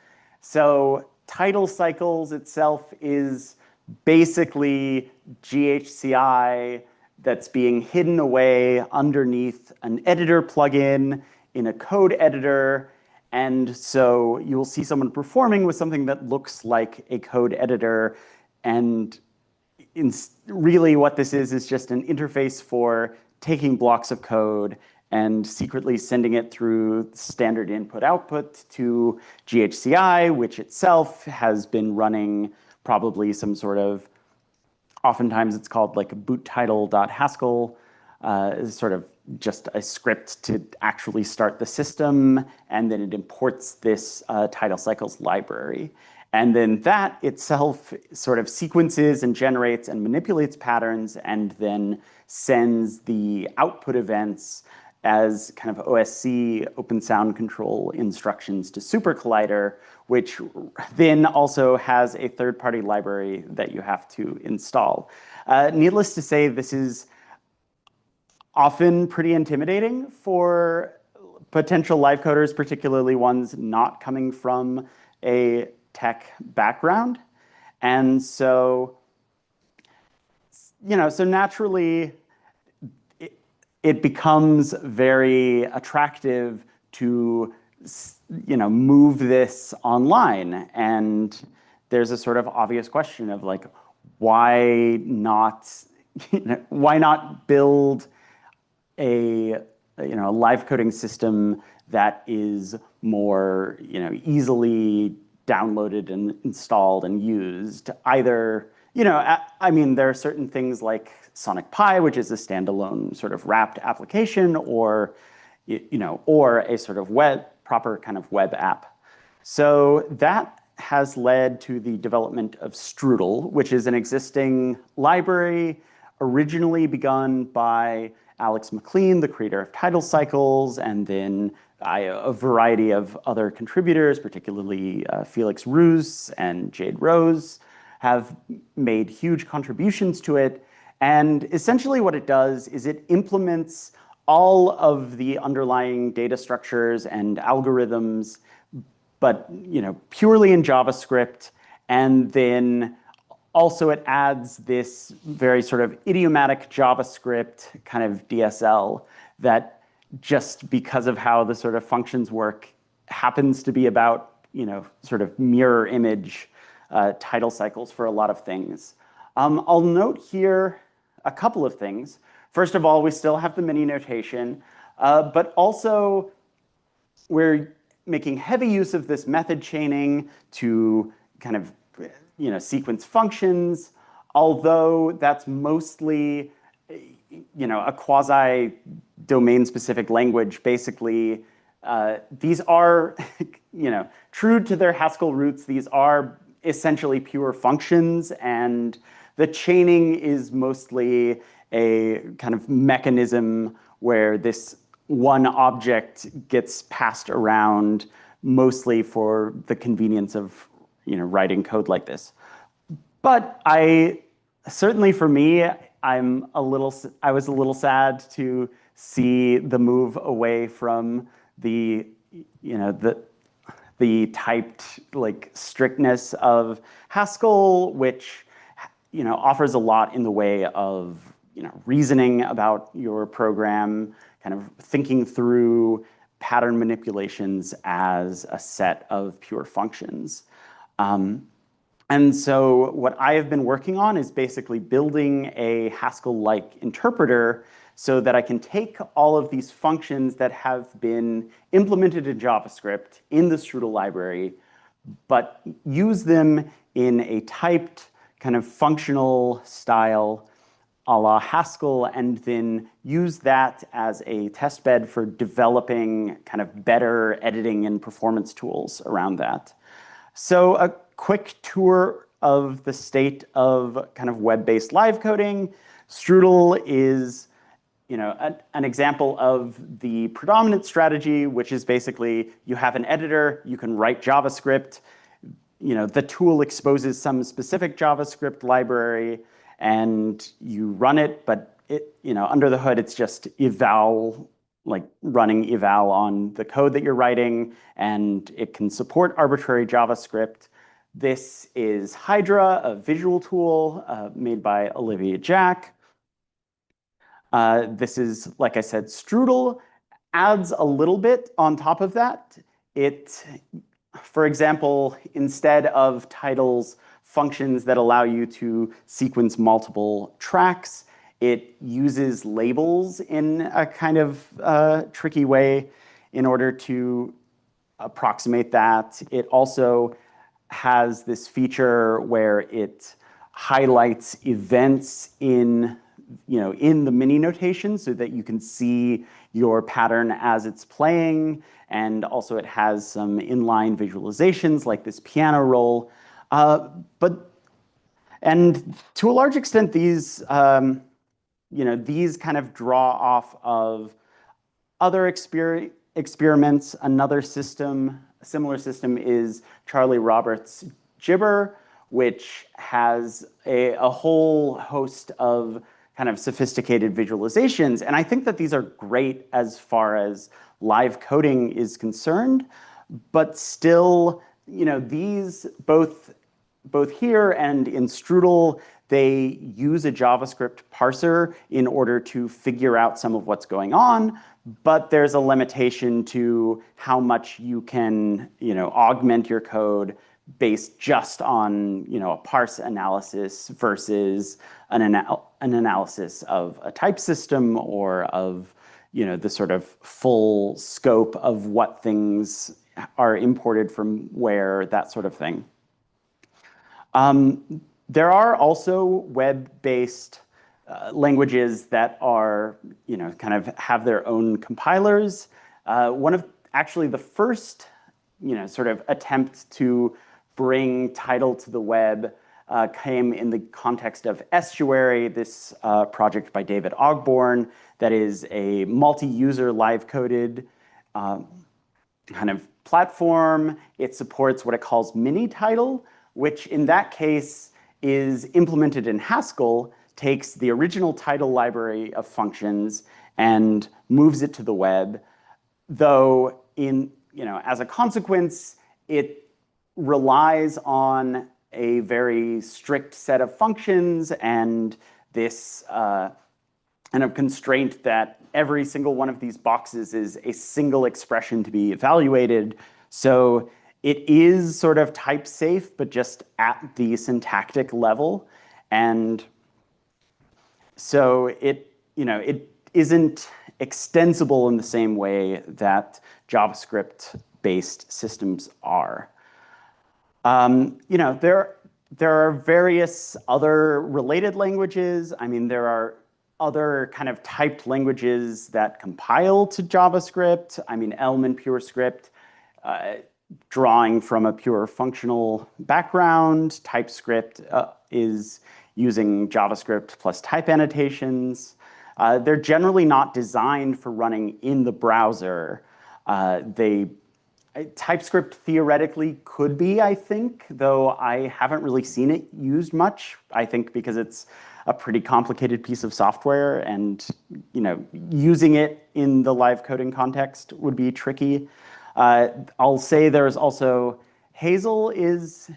So tidal cycles itself is basically GHCI that's being hidden away underneath an editor plugin in a code editor. And so you'll see someone performing with something that looks like a code editor. And really what this is just an interface for taking blocks of code and secretly sending it through standard input-output to GHCI, which itself has been running probably some sort of, oftentimes it's called like a boottitle.haskell, sort of just a script to actually start the system, and then it imports this tidal cycles library. And then that itself sort of sequences and generates and manipulates patterns and then sends the output events as kind of OSC, Open Sound Control instructions to SuperCollider, which then also has a third-party library that you have to install. Needless to say, this is often pretty intimidating for potential live coders, particularly ones not coming from a tech background. And so, so naturally, it becomes very attractive to, move this online. And there's a sort of obvious question of like, why not build a live coding system that is more easily downloaded and installed and used? Either I mean, there are certain things like Sonic Pi, which is a standalone sort of wrapped application, or or a sort of proper kind of web app. So that has led to the development of Strudel, which is an existing library originally begun by Alex McLean, the creator of Tidal Cycles, and then a variety of other contributors, particularly Felix Roos and Jade Rose, have made huge contributions to it. And essentially what it does is it implements all of the underlying data structures and algorithms but purely in JavaScript. And then also it adds this very sort of idiomatic JavaScript kind of DSL that, just because of how the sort of functions work, happens to be about sort of mirror image title cycles for a lot of things. I'll note here a couple of things. First of all, we still have the mini notation, but also we're making heavy use of this method chaining to kind of sequence functions, although that's mostly a quasi domain specific language. Basically, these are true to their Haskell roots. These are essentially pure functions, and the chaining is mostly a kind of mechanism where this one object gets passed around, mostly for the convenience of writing code like this. But certainly for me, I was a little sad to see the move away from the typed strictness of Haskell, which offers a lot in the way of reasoning about your program, kind of thinking through pattern manipulations as a set of pure functions. And so what I have been working on is basically building a Haskell-like interpreter so that I can take all of these functions that have been implemented in JavaScript in the Strudel library, but use them in a typed kind of functional style a la Haskell, and then use that as a testbed for developing kind of better editing and performance tools around that. So a quick tour of the state of kind of web-based live coding. Strudel is an example of the predominant strategy, which is basically you have an editor, you can write JavaScript, the tool exposes some specific JavaScript library, and you run it, but under the hood, it's just eval, running eval on the code that you're writing, and it can support arbitrary JavaScript. This is Hydra, a visual tool made by Olivia Jack. This is, like I said, Strudel adds a little bit on top of that. For example, instead of titles, functions that allow you to sequence multiple tracks, it uses labels in a kind of tricky way in order to approximate that. It also has this feature where it highlights events in the mini notation so that you can see your pattern as it's playing. And also it has some inline visualizations like this piano roll. And to a large extent, these kind of draw off of other experiments. Another system, a similar system, is Charlie Roberts' Gibber, which has a whole host of kind of sophisticated visualizations. And I think that these are great as far as live coding is concerned, but still, these both here and in Strudel, they use a JavaScript parser in order to figure out some of what's going on, but there's a limitation to how much you can, augment your code based just on, a parse analysis versus an analysis of a type system or of, the sort of full scope of what things are imported from where, that sort of thing. There are also web-based languages that are, kind of have their own compilers. One of actually the first, sort of attempt to bring title to the web came in the context of Estuary, this project by David Ogborn that is a multi-user live-coded kind of platform. It supports what it calls mini title, which in that case is implemented in Haskell, takes the original title library of functions and moves it to the web, though as a consequence, it relies on a very strict set of functions and this kind of constraint that every single one of these boxes is a single expression to be evaluated. So it is sort of type safe, but just at the syntactic level. And so it isn't extensible in the same way that JavaScript-based systems are. There are various other related languages. I mean, there are other kind of typed languages that compile to JavaScript. I mean, Elm and PureScript, drawing from a pure functional background. TypeScript is using JavaScript plus type annotations. They're generally not designed for running in the browser. TypeScript theoretically could be, I think, though I haven't really seen it used much. I think because it's a pretty complicated piece of software, and using it in the live coding context would be tricky. I'll say there's also Hazel is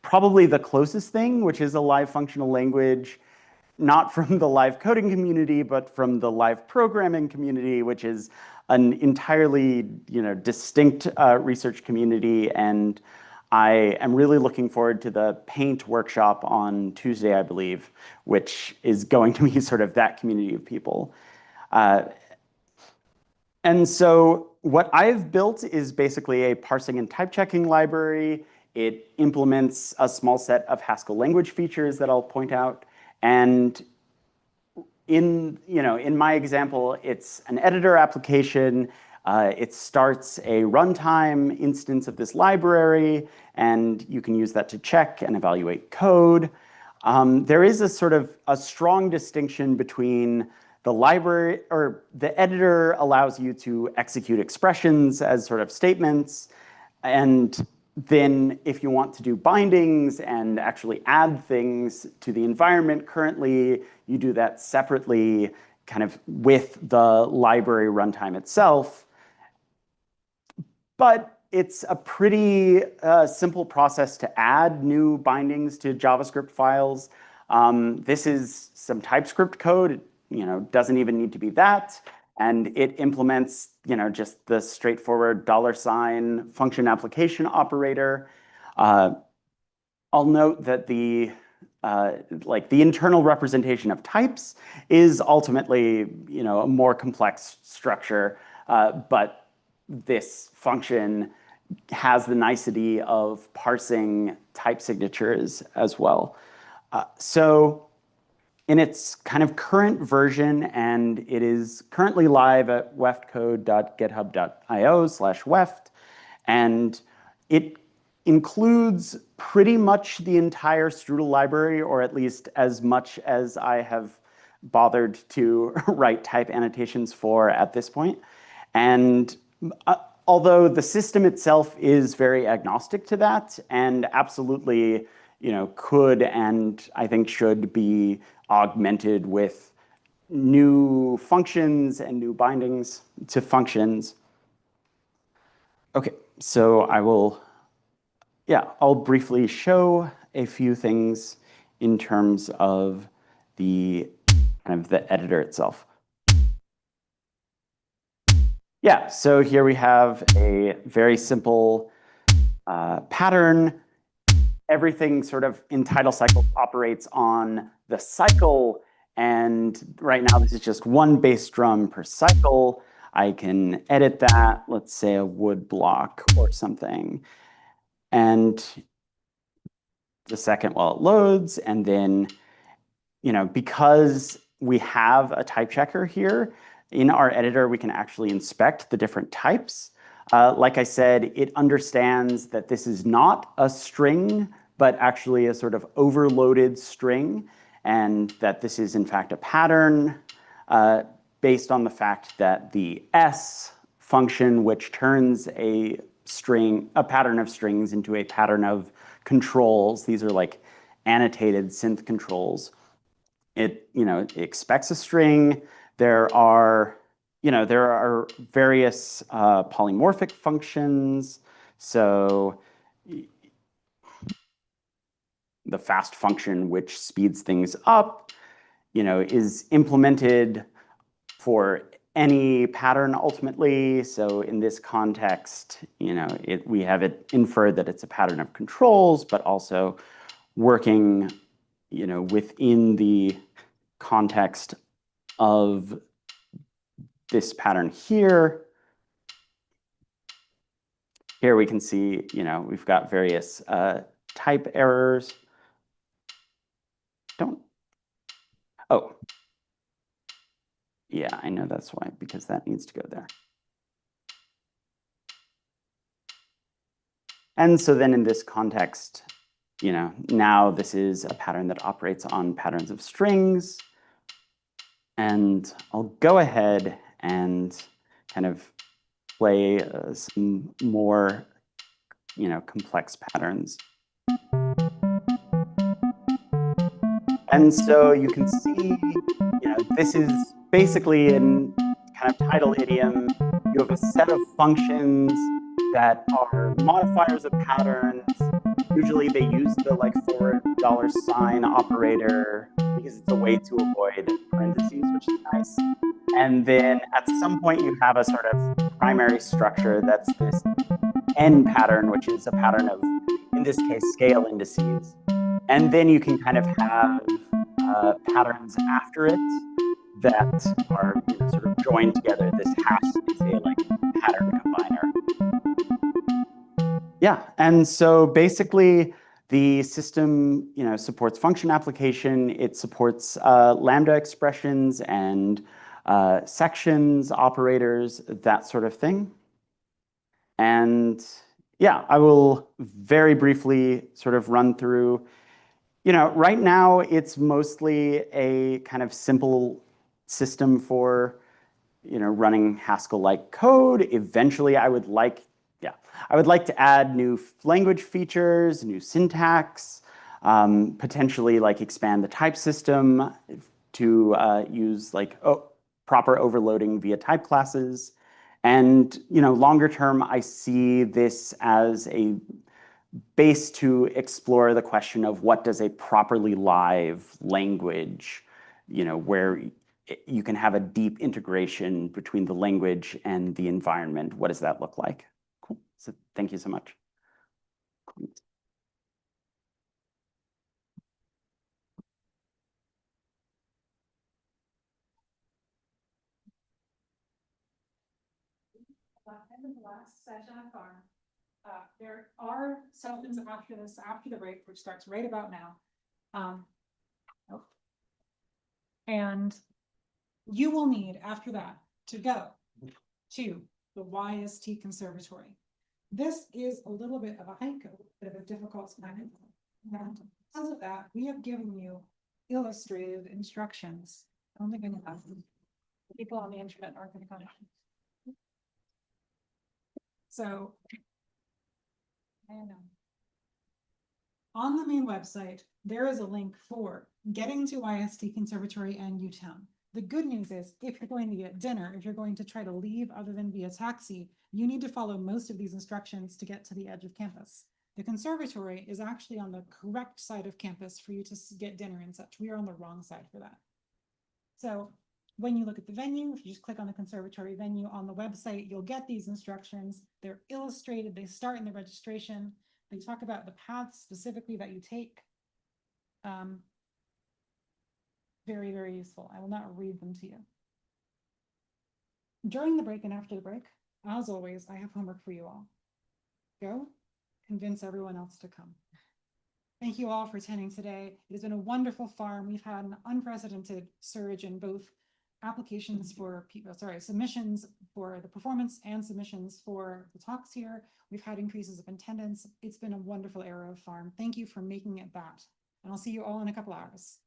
probably the closest thing, which is a live functional language, not from the live coding community, but from the live programming community, which is an entirely distinct research community. And I am really looking forward to the Paint workshop on Tuesday, I believe, which is going to be sort of that community of people. And so what I've built is basically a parsing and type checking library. It implements a small set of Haskell language features that I'll point out. And in my example, it's an editor application. It starts a runtime instance of this library, and you can use that to check and evaluate code. There is a sort of a strong distinction between the library, or the editor allows you to execute expressions as sort of statements, and then if you want to do bindings and actually add things to the environment, currently you do that separately, kind of with the library runtime itself. But it's a pretty simple process to add new bindings to JavaScript files. This is some TypeScript code. It doesn't even need to be that. And it implements, just the straightforward $ function application operator. I'll note that the internal representation of types is ultimately, a more complex structure, but this function has the nicety of parsing type signatures as well. So in its kind of current version, and it is currently live at weftcode.github.io/weft, and it includes pretty much the entire Strudel library, or at least as much as I have bothered to write type annotations for at this point. And although the system itself is very agnostic to that, and absolutely could and I think should be augmented with new functions and new bindings to functions. Okay, so I'll briefly show a few things in terms of the kind of the editor itself. Yeah, so here we have a very simple pattern. Everything sort of in title cycle operates on the cycle. And right now, this is just one bass drum per cycle. I can edit that, let's say a wood block or something. And the second while it loads, and then, because we have a type checker here, in our editor, we can actually inspect the different types. Like I said, it understands that this is not a string, but actually a sort of overloaded string, and that this is in fact a pattern based on the fact that the S function, which turns a pattern of strings into a pattern of controls, these are like annotated synth controls. It expects a string. There are various polymorphic functions. So the fast function, which speeds things up, is implemented for any pattern ultimately. So in this context, we have it inferred that it's a pattern of controls, but also working, within the context of this pattern here. Here we can see, we've got various type errors. Oh, yeah, I know that's why, because that needs to go there. And so then in this context, now this is a pattern that operates on patterns of strings. And I'll go ahead and kind of play some more, complex patterns. And so you can see, this is basically in kind of title idiom. You have a set of functions that are modifiers of patterns. Usually they use the $4 operator because it's a way to avoid parentheses, which is nice. And then at some point you have a sort of primary structure that's this N pattern, which is a pattern of, in this case, scale indices. And then you can kind of have patterns after it that are sort of joined together. This hash is a pattern combiner. Yeah, and so basically the system supports function application. It supports lambda expressions and sections, operators, that sort of thing. And yeah, I will very briefly sort of run through. Right now it's mostly a kind of simple system for running Haskell-like code. Eventually I would like to add new language features, new syntax, potentially expand the type system to use proper overloading via type classes. And longer term, I see this as a base to explore the question of what does a properly live language, where you can have a deep integration between the language and the environment. What does that look like? Cool. So thank you so much. In the last session on farm, there are sessions after this, after the break, which starts right about now. And you will need, after that, to go to the YST Conservatory. This is a little bit of a hike, a bit of a difficult time. And because of that, we have given you illustrated instructions. I don't think I have people on the internet aren't going to come. So, I don't know. On the main website, there is a link for getting to YST Conservatory and Utown. The good news is, if you're going to get dinner, if you're going to try to leave other than via taxi, you need to follow most of these instructions to get to the edge of campus. The conservatory is actually on the correct side of campus for you to get dinner and such. We are on the wrong side for that. So when you look at the venue, if you just click on the conservatory venue on the website, you'll get these instructions. They're illustrated. They start in the registration. They talk about the paths specifically that you take. Very, very useful. I will not read them to you. During the break and after the break, as always, I have homework for you all. Go convince everyone else to come. Thank you all for attending today. It has been a wonderful farm. We've had an unprecedented surge in both applications for people, submissions for the performance and submissions for the talks here. We've had increases of attendance. It's been a wonderful era of farm. Thank you for making it that. And I'll see you all in a couple hours.